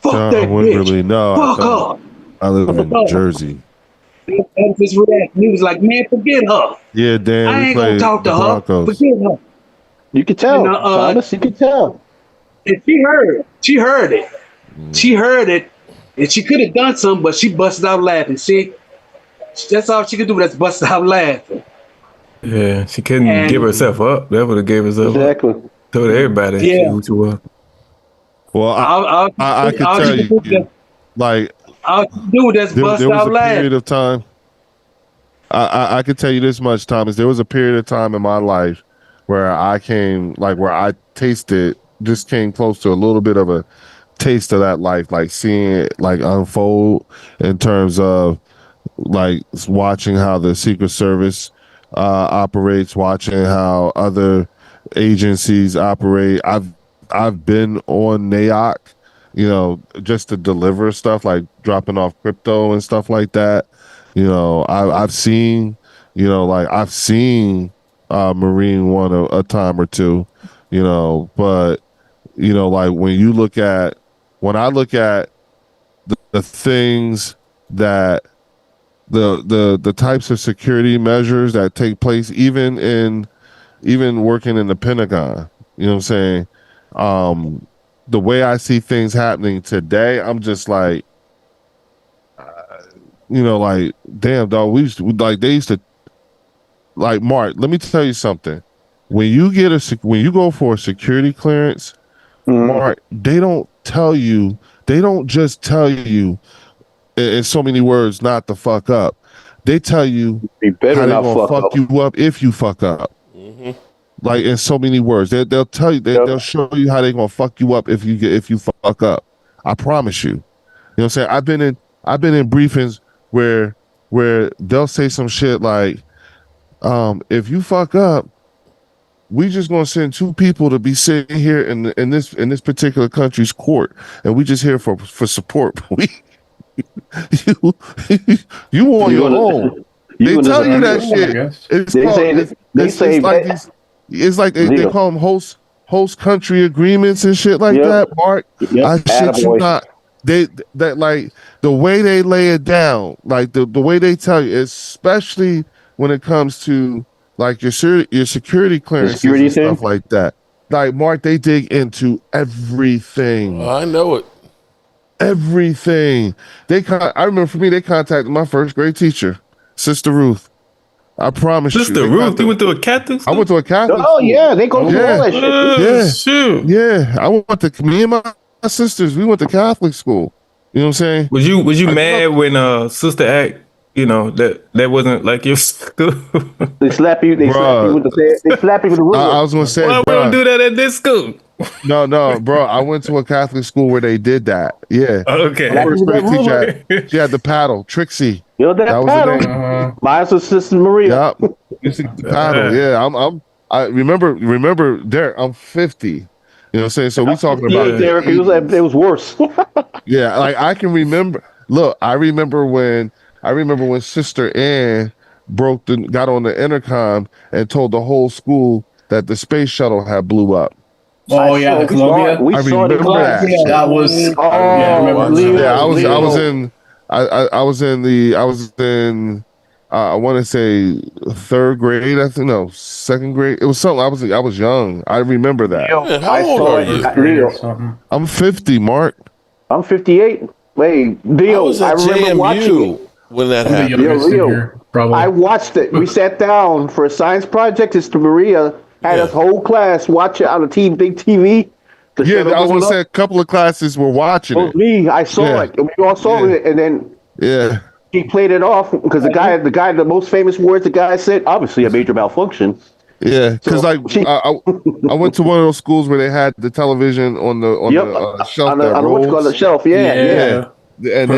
fuck that bitch. Fuck her. I live in New Jersey. That was his reaction. He was like, man, forget her. Yeah, damn. I ain't gonna talk to her. Forget her. You could tell. Thomas, you could tell. And she heard it. She heard it. And she could have done something, but she busted out laughing. See? That's all she could do, that's bust out laughing. Yeah, she couldn't give herself up. That would have gave herself up. Told everybody she was. Well, I could tell you, like, all she do that's bust there was out a laughing. period of time. I could tell you this much, Thomas. There was a period of time in my life where I came, like, where I just came close to a little bit of a taste of that life, like seeing it like unfold in terms of like watching how the Secret Service operates, watching how other agencies operate. I've been on NAOC, just to deliver stuff like dropping off crypto and stuff like that. I've seen, I've seen Marine One a time or two, but like when I look at the things that the types of security measures that take place, even working in the Pentagon, you know what I'm saying? The way I see things happening today, I'm just like, like, damn, dog, they used to, like, Mark, let me tell you something. When you go for a security clearance, Mark, they don't just tell you in so many words not to fuck up. They tell you how they're gonna fuck you up if you fuck up. Mm-hmm. Like, in so many words, they'll tell you, they'll show you how they're gonna fuck you up if you fuck up. I promise you. You know what I'm saying? I've been in briefings where they'll say some shit like, if you fuck up, we just gonna send 2 people to be sitting here in this particular country's court, and we just here for support. You on your own. They tell you that shit. It's like they call them host country agreements and shit like that. Mark, I shit you not. That like the way they lay it down, like the way they tell you, especially when it comes to like your security clearances and stuff like that. Like, Mark, they dig into everything. I know it. Everything. I remember for me, they contacted my first grade teacher, Sister Ruth. I promise you. Sister Ruth, you went to a Catholic school? I went to a Catholic school. Yeah, they go through all that shit. Shoot. Yeah, me and my sisters, we went to Catholic school. You know what I'm saying? Was you mad when Sister Act, that wasn't like your school? They slap you with the ruler. I was gonna say, why we don't do that at this school? No, bro. I went to a Catholic school where they did that. Yeah. Okay. My first grade teacher, she had the paddle, Trixie. That was paddle. The name. Mine's was Sister Maria. Yep. The paddle. Yeah. I remember, Derek. I'm 50. You know what I'm saying? So we talking about Derek. It was worse. Yeah. Like, I can remember. Look, I remember when Sister Ann got on the intercom and told the whole school that the space shuttle had blew up. Oh yeah, Columbia. I remember that. That was. I was in I want to say 3rd grade. I think no, 2nd grade. It was something. I was young. I remember that. Man, how old are you? I'm 50, Mark. I'm 58. Wait, Leo, I remember watching it. When that happened. Leo, I watched it. We sat down for a science project. Sister Maria had us whole class watch it on a big TV. I was going to say a couple of classes were watching it. Me, I saw it. We all saw it, and then he played it off because the most famous words the guy said, obviously a major malfunction. Yeah, because I went to one of those schools where they had the television on the shelf on the shelf. Yeah. And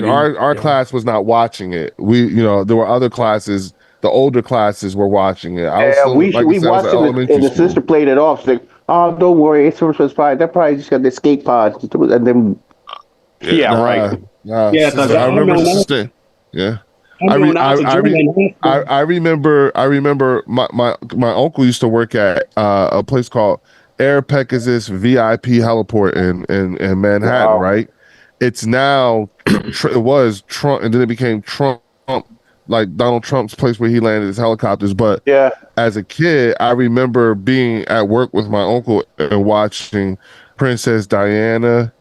our class was not watching it. There were other classes. The older classes were watching it. We watched it, and the sister played it off. She's like, "Oh, don't worry, it's fine. They probably just got the skate pod." And then, right. Because I remember sister. Yeah. I remember my uncle used to work at a place called Air Pegasus VIP heliport in Manhattan, right? It's now it was Trump, and then it became Trump, like Donald Trump's place where he landed his helicopters. But as a kid, I remember being at work with my uncle and watching Princess Diana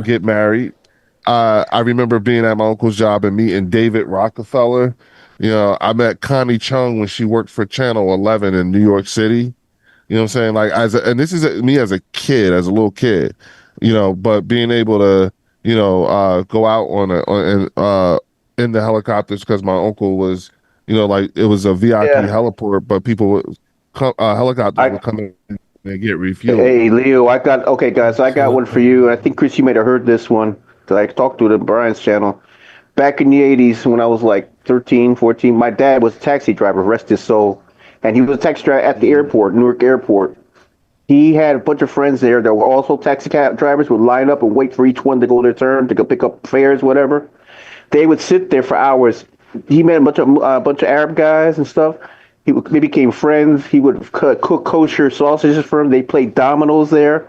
get married. I remember being at my uncle's job and meeting David Rockefeller. I met Connie Chung when she worked for Channel 11 in New York City. You know what I'm saying? Like and this is me as a kid, as a little kid. But being able to go out in the helicopters because my uncle was it was a VIP heliport, but helicopters would come in and get refueled. Hey Leo, I got one for you. I think Chris, you might have heard this one. I talked to it on Brian's channel. Back in the 80s, when I was like 13, 14, my dad was a taxi driver, rest his soul. And he was a taxi driver at the airport, Newark Airport. He had a bunch of friends there that were also taxi cab drivers, would line up and wait for each one to go their turn, to go pick up fares, whatever. They would sit there for hours. He met a bunch of Arab guys and stuff. They became friends. He would cook kosher sausages for them. They played dominoes there.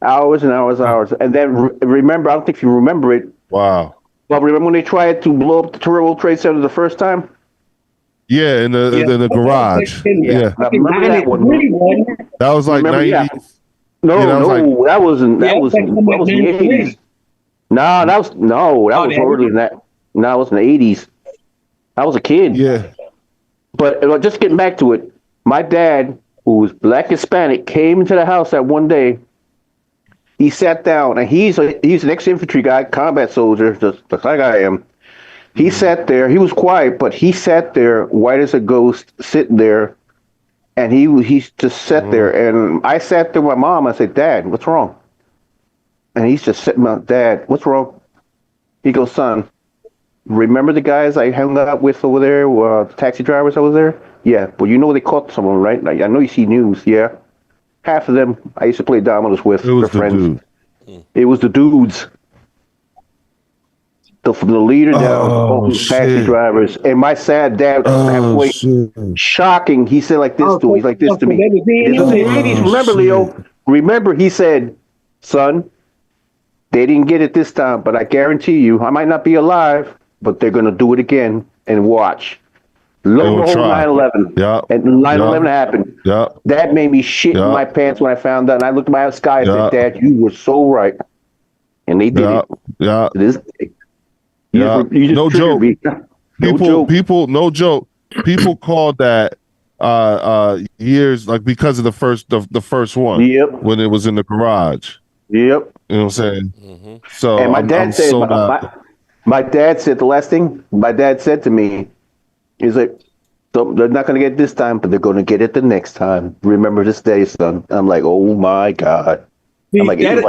Hours and hours. And then remember, I don't think if you remember it. Wow. Well, remember when they tried to blow up the World Trade Center the first time? Yeah, in the garage. Yeah. I remember that one. That was like 90s. No, that wasn't the 80s. That was earlier than that. No, it was in the 80s. I was a kid. Yeah. But just getting back to it, my dad, who was black Hispanic, came into the house that one day. He sat down, and he's an ex-infantry guy, combat soldier, just like I am. He sat there. He was quiet, but he sat there, white as a ghost, sitting there, and he just sat there. And I sat there with my mom. I said, "Dad, what's wrong?" And he's just sitting there, "Dad, what's wrong?" He goes, "Son, remember the guys I hung out with over there, the taxi drivers over there? Yeah, but you know they caught someone, right? I know you see news, yeah." Half of them I used to play dominoes with. Their friends. It was the dudes. From the leader down, the taxi drivers. And my sad dad, shocking. He said like this to me. He's like this to me. In the 80s, remember, Leo? Remember, he said, "Son, they didn't get it this time, but I guarantee you, I might not be alive, but they're going to do it again and watch." Look at 9/11. Yeah. And 9/11 happened. Yeah. That made me shit in my pants when I found out. And I looked at my sky and said, "Dad, you were so right." And they did it. Yeah. This day. No joke. No joke. People called that years like because of the first one. Yep. When it was in the garage. Yep. You know what I'm saying? Mm-hmm. So and my dad said my dad said the last thing my dad said to me. He's like, "So they're not going to get it this time, but they're going to get it the next time. Remember this day, son." I'm like, "Oh my God." I'm like, that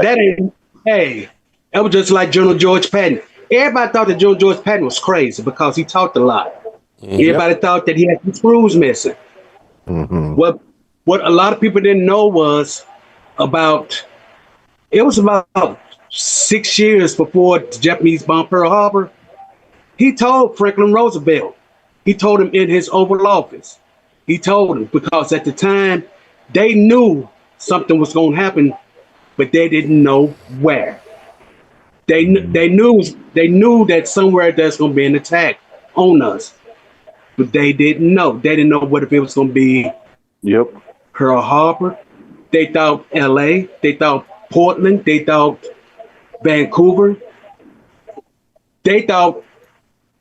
was just like General George Patton. Everybody thought that General George Patton was crazy because he talked a lot. Mm-hmm. Everybody thought that he had some screws missing. Mm-hmm. What a lot of people didn't know was about 6 years before the Japanese bombed Pearl Harbor. He told Franklin Roosevelt. He told him in his Oval Office. He told him because at the time they knew something was going to happen, but they didn't know where. They knew that somewhere there's going to be an attack on us, but they didn't know. They didn't know what if it was going to be Pearl Harbor. They thought L.A. They thought Portland. They thought Vancouver. They thought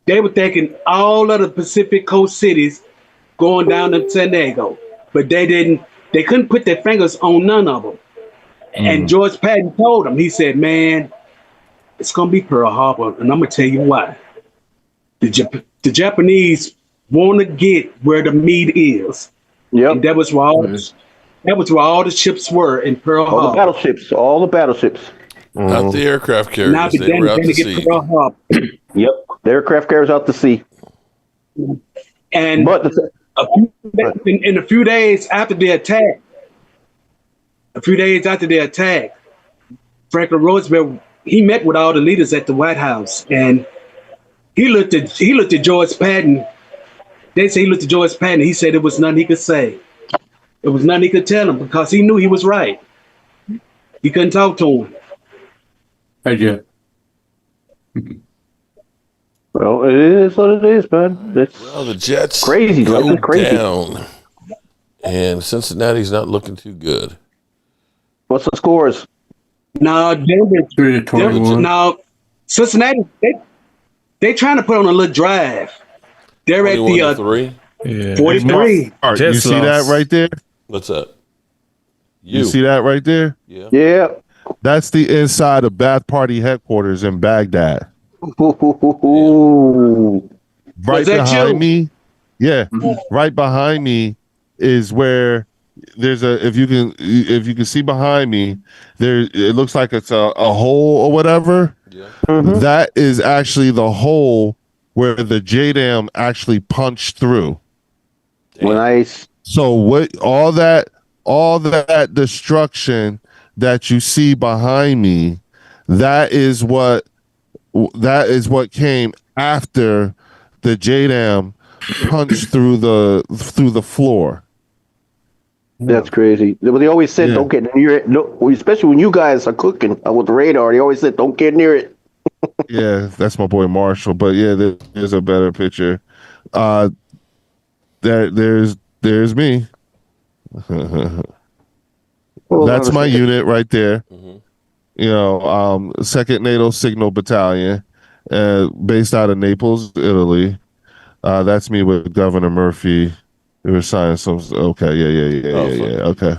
they were thinking all of the Pacific Coast cities going down to San Diego, but they didn't. They couldn't put their fingers on none of them. And George Patton told them, he said, "Man, it's gonna be Pearl Harbor, and I'm gonna tell you why. The Japanese want to get where the meat is. Yep. And that was where all the ships were in Pearl Harbor. All the battleships. Not the aircraft carriers. Now They were out to sea. Pearl Harbor. Yep. The aircraft carriers out to sea. And in a few days after the attack, Franklin Roosevelt, he met with all the leaders at the White House, and he looked at George Patton. They say he looked at George Patton. He said there was nothing he could say. There was nothing he could tell him because he knew he was right. He couldn't talk to him. Hey, Jeff. Well, it is what it is, man. Well, the Jets crazy. go crazy. down, and Cincinnati's not looking too good. What's the scores? Now, now Cincinnati, they trying to put on a little drive. They're at the 43. You see that right there? What's that? You see that right there? Yeah. That's the inside of Baath Party headquarters in Baghdad. Right behind me. Yeah. Right behind me is where there's if you can see behind me, it looks like it's a hole or whatever. That is actually the hole where the JDAM actually punched through. Nice. So all that destruction that you see behind me, that is what came after the JDAM punched through the floor. That's crazy. But they always said don't get near it. No, especially when you guys are cooking with the radar. They always said don't get near it. Yeah, that's my boy Marshall. But yeah, there's a better picture. There's me. That's my unit right there. You know, 2nd NATO Signal Battalion, based out of Naples, Italy. That's me with Governor Murphy. We were signing some. Okay, yeah. Okay.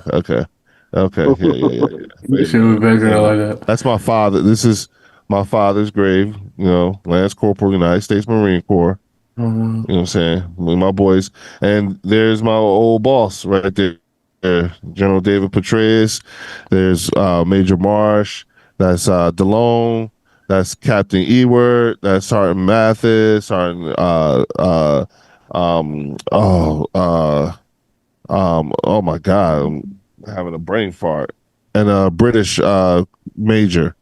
Yeah. That's my father. This is my father's grave. You know, Lance Corporal, United States Marine Corps. You know what I'm saying? With my boys, and there's my old boss right there. General David Petraeus. There's Major Marsh. That's DeLone. That's Captain Ewert. That's Sergeant Mathis. Sergeant oh my God, I'm having a brain fart. And a British major.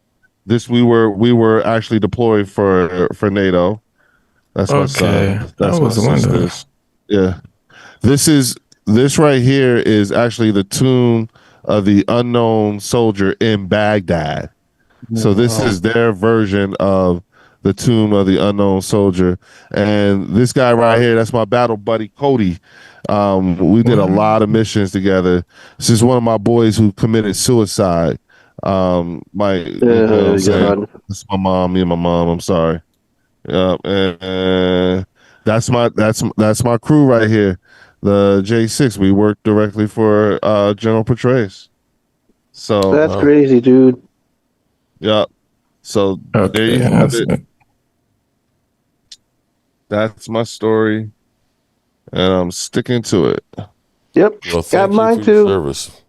We were actually deployed for NATO. That's my son. That's my sisters. Yeah. This right here is actually the tomb of the unknown soldier in Baghdad. So this is their version of the tomb of the unknown soldier. And this guy right here, that's my battle buddy, Cody. We did a lot of missions together. This is one of my boys who committed suicide. That's my mom, me and my mom. I'm sorry. And that's my crew right here. The J6, we work directly for General Petraeus. So that's crazy, dude. Yeah. So there you have it. That's my story, and I'm sticking to it. Yep. Well, got mine too. Service.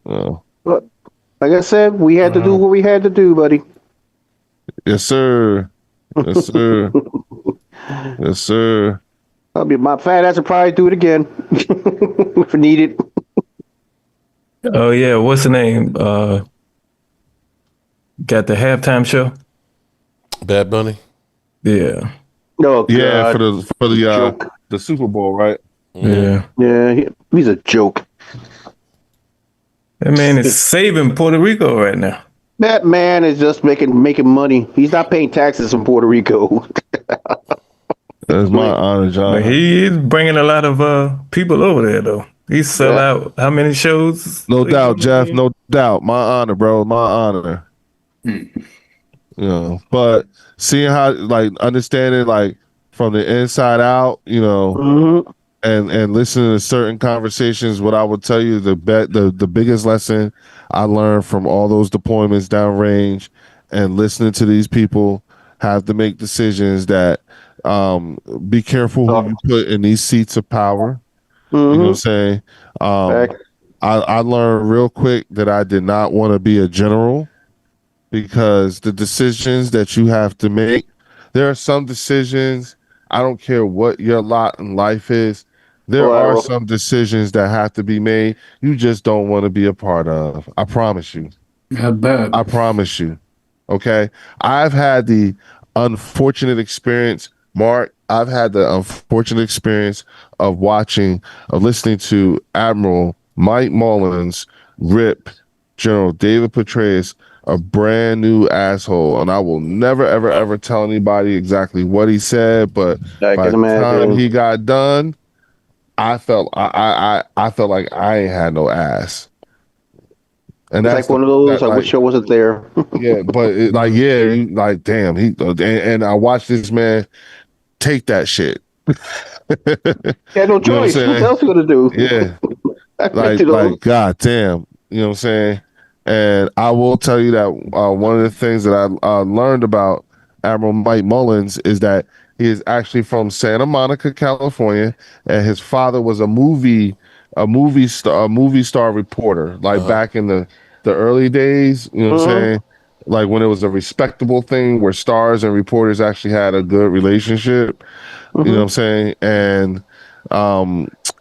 Like I said, we had to do what we had to do, buddy. Yes, sir. Yes, sir. Yes, sir. My fat ass will probably do it again if needed. Oh yeah, what's the name? Got the halftime show. Bad Bunny. Yeah. Oh God. Yeah, for the Super Bowl, right? Yeah. Yeah, he's a joke. That man is saving Puerto Rico right now. That man is just making money. He's not paying taxes in Puerto Rico. That's my honor, John. But he is bringing a lot of people over there, though. He sell out how many shows? No doubt, Jeff. No doubt. My honor, bro. My honor. You know, but seeing how like understanding like from the inside out, you know, and listening to certain conversations, what I would tell you the biggest lesson I learned from all those deployments downrange and listening to these people have to make decisions that be careful who you put in these seats of power. You know what I'm saying? I learned real quick that I did not want to be a general because the decisions that you have to make, there are some decisions, I don't care what your lot in life is, there are some decisions that have to be made you just don't want to be a part of. I promise you. I bet. I promise you. Okay. I've had the unfortunate experience, Mark. I've had the unfortunate experience of listening to Admiral Mike Mullins rip General David Petraeus a brand new asshole. And I will never, ever, ever tell anybody exactly what he said, but by the time he got done, I felt I felt like I ain't had no ass. And it's that's like one of those. I wish I wasn't there. Yeah, but damn, he and I watched this man take that shit. Had no choice. What else you gonna do? Yeah, like god damn, you know what I'm saying? And I will tell you that one of the things that I learned about Admiral Mike Mullins is that he is actually from Santa Monica, California, and his father was a movie star reporter, like back in the early days. You know what I'm saying? Like when it was a respectable thing where stars and reporters actually had a good relationship. You know what I'm saying? And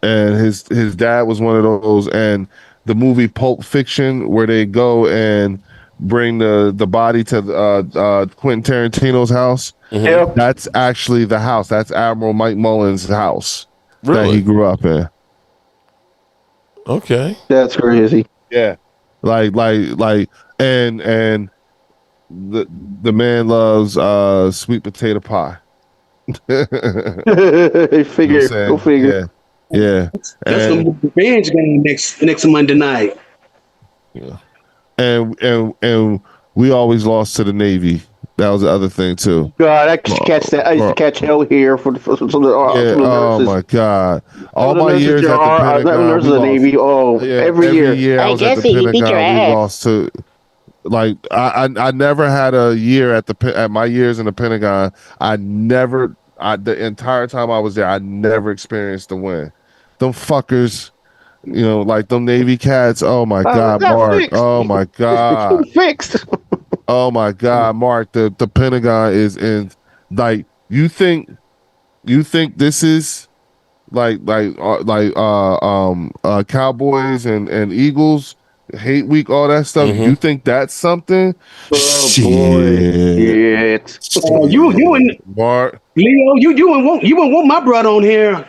his dad was one of those, and the movie Pulp Fiction, where they go and bring the body to Quentin Tarantino's house. That's actually the house. That's Admiral Mike Mullins' house that he grew up in. Okay, that's crazy. Yeah, like, and the man loves sweet potato pie. Figure, go figure. Yeah. That's the revenge game next Monday night. Yeah. And we always lost to the Navy. That was the other thing too. God, I used to catch that. I used to catch hell here for the nurses. Oh my God! All my years at the Pentagon, we Navy. Every year. I was at the Pentagon. We lost to. Like I never had a year at my years in the Pentagon. The entire time I was there, I never experienced the win. Them fuckers, you know, like them Navy cats. Oh my God, Mark. Fixed. Oh my God. Fixed. Oh my God, Mark. The Pentagon is in. Like you think this is like Cowboys and Eagles. Hate week, all that stuff. You think that's something? Oh boy! You and Mark Leo, you wouldn't want my brother on here.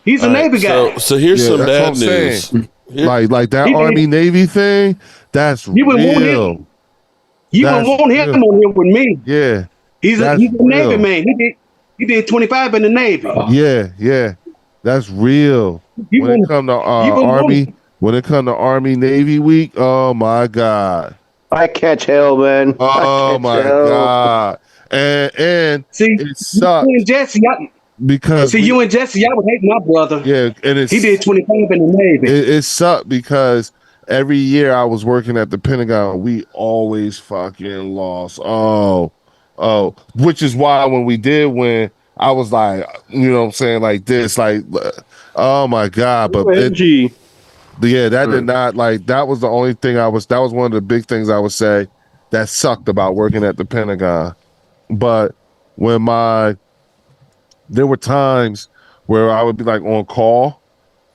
He's a Navy guy. So here's some bad news. Like that Army Navy thing. That's real. You wouldn't want him on here with me. Yeah, he's a Navy man. He did 25 in the Navy. Yeah, that's real. When it comes to When it comes to Army Navy week, oh my God. I catch hell, man. Oh my God. And see, it sucks. You and Jesse, you and Jesse, y'all would hate my brother. Yeah, and he did 25 in the Navy. It sucked because every year I was working at the Pentagon, we always fucking lost. Oh, which is why when we did win, I was like, you know what I'm saying, like this, like, oh my God. But that did not, like, that was the only thing that was one of the big things I would say that sucked about working at the Pentagon. But there were times where I would be like on call,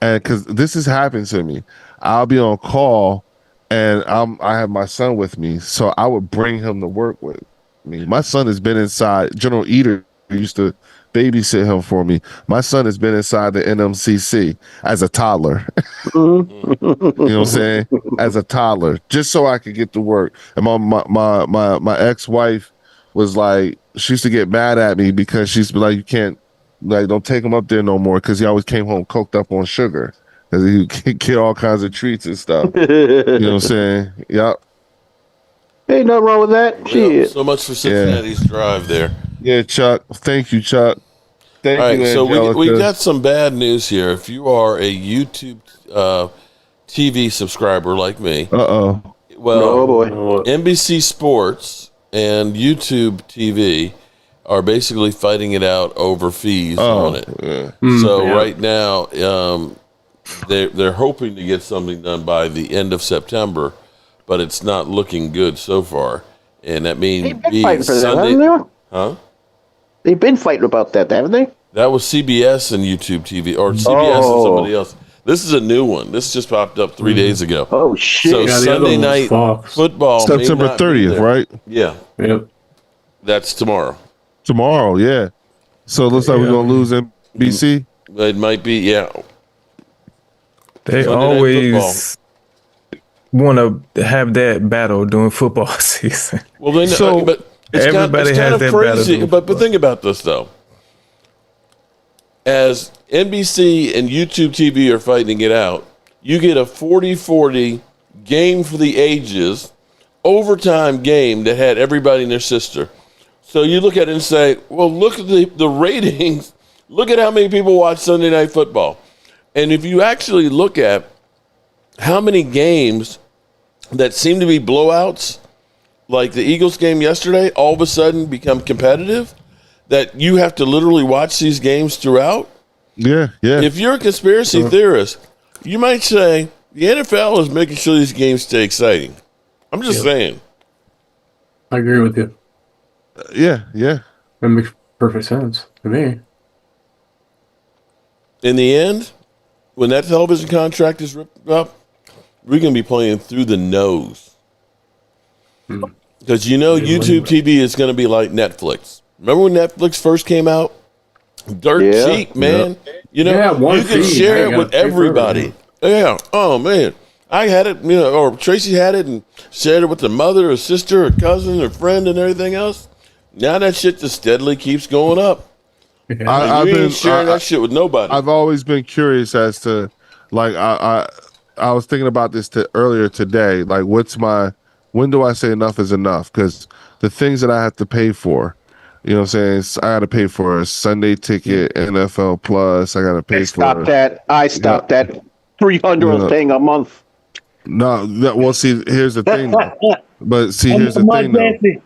and because this has happened to me, I'll be on call and I have my son with me, so I would bring him to work with me. My son has been inside. General Eater used to babysit him for me. My son has been inside the NMCC as a toddler. You know what I'm saying? As a toddler, just so I could get to work. And my ex-wife was like, she used to get mad at me because she's like, you can't, like, don't take him up there no more, because he always came home coked up on sugar. because you can get all kinds of treats and stuff. You know what I'm saying? Yep. Ain't nothing wrong with that. Shit. So much for Cincinnati's drive there. Yeah, Chuck. Thank you, Chuck. Thank All right, you, so we got some bad news here. If you are a YouTube TV subscriber like me, well, NBC Sports and YouTube TV are basically fighting it out over fees on it. Yeah. Right now, they're hoping to get something done by the end of September, but it's not looking good so far. And that means They've been fighting for that, haven't they? Huh? They've been fighting about that, haven't they? That was CBS and YouTube TV, or CBS and somebody else. This is a new one. This just popped up 3 days ago. Oh, shit. So Sunday night football. September 30th, right? Yeah. Yep. That's tomorrow. Tomorrow, yeah. So it looks like we're going to lose NBC? It might be, yeah. They always want to have that battle during football season. Well, then, but everybody has that crazy. battle. But think about this, though. As NBC and YouTube TV are fighting it out, you get a 40-40 game for the ages, overtime game that had everybody and their sister. So you look at it and say, well, look at the ratings. Look at how many people watch Sunday Night Football. And if you actually look at how many games that seem to be blowouts, like the Eagles game yesterday, all of a sudden become competitive, that you have to literally watch these games throughout. Yeah. If you're a conspiracy theorist, you might say the NFL is making sure these games stay exciting. I'm just saying. I agree with you. Yeah. That makes perfect sense to me. In the end, when that television contract is ripped up, we're going to be playing through the nose. Because YouTube TV is going to be like Netflix. Remember when Netflix first came out? Dirt cheap, man. You can share it with everybody. Yeah. Oh, man. I had it, or Tracy had it and shared it with the mother or sister or cousin or friend and everything else. Now that shit just steadily keeps going up. I've been sharing that shit with nobody. I've always been curious as to, like, I was thinking about this earlier today. Like, when do I say enough is enough? Because the things that I have to pay for, you know what I'm saying? I got to pay for a Sunday ticket, NFL Plus. I got to pay for. I stopped that. 300 thing a month. No, see, here's the thing. Though. But see, here's the thing. Though.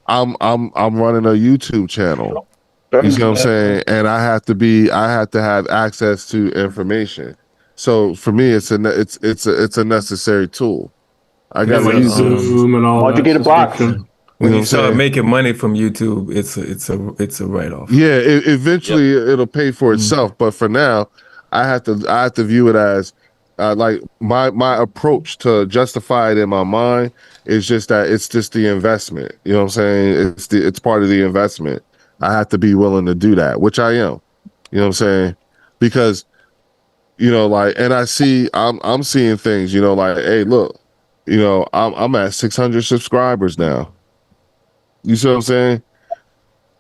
I'm running a YouTube channel. You see what I'm saying? And I have to have access to information. So for me, it's a necessary tool. I got to use Zoom and all. Why'd you get a box? When you start making money from YouTube, it's a write off. Yeah, eventually it'll pay for itself. But for now, I have to view it as like my approach to justify it in my mind is just that it's just the investment. You know what I'm saying? It's part of the investment. I have to be willing to do that, which I am. You know what I'm saying? Because and I'm seeing things. Like, hey, look, I'm at 600 subscribers now. You see what I'm saying?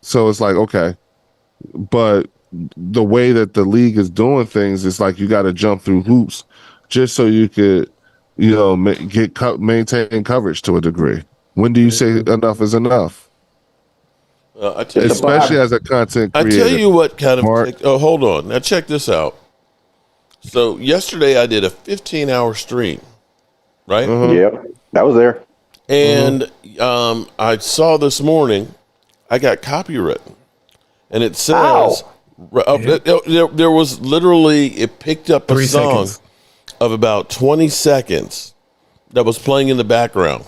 So it's like, okay, but the way that the league is doing things is like you got to jump through hoops just so you could, maintain coverage to a degree. When do you say enough is enough? Especially as a content creator. I tell you what kind of. Hold on. Now check this out. So yesterday I did a 15-hour stream, right? Yep, that was there. And I saw this morning, I got copywritten, and it says there was literally, it picked up a song of about 20 seconds that was playing in the background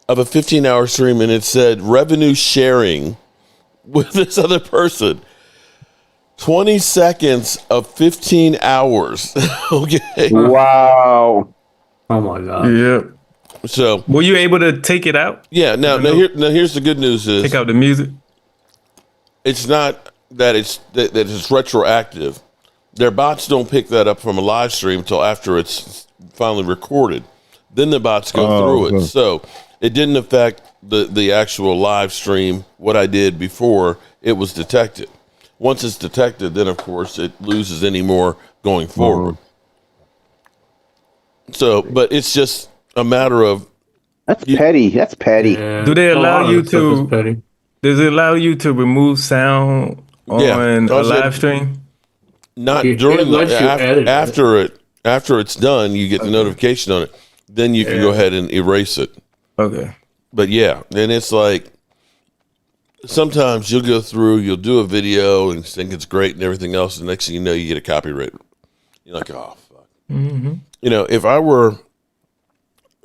of a 15-hour stream, and it said revenue sharing with this other person. 20 seconds of 15 hours. Okay. Wow. Oh my God. Yeah. So were you able to take it out? Yeah. Now here's the good news is take out the music. It's not that it's retroactive. Their bots don't pick that up from a live stream until after it's finally recorded. Then the bots go through it. So it didn't affect the actual live stream. What I did before it was detected. Once it's detected, then of course it loses any more going forward. So, but it's just a matter of that's petty. That's petty. Yeah, Do they allow you to? petty. Does it allow you to remove sound on a live stream? Not It during lets you edit it. after it's done, you get the notification on it. Then you can go ahead and erase it. Okay. But yeah, and it's like sometimes you'll go through, you'll do a video and think it's great and everything else. The next thing you know, you get a copyright. You're like, oh fuck. Mm-hmm. You know, if I were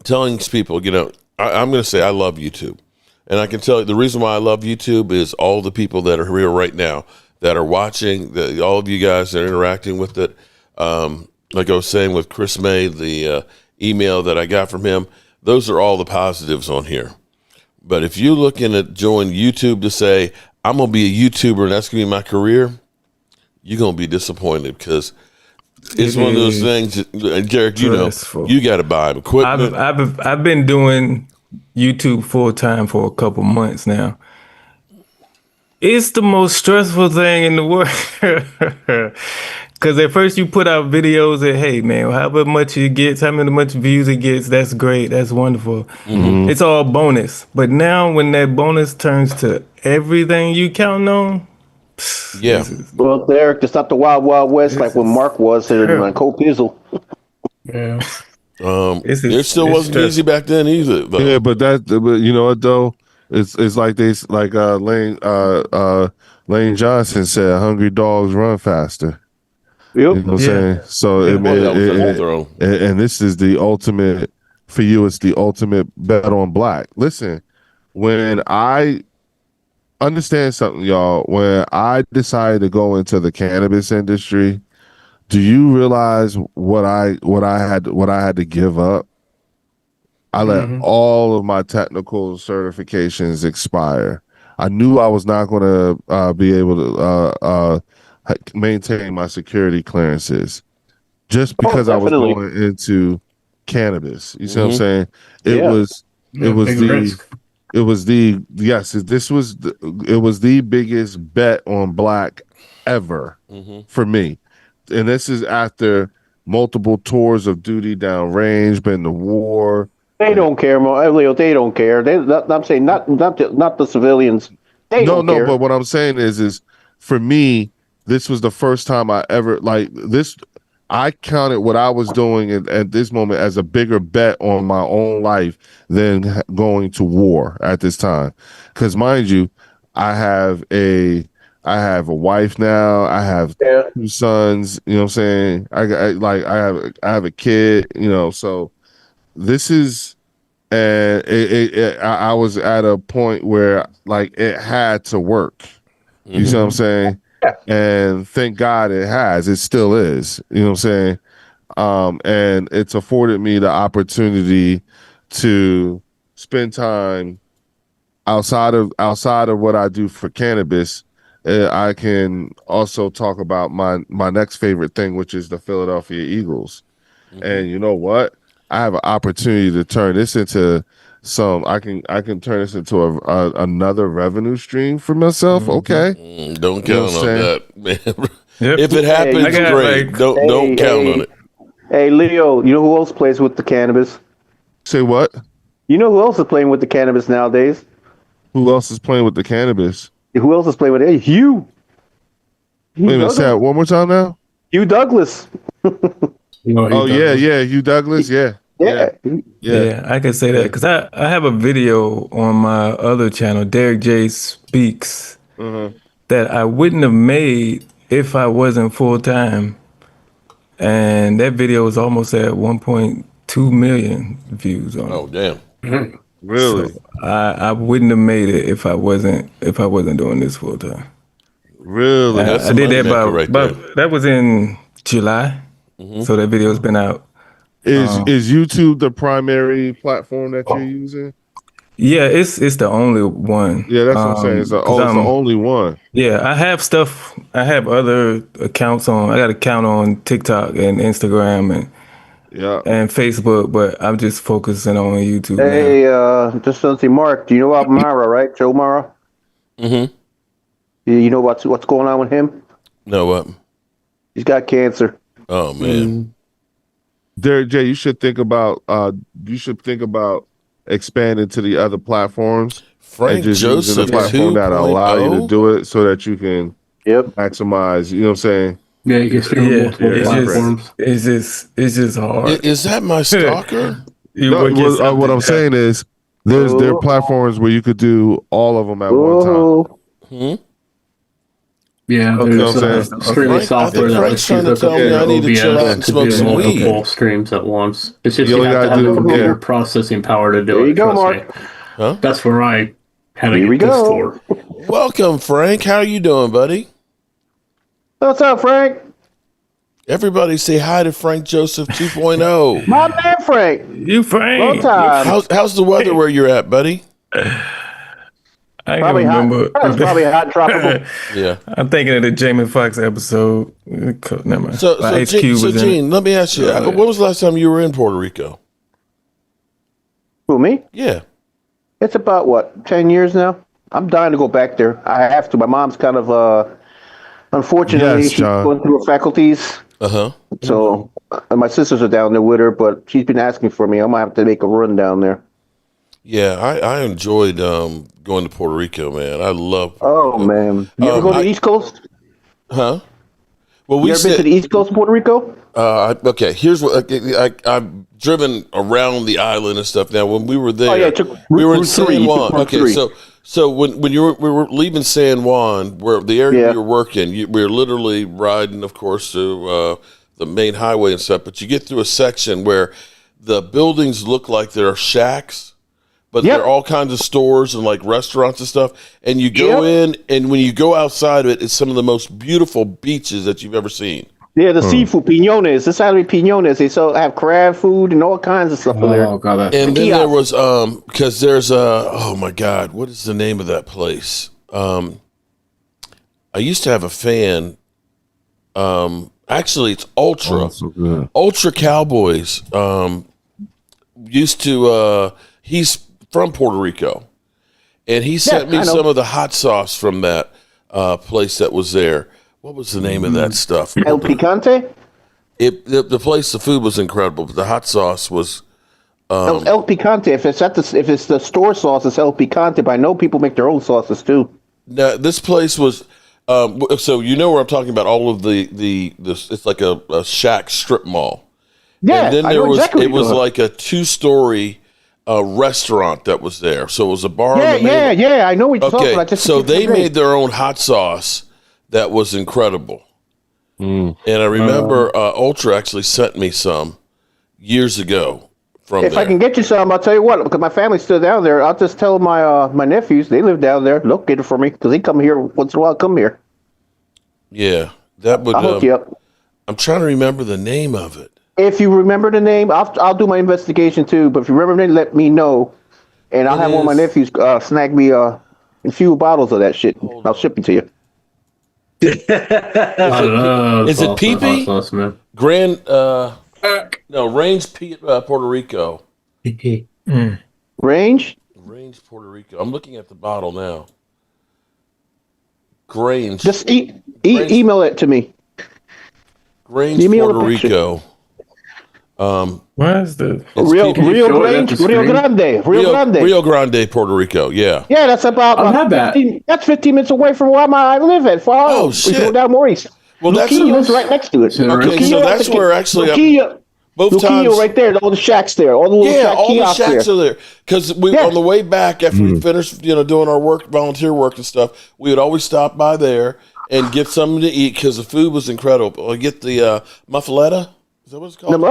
telling people, you know, I'm going to say I love YouTube. And I can tell you the reason why I love YouTube is all the people that are here right now that are watching, all of you guys that are interacting with it. Like I was saying with Chris May, the email that I got from him, those are all the positives on here. But if you're looking at join YouTube to say, I'm going to be a YouTuber and that's going to be my career, you're going to be disappointed because it's one of those things, and Jarek, you know, you got to buy equipment. I've been doing YouTube full time for a couple months now. It's the most stressful thing in the world. Because at first you put out videos that, hey man, however much it gets, how much views it gets, that's great, that's wonderful. Mm-hmm. It's all bonus. But now when that bonus turns to everything you counting on, yeah. Well, Derek, it's not the Wild Wild West like when Mark was in Cold Pizzle. Yeah. It still wasn't easy back then either. Though. Yeah, but you know what though? It's like Lane Johnson said, "Hungry dogs run faster." Yep. You know what I'm saying? So and this is the ultimate for you. It's the ultimate bet on black. Listen, when I understand something, y'all, when I decided to go into the cannabis industry, do you realize what I had to give up? I let all of my technical certifications expire. I knew I was not going to be able to maintain my security clearances just because I was going into cannabis. You see what I'm saying? It was the biggest bet on black ever for me. And this is after multiple tours of duty down range, been to war. They don't care, Leo. They don't care. I'm saying not the civilians. They don't care. But what I'm saying is for me, this was the first time I ever I counted what I was doing at this moment as a bigger bet on my own life than going to war at this time. Because mind you, I have a wife now. I have 2 sons. You know what I'm saying? I have a kid. You know, so this is, and I was at a point where like it had to work. You see what I'm saying? Yeah. And thank God it has. It still is. You know what I'm saying? And it's afforded me the opportunity to spend time outside of what I do for cannabis. I can also talk about my next favorite thing, which is the Philadelphia Eagles. And you know what? I have an opportunity to turn this into I can turn this into another revenue stream for myself. Okay. Don't count on that, man. If it happens, great. Don't count on it. Hey, Leo, you know who else plays with the cannabis? Say what? You know who else is playing with the cannabis nowadays? Who else is playing with the cannabis? Who else is playing with it? Hugh. Wait a minute, say that one more time now. Hugh Douglas. Hugh Douglas. Yeah, I can say that because I have a video on my other channel, Derek J Speaks, that I wouldn't have made if I wasn't full time, and that video was almost at 1.2 million views on it. Oh damn! Really? So I wouldn't have made it if I wasn't doing this full time. Really? I did that about that was in July, so that video's been out. Is YouTube the primary platform that you're using? Yeah, it's the only one. Yeah, that's what I'm saying. It's the only one. Yeah, I have other accounts on. I got an account on TikTok and Instagram and Facebook, but I'm just focusing on YouTube. Hey, just to see, Mark, do you know about Mara, right? Joe Mara? Mm-hmm. You know what's going on with him? No, what? He's got cancer. Oh man. Derek J, you should think about expanding to the other platforms. Frank and just Joseph using the platform that allow you to 2.0? do it so that you can maximize, you know what I'm saying? Yeah, you can stream on multiple platforms. It's just hard. Is that my stalker? No, what I'm saying is there are platforms where you could do all of them at one time. Yeah, there's streaming software that lets you hook up your OBS to do multiple streams at once. It's just you have to have the computer processing power to do it. There you go, Mark. Huh? That's where I had to get this for. Welcome, Frank. How you doing, buddy? What's up, Frank? Everybody say hi to Frank Joseph 2.0. My man, Frank. You, Frank. Long time. How's the weather where you're at, buddy? I probably remember. Hot. It's probably hot, tropical. Yeah. I'm thinking of the Jamie Foxx episode. Never mind. So Gene, let me ask you, when was the last time you were in Puerto Rico? Who, me? Yeah. It's about, 10 years now? I'm dying to go back there. I have to. My mom's kind of, unfortunately, she's going through her faculties. Uh-huh. So, my sisters are down there with her, but she's been asking for me. I might have to make a run down there. Yeah, I enjoyed going to Puerto Rico, man. I love Puerto Rico. Man. You ever go to the East Coast? Huh? Well, you ever been to the East Coast of Puerto Rico? Okay, here's what I've driven around the island and stuff. Now, when we were there, we were in San Juan. Okay, so when we were leaving San Juan, where the area you were working, we were literally riding, of course, to the main highway and stuff. But you get through a section where the buildings look like they're shacks, but they're all kinds of stores and like restaurants and stuff. And you go in, and when you go outside of it, it's some of the most beautiful beaches that you've ever seen. Yeah, the seafood, piñones. The salary piñones. They have crab food and all kinds of stuff in there. Oh, God. And then there was, because there's oh my God, what is the name of that place? I used to have a fan. Actually, it's Ultra. Oh, so good. Ultra Cowboys. Used to, he's from Puerto Rico. And he sent me some of the hot sauce from that place that was there. What was the name of that stuff? El Picante? The place, the food was incredible, but the hot sauce was. El Picante. If it's the store sauce, it's El Picante. But I know people make their own sauces too. Now, this place was. So you know where I'm talking about? All of the it's like a shack strip mall. Yeah, and then I there know was exactly it was like a 2-story restaurant that was there. So it was a bar. Yeah. I know what you're talking about. So they made their own hot sauce. That was incredible. And I remember Ultra actually sent me some years ago from If I can get you some, I'll tell you what, because my family's still down there, I'll just tell my nephews, they live down there, they'll get it for me, because they come here once in a while, come here. Yeah, that would. I'll hook you up. I'm trying to remember the name of it. If you remember the name, I'll do my investigation too, but if you remember the name, let me know, and I'll have one of my nephews snag me a few bottles of that shit. I'll ship it to you. Is it PP? Grand Range Puerto Rico. Range Puerto Rico. I'm looking at the bottle now. Grange. Just email it to me. Grange Puerto Rico. Where's the Rio Grande, Puerto Rico. Yeah. Yeah, that's about 15, that's 15 minutes away from where I live at. Oh shit! We go down Maurice. Well, Luquillo's right next to it. Okay, so that's where actually both times right there. All the shacks there. All the shacks are there. Because on the way back after we finished, doing our work, volunteer work and stuff, we would always stop by there and get something to eat because the food was incredible. I get the muffaletta. Is that what it's called?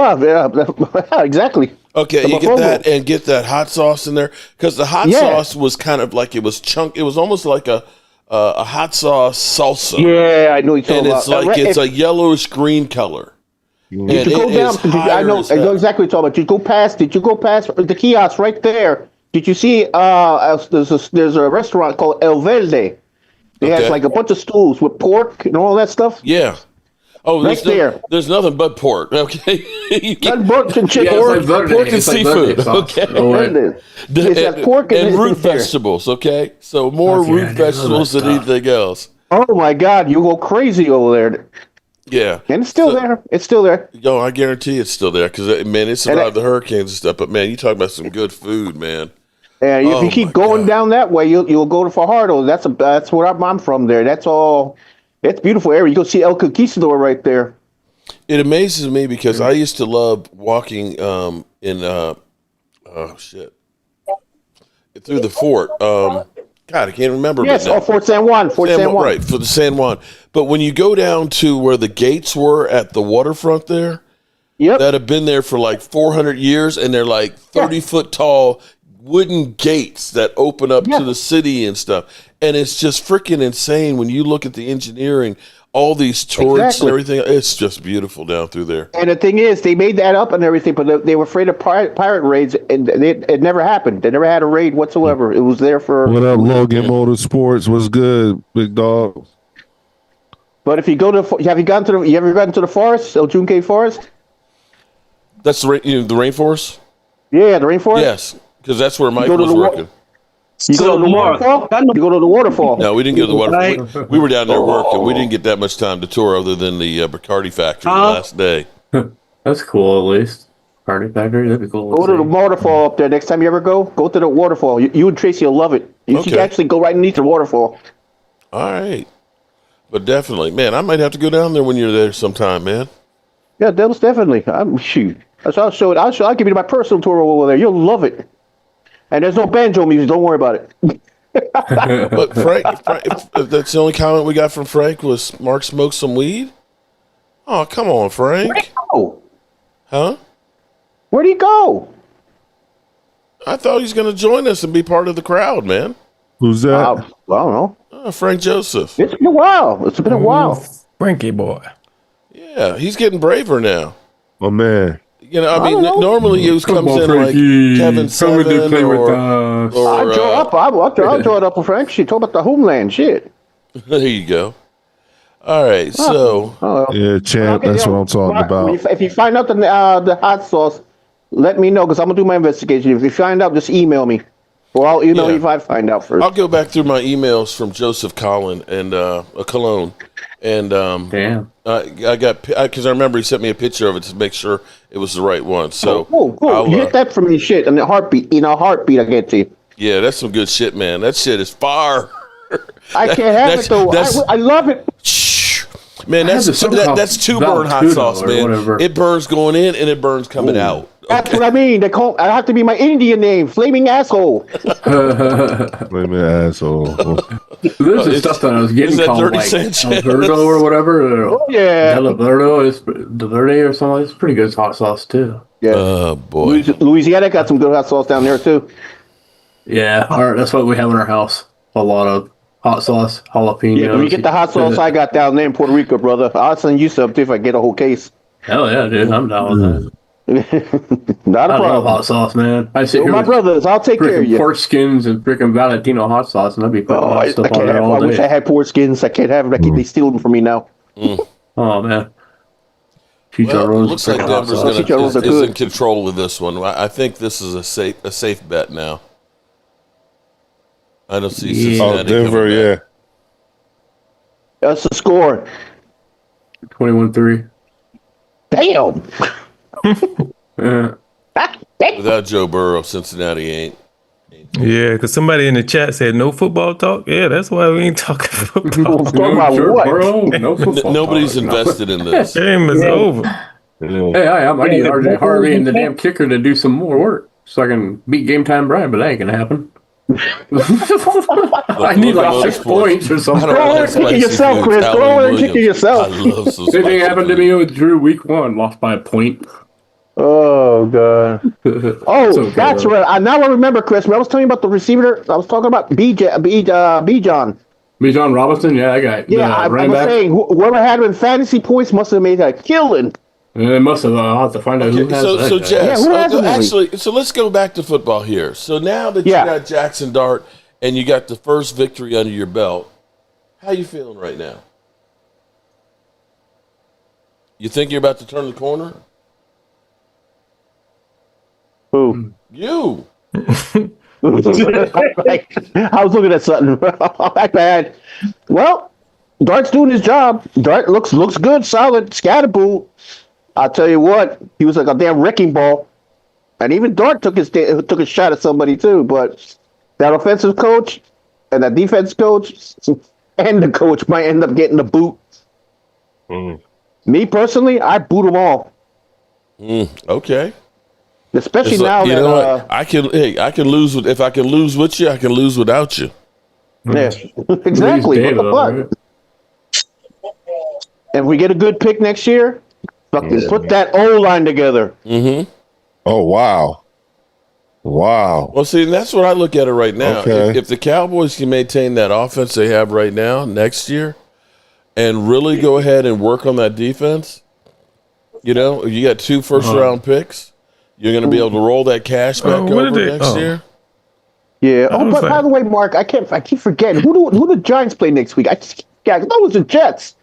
Yeah, exactly. Okay, you get that and get that hot sauce in there because the hot sauce was kind of like it was It was almost like a hot sauce salsa. Yeah, I know you're talking about. And it's a yellowish green color. And I know exactly what you're talking about. Did you go past the kiosk right there? Did you see? There's a restaurant called El Verde. They have like a bunch of stools with pork and all that stuff. Yeah. Oh, there's nothing but pork. Okay, pork and chicken, pork and seafood. Okay, it's pork and root vegetables. Okay, so more root vegetables than anything else. Oh my God, you go crazy over there. Yeah, and it's still there. It's still there. Yo, I guarantee it's still there because man, it survived the hurricanes and stuff. But man, you talk about some good food, man. And if you keep going down that way, you'll go to Fajardo. That's where I'm from. There, that's all. It's a beautiful area. You go see El Conquistador right there. It amazes me because I used to love walking in through the fort. God, I can't remember. Yes, Fort San Juan. Fort San Juan. Right, for the San Juan. But when you go down to where the gates were at the waterfront there, that have been there for like 400 years, and they're like 30-foot tall wooden gates that open up to the city and stuff. And it's just freaking insane when you look at the engineering, all these turrets and everything. It's just beautiful down through there. And the thing is, they made that up and everything, but they were afraid of pirate raids, and it never happened. They never had a raid whatsoever. It was there for. What up, Logan Motorsports? What's good, big dog? But if you go to, you ever gotten to the forest, El Junque Forest? That's the rainforest. Yeah, the rainforest. Yes, because that's where Mike was working. You go to the waterfall? You go to the waterfall. No, we didn't go to the waterfall. We were down there working. We didn't get that much time to tour other than the Bacardi factory the last day. That's cool, at least. Bacardi factory, that'd be cool. Go to the waterfall up there. Next time you ever go to the waterfall. You and Tracy will love it. You can actually go right underneath the waterfall. All right. But definitely, man, I might have to go down there when you're there sometime, man. Yeah, most definitely. I'll show it. I'll give you my personal tour over there. You'll love it. And there's no banjo music. Don't worry about it. But Frank, that's the only comment we got from Frank was Mark smoked some weed. Oh, come on, Frank. Where'd he go? Huh? Where'd he go? I thought he was going to join us and be part of the crowd, man. Who's that? I don't know. Frank Joseph. It's been a while. Frankie boy. Yeah, he's getting braver now. Oh, man. You know, I mean, normally he comes in Frankie. like Kevin Seven I'll draw it up with Frank. She talk about the homeland shit. There you go. All right, so yeah, champ. That's what I'm talking about. If you find out the hot sauce, let me know because I'm gonna do my investigation. If you find out, just email me, or I'll email you if I find out first. I'll go back through my emails from Joseph Collin and Cologne, and damn. I got because I remember he sent me a picture of it to make sure it was the right one. So cool. You hit that from me, shit, and a heartbeat. In a heartbeat, I get to you. Yeah, that's some good shit, man. That shit is fire. I can't have it though. I love it. Man, that's two burn hot sauce, man. Whatever. It burns going in and it burns coming out. That's what I mean. I have to be my Indian name, Flaming Asshole. Flaming Asshole. This is stuff that I was getting called like Alberto or whatever. Oh yeah, Alberto is the Verde or something. It's pretty good hot sauce too. Yeah. Oh boy, Louisiana got some good hot sauce down there too. Yeah, that's what we have in our house. A lot of hot sauce, jalapenos. Yeah, when you get the hot sauce I got down there in Puerto Rico, brother, I'll send you some too if I get a whole case. Hell yeah, dude, I'm down with that. Not a problem. I love hot sauce, man. I sit here my brothers, I'll take care of you. Pork skins and freaking Valentino hot sauce, and I'd be putting that stuff on there all day. I wish I had pork skins. I can't have them. They steal them from me now. Oh man. Looks like Denver's is in control of this one. I think this is a safe bet now. I don't see Cincinnati. Denver, yeah. That's the score. 21-3. Damn. Without Joe Burrow, Cincinnati ain't. Yeah, because somebody in the chat said no football talk. Yeah, that's why we ain't talking football. Nobody's invested in this. Game is over. Hey, I need Harvey and the damn kicker to do some more work so I can beat Game Time Brian, but that ain't gonna happen. I need like 6 points or something. Go over and kick yourself, Chris. Go over and kick yourself. Same thing happened to me with Drew week 1. Lost by a point. Oh god. Oh, that's right. I now remember, Chris. When I was telling you about the receiver, I was talking about B.John. B.John Robinson, yeah, that guy. Yeah, I was saying whoever had him in fantasy points must have made a killing. It must have. I'll have to find out who has that. So Jess, actually, so let's go back to football here. So now that you got Jackson Dart and you got the first victory under your belt, how you feeling right now? You think you're about to turn the corner? Who? You. I was looking at something. My bad. Well, Dart's doing his job. Dart looks good, solid, scatterboo. I'll tell you what, he was like a damn wrecking ball. And even Dart took a shot at somebody too. But that offensive coach and that defense coach and the coach might end up getting the boot. Me personally, I boot them all. Okay. Especially now you that know what? I can lose if I can lose with you, I can lose without you. Yeah, exactly. What the fuck? And we get a good pick next year, fucking put that O-line together. Mm-hmm. Oh, wow. Well, see, that's what I look at it right now. Okay. If the Cowboys can maintain that offense they have right now next year and really go ahead and work on that defense, you got 2 first-round picks. You're going to be able to roll that cash back over next year. Yeah. Oh, but by the way, Mark, I keep forgetting who the Giants play next week. I thought it was the Jets.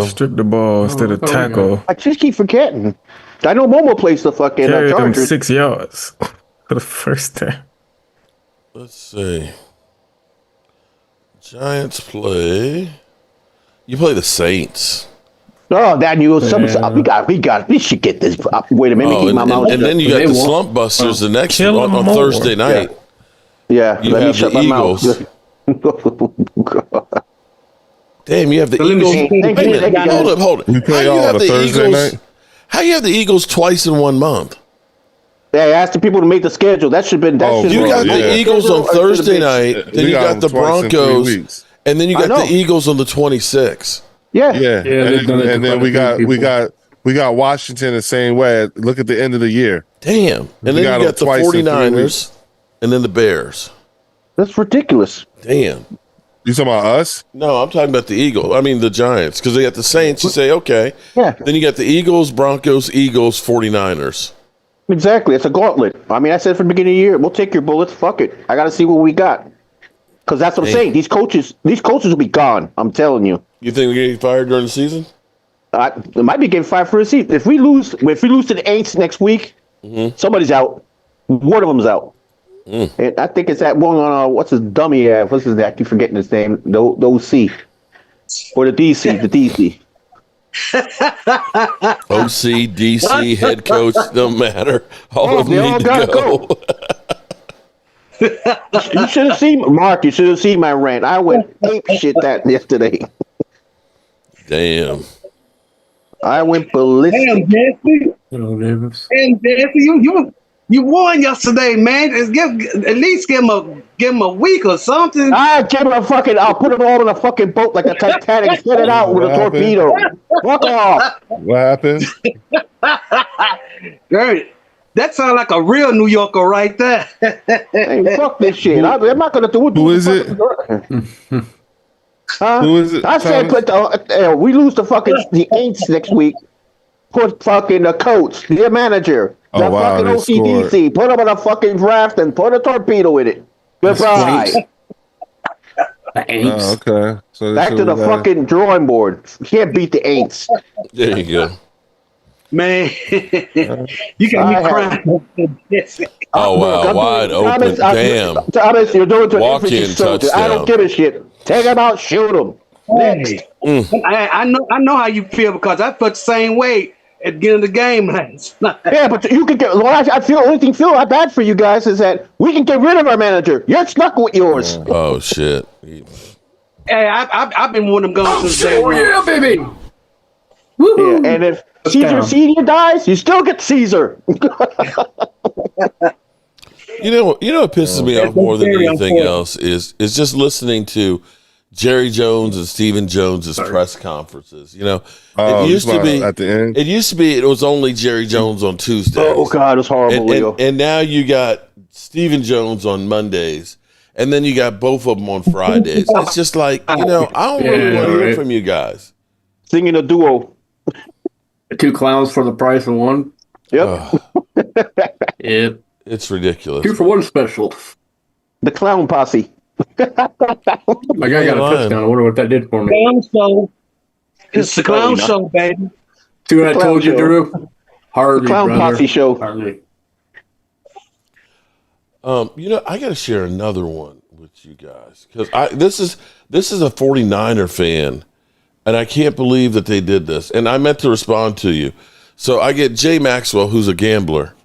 Strip the ball instead of tackle. I just keep forgetting. I know Momo plays the fucking Carried them Chargers. 6 yards for the first time. Let's see. Giants play. You play the Saints. Oh, that you we should get this. Wait a minute, keep my mouth and then you got the Slump Busters the next on Thursday night. Yeah, you have the Eagles. Damn, you have the Eagles. Hold it. We play all on a Thursday night. How you have the Eagles twice in 1 month? Yeah, I asked the people to make the schedule. That should have been. You got the Eagles on Thursday night. Then you got the Broncos, and then you got the Eagles on the 26th. Yeah. And then we got Washington the same way. Look at the end of the year. Damn. And then you got the 49ers and then the Bears. That's ridiculous. Damn. You talking about us? No, I'm talking about the Eagles. I mean the Giants, because they got the Saints. You say, okay. Yeah. Then you got the Eagles, Broncos, 49ers. Exactly. It's a gauntlet. I mean, I said from the beginning of the year, we'll take your bullets. Fuck it. I got to see what we got. Because that's what I'm saying. These coaches will be gone. I'm telling you. You think we're getting fired during the season? They might be getting fired for a season. If we lose to the Aints next week, somebody's out. One of them's out. And I think it's that one on what's his dummy? What's his name? I keep forgetting his name. The OC or the DC. The DC. OC, DC, head coach, don't matter. All of them need to go. You should have seen Mark. You should have seen my rant. I went ape shit that yesterday. Damn. I went ballistic. Damn, Jesse. Damn, Jesse, you won yesterday, man. At least give him a week or something. I'll put it all in a fucking boat like a Titanic. Set it out with a torpedo. Fuck off. What happened? Great. That sounds like a real New Yorker right there. Hey, fuck this shit. I'm not gonna do it. Who is it? Who is it? I said, we lose the Aints next week. Put fucking the coach, the manager, the fucking OCDC. Put him on a fucking draft and put a torpedo in it. Goodbye. Oh, okay. So back to the fucking drawing board. You can't beat the Aints. There you go. Man, you got me crying. Oh, wow. Wide open. Damn. Thomas, you're doing to walk-in touchdown. I don't give a shit. Take him out, shoot him. Next. I know how you feel because I felt the same way at the beginning of the game last night. Yeah, but you can get. Well, I feel only thing feel bad for you guys is that we can get rid of our manager. You're stuck with yours. Oh shit. Hey, I've been one of them guns since day one. Yeah, baby. Yeah, and if Caesar Senior dies, you still get Caesar. You know what pisses me off more than anything else is just listening to Jerry Jones and Stephen Jones's press conferences. It used to be at the end. It used to be it was only Jerry Jones on Tuesdays. Oh God, it's horrible, Leo. And now you got Stephen Jones on Mondays, and then you got both of them on Fridays. It's just like I don't really want to hear from you guys singing a duo. 2 clowns for the price of one. Yep. Yep. It's ridiculous. 2 for 1 special. The clown posse. My guy got a touchdown. I wonder what that did for me. Clown show. It's the clown show, baby. See what I told you, Drew? Hardly, clown brother. posse show. Hardly. I got to share another one with you guys because this is a 49er fan, and I can't believe that they did this. And I meant to respond to you. So I get Jay Maxwell, who's a gambler,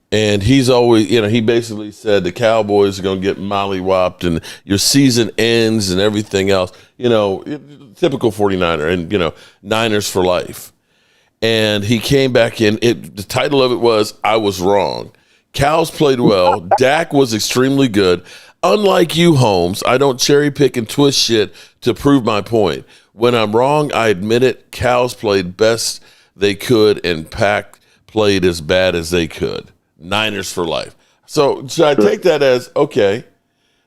and he's always, he basically said the Cowboys are going to get mollywopped and your season ends and everything else. Typical 49er and, Niners for life. And he came back in. The title of it was, I Was Wrong. Cows played well. Dak was extremely good. Unlike you, Holmes, I don't cherry pick and twist shit to prove my point. When I'm wrong, I admit it. Cows played best they could, and Pack played as bad as they could. Niners for life. So should I take that as, okay,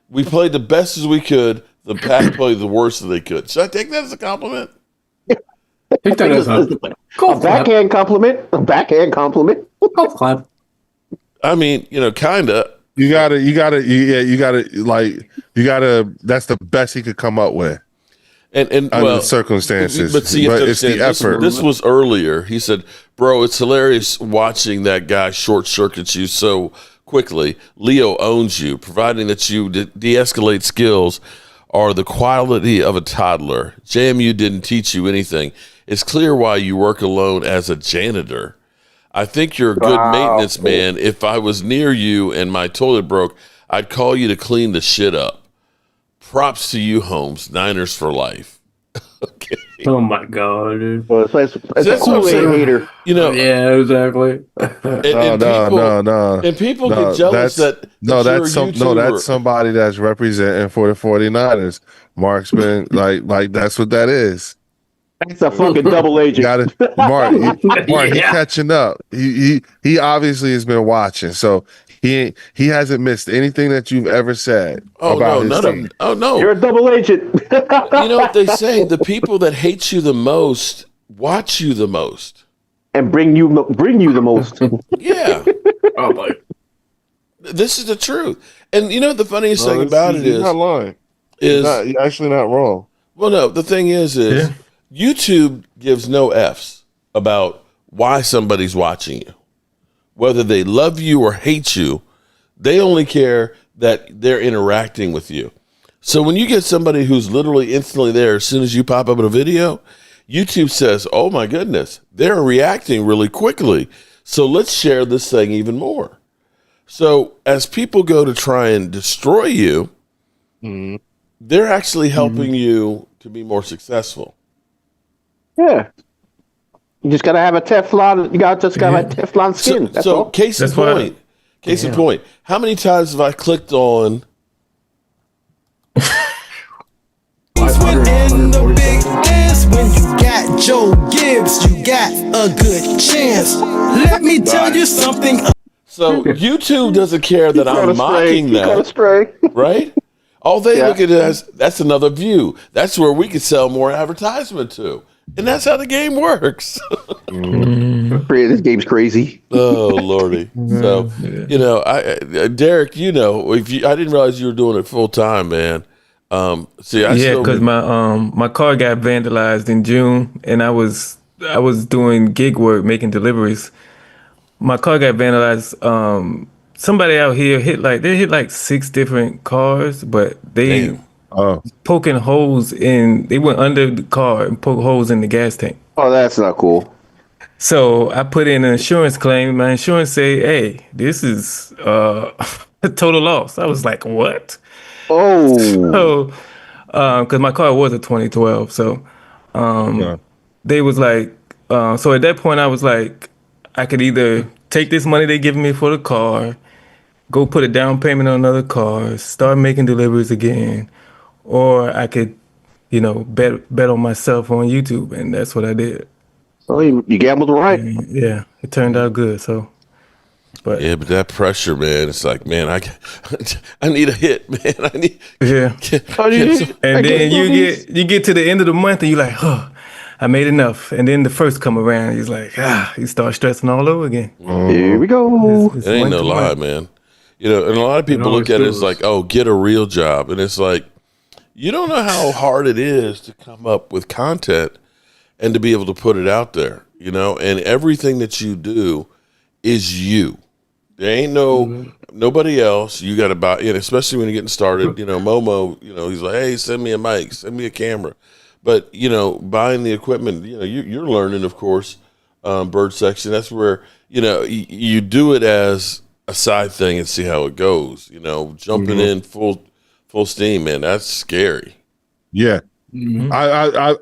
we played the best as we could. The Pack played the worst that they could. Should I take that as a compliment? Take that as a backhand compliment. A backhand compliment. Golf clap. I mean, kind of. You gotta, that's the best he could come up with. And under the circumstances. But see, it's the effort. This was earlier. He said, bro, it's hilarious watching that guy short circuit you so quickly. Leo owns you, providing that you de-escalate skills are the quality of a toddler. JMU didn't teach you anything. It's clear why you work alone as a janitor. I think you're a good maintenance man. If I was near you and my toilet broke, I'd call you to clean the shit up. Props to you, Holmes. Niners for life. Okay. Oh my god, dude. Well, it's a Kool-Aid hater. Yeah, exactly. And people get jealous that's somebody that's representing for the 49ers. Mark's been like that's what that is. That's a fucking double agent. Mark, he's catching up. He obviously has been watching, so he hasn't missed anything that you've ever said about his team. No, you're a double agent. You know what they say? The people that hate you the most watch you the most and bring you the most. Yeah. Oh my. This is the truth. And the funniest thing about it is he's not lying. You're actually not wrong. Well, no, the thing is YouTube gives no F's about why somebody's watching you. Whether they love you or hate you, they only care that they're interacting with you. So when you get somebody who's literally instantly there as soon as you pop up in a video, YouTube says, oh my goodness, they're reacting really quickly. So let's share this thing even more. So as people go to try and destroy you, they're actually helping you to be more successful. Yeah. You just gotta have a Teflon. You gotta have a Teflon skin. That's all. Case in point. How many times have I clicked on? In the big dance, when you got Joe Gibbs, you got a good chance. Let me tell you something. So YouTube doesn't care that I'm mocking that, right? All they look at it as that's another view. That's where we could sell more advertisement to. And that's how the game works. This game's crazy. Oh Lordy! So Derek, I didn't realize you were doing it full time, man. Because my car got vandalized in June, and I was doing gig work, making deliveries. My car got vandalized. Somebody out here hit like 6 different cars, but they. Poking holes in, they went under the car and poked holes in the gas tank. Oh, that's not cool. So I put in an insurance claim. My insurance say, hey, this is a total loss. I was like, what? Oh. So, because my car was a 2012. So they was like, so at that point I was like, I could either take this money they giving me for the car, go put a down payment on another car, start making deliveries again, or I could, bet on myself on YouTube, and that's what I did. Oh, you gambled right. Yeah, it turned out good. So, but that pressure, man, it's like, man, I need a hit, man. I need. Yeah. And then you get to the end of the month, and you're like, oh, I made enough. And then the first come around, he's like, you start stressing all over again. Here we go. It ain't no lie, man. And a lot of people look at it as like, oh, get a real job, and it's like, you don't know how hard it is to come up with content and to be able to put it out there, and everything that you do is you. There ain't nobody else. You got to buy it, especially when you're getting started. Momo, he's like, hey, send me a mic, send me a camera. But, buying the equipment, you're learning, of course, bird section. That's where, you do it as a side thing and see how it goes. Jumping in full steam, man, that's scary. Yeah. Mm-hmm.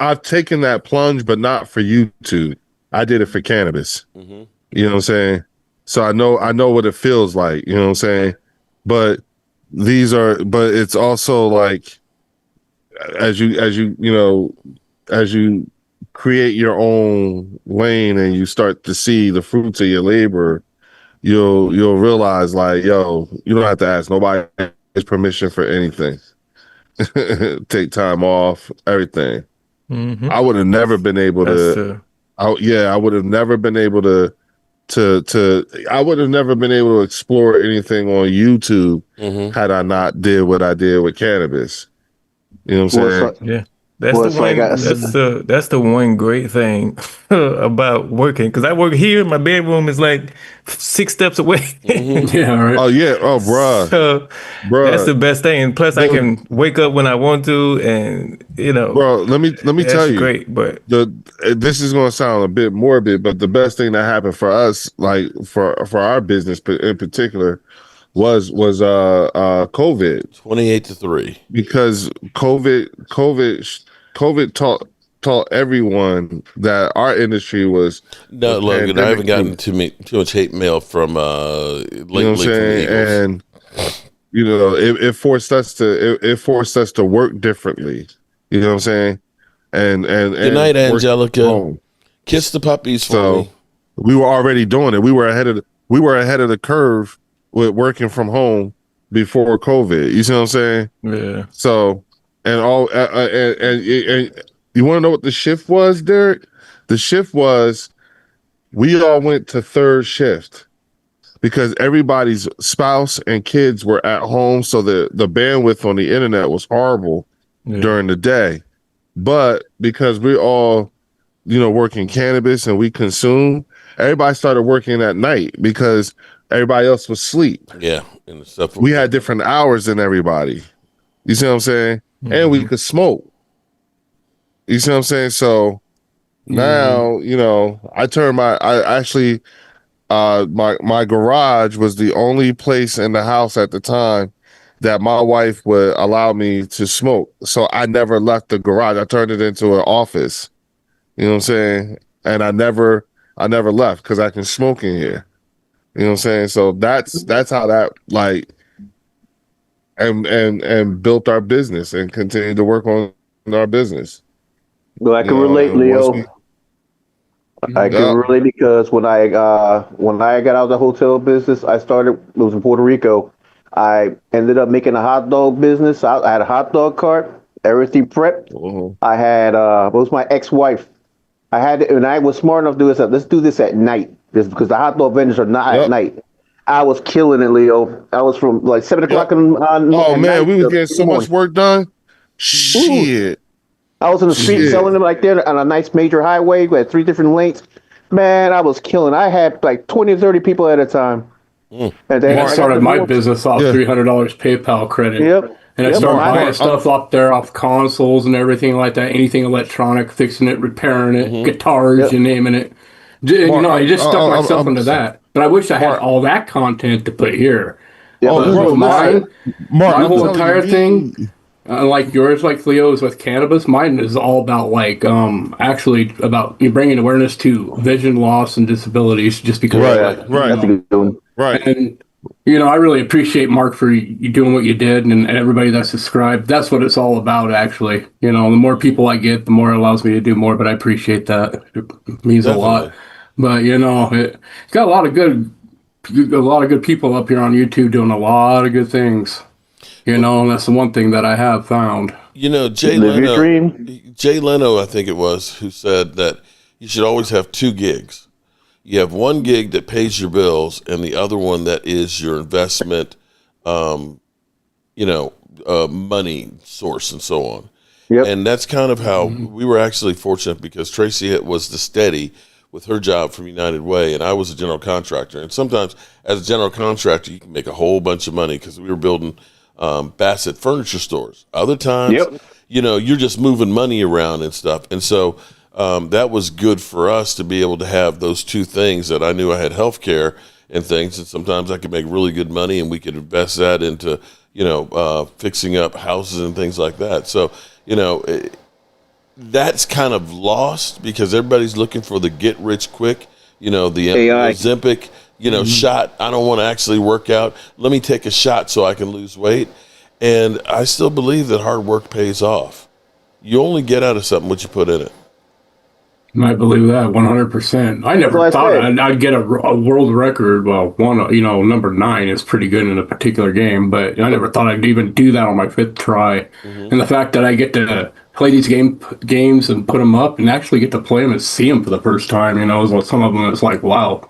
I've taken that plunge, but not for YouTube. I did it for cannabis. Mm-hmm. You know what I'm saying? So I know what it feels like, you know what I'm saying? But it's also like as you create your own lane and you start to see the fruits of your labor, you'll realize like, yo, you don't have to ask nobody's permission for anything. Take time off, everything. Mm-hmm. I would have never been able to. I would have never been able to I would have never been able to explore anything on YouTube had I not did what I did with cannabis. You know what I'm saying? Yeah. That's the one great thing about working, because I work here. My bedroom is like 6 steps away. Mm-hmm. Yeah, right. Oh yeah, bruh. So that's the best thing. And plus, I can wake up when I want to, and bro. Let me tell you, great. But this is gonna sound a bit morbid, but the best thing that happened for us, like for our business in particular, was COVID. 28-3. Because COVID taught everyone that our industry was. No, Logan, I haven't gotten too much hate mail from lately. You know what I'm saying? And it forced us to work differently. You know what I'm saying? And good night, Angelica. Kiss the puppies for me. We were already doing it. We were ahead of the curve with working from home before COVID. You see what I'm saying? Yeah. So. And you want to know what the shift was, Derek? The shift was we all went to third shift because everybody's spouse and kids were at home. So the bandwidth on the internet was horrible during the day. But because we all, working cannabis and we consume, everybody started working at night because everybody else was asleep. Yeah. And the stuff we had different hours than everybody. You see what I'm saying? Mm-hmm. And we could smoke. You see what I'm saying? So now, I turned my garage was the only place in the house at the time that my wife would allow me to smoke. So I never left the garage. I turned it into an office. You know what I'm saying? And I never left because I can smoke in here. You know what I'm saying? So that's how that and built our business and continued to work on our business. Well, I can relate, Leo. I can relate because when I got out of the hotel business, it was in Puerto Rico. I ended up making a hot dog business. I had a hot dog cart, everything prepped. Uh-huh. I had it was my ex-wife. And I was smart enough to do this. Let's do this at night, just because the hot dog vendors are not at night. I was killing it, Leo. I was from like 7 o'clock on. Oh man, we were getting so much work done. Shit. I was in the street selling them like there on a nice major highway. We had 3 different lanes. Man, I was killing. I had like 20 or 30 people at a time. And then I started my business off $300 PayPal credit. Yep. And I started buying stuff up there off consoles and everything like that. Anything electronic, fixing it, repairing it, guitars, you naming it. I just stuck myself into that. But I wish I had all that content to put here. Yeah, my whole entire thing, like yours, like Leo's with cannabis, mine is all about actually about you bringing awareness to vision loss and disabilities. Just because, right. And I really appreciate Mark for you doing what you did, and everybody that's subscribed. That's what it's all about, actually. The more people I get, the more it allows me to do more. But I appreciate that; it means a lot. But it's got a lot of good people up here on YouTube doing a lot of good things. And that's the one thing that I have found. Jay Leno, I think it was, who said that you should always have 2 gigs. You have one gig that pays your bills, and the other one that is your investment, money source and so on. Yep. And that's kind of how we were actually fortunate, because Tracy was the steady. with her job from United Way, and I was a general contractor. And sometimes as a general contractor, you can make a whole bunch of money because we were building Bassett furniture stores. Other times, you're just moving money around and stuff. And so that was good for us to be able to have those two things that I knew I had health care and things. And sometimes I could make really good money and we could invest that into, fixing up houses and things like that. So, that's kind of lost because everybody's looking for the get rich quick, the Ozempic, shot. I don't want to actually work out. Let me take a shot so I can lose weight. And I still believe that hard work pays off. You only get out of something what you put in it. I believe that 100%. I never thought I'd get a world record. Well, number 9 is pretty good in a particular game, but I never thought I'd even do that on my 5th try. And the fact that I get to play these games and put them up and actually get to play them and see them for the first time, some of them it's like, wow.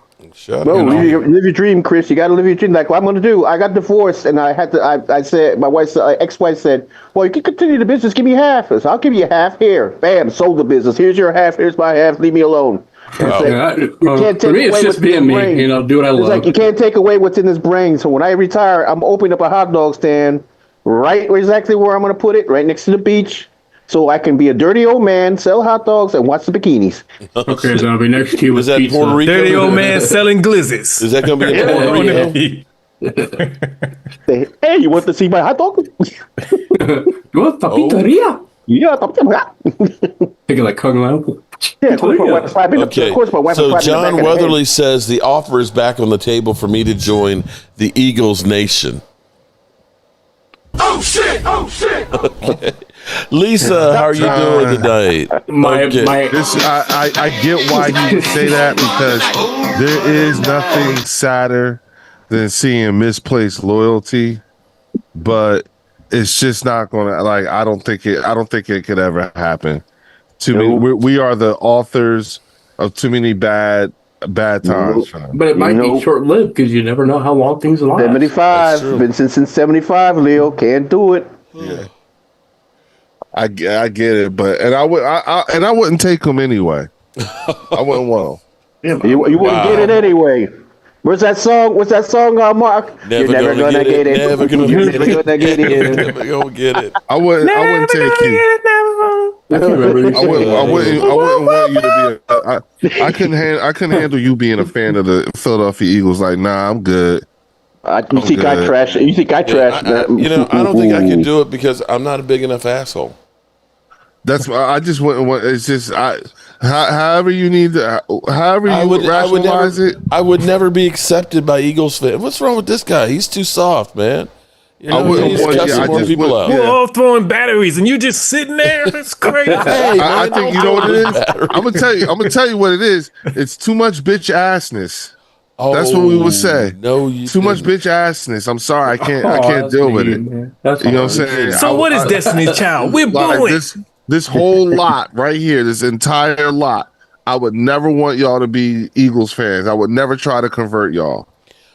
Live your dream, Chris. You got to live your dream. Like what I'm going to do. I got divorced, and I had to. I said, my wife's ex-wife said, "Well, you can continue the business. Give me half." I said, "I'll give you half here." Bam, sold the business. Here's your half. Here's my half. Leave me alone. Wow. You can't take for me, away it's just being me. Do what I love. It's like you can't take away what's in his brain. So when I retire, I'm opening up a hot dog stand right exactly where I'm going to put it, right next to the beach. So I can be a dirty old man, sell hot dogs, and watch the bikinis. Okay, so I'll be next to you with pizza. Puerto Rico? Dirty old man selling glizzes. Is that going to be in Puerto Rico? Hey, you want to see my hot dog? You want the pizzeria? Yeah, take it like Kung Lao. Yeah, of course my wife is so John Weatherly says the offer is back on the table for me to join the Eagles Nation. Oh shit! Oh shit! Okay. Lisa, how are you doing tonight? I get why he would say that because there is nothing sadder than seeing misplaced loyalty, but it's just not gonna I don't think it could ever happen. We are the authors of too many bad times. But it might be short lived because you never know how long things last. 75, been since 75. Leo can't do it. Yeah. I get it, but I wouldn't take them anyway. I wouldn't want them. You wouldn't get it anyway. What's that song, Mark? You're never gonna get it. Never gonna get it. Never gonna get it. I wouldn't take you. I wouldn't want you to be. I couldn't handle you being a fan of the Philadelphia Eagles. Like, nah, I'm good. You think I trash that? I don't think I can do it because I'm not a big enough asshole. I just wouldn't want. It's just however you need to. However you would rationalize it. I would never be accepted by Eagles fans. What's wrong with this guy? He's too soft, man. I wouldn't want more people out. We're all throwing batteries, and you just sitting there. It's crazy. I think you know what it is. I'm gonna tell you what it is. It's too much bitch assness. That's what we would say. No, too much bitch assness. I'm sorry, I can't deal with it. You know what I'm saying? So what is Destiny's Child? We're booing. This whole lot right here, this entire lot. I would never want y'all to be Eagles fans. I would never try to convert y'all.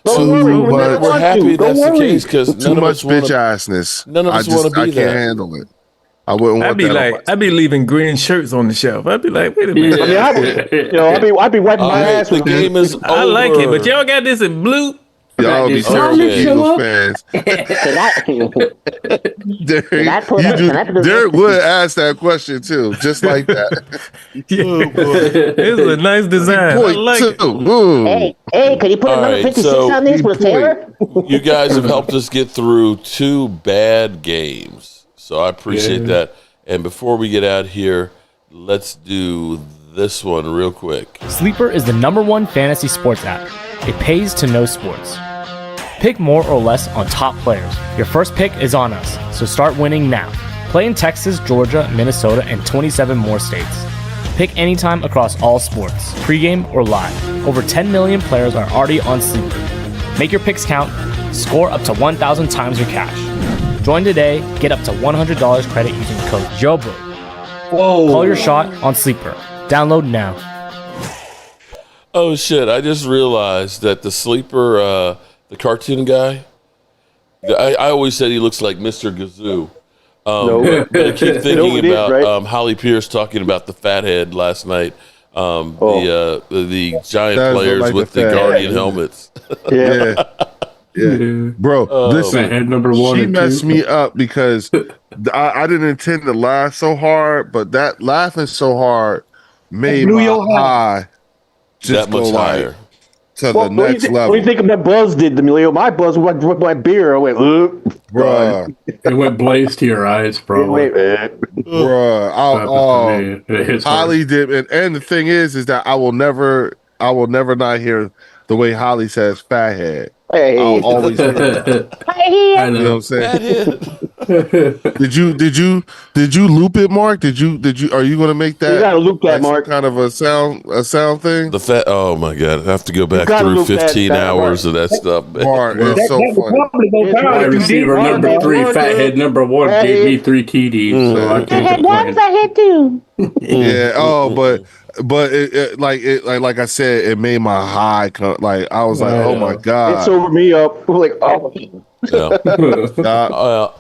We're happy that's the case because too much bitch assness. None of us want to be there. I can't handle it. I wouldn't want that. I'd be leaving green shirts on the shelf. I'd be like, wait a minute. I'd be wiping my ass with the game is over. I like it, but y'all got this in blue. Y'all be terrible Eagles fans. Derek would ask that question too, just like that. It's a nice design. I like it. Hey, can you put another 56 on this with Taylor? You guys have helped us get through 2 bad games, so I appreciate that. And before we get out here, let's do this one real quick. Sleeper is the #1 fantasy sports app. It pays to know sports. Pick more or less on top players. Your first pick is on us, so start winning now. Play in Texas, Georgia, Minnesota, and 27 more states. Pick anytime across all sports, pregame or live. Over 10 million players are already on Sleeper. Make your picks count. Score up to 1,000 times your cash. Join today. Get up to $100 credit using code JOBRO. Whoa. Call your shot on Sleeper. Download now. Oh, shit. I just realized that the Sleeper... the cartoon guy, I always said he looks like Mr. Gazoo. But I keep thinking about Holly Pierce talking about the fathead last night The giant That players like with the the fat Guardian head. helmets. Yeah. Bro, listen, Head number one she or messed two. me up because I didn't intend to laugh so hard, but that laughing so hard made blew my your head. high just That go much like higher. to Well, the next what level. do you think of that Buzz did to me, Leo? My Buzz went with my beer. I went, Bruh. It went blaze to your eyes, probably. Bruh. It hits Holly hard. did, and the thing is that I will never not hear the way Holly says fathead. Hey. I'll always hear that. I You know what know. I'm saying? Did you loop it, Mark? Are you gonna make that You gotta loop that, like some Mark. kind of a sound thing? The fat. Oh my god! I have to go back gotta through loop that 15 hours Mark. of that stuff. Man. Mark, it's so funny. Wide receiver number 3, fathead number 1 gave me 3 TDs, so I can't complain. head too? Yeah. Oh, but like I said, it made my high come. Like I was like, oh my It god. sobered me up. I'm like, oh. Yeah.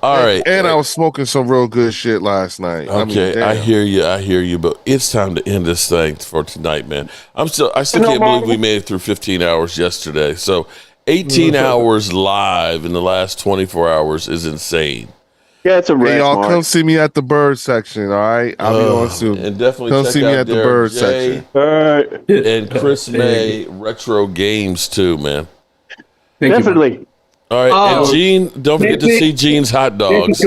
All right. And I was smoking some real good shit last night. Okay, I hear you, but it's time to end this thing for tonight, man. I still can't believe we made it through 15 hours yesterday. So 18 hours live in the last 24 hours is insane. Yeah, it's a rest, Hey, y'all Mark. come see me at the bird section, all right? I'll be on soon. And definitely come check see me out at the Derek bird J. section. All right. And Chris May retro games too, man. Definitely. All right, and Gene, don't forget to see Gene's hot dogs.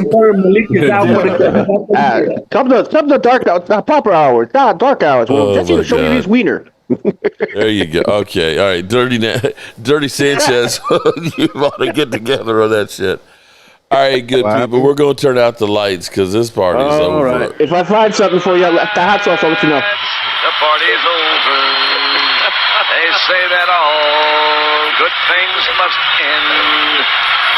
Come to proper hours, dark hours. Well, Oh, just to show my you God. his wiener. There you go. Okay, all right, Dirty Sanchez, you want to get together on that shit. All right, good people. We're going to turn out the lights because this party is over. All right. If I find something for you, the hot sauce, I'll let you know. The party's over. They say that all good things must end.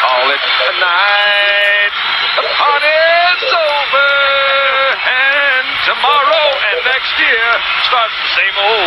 Call it a night. The party's over. And tomorrow and next year starts the same old.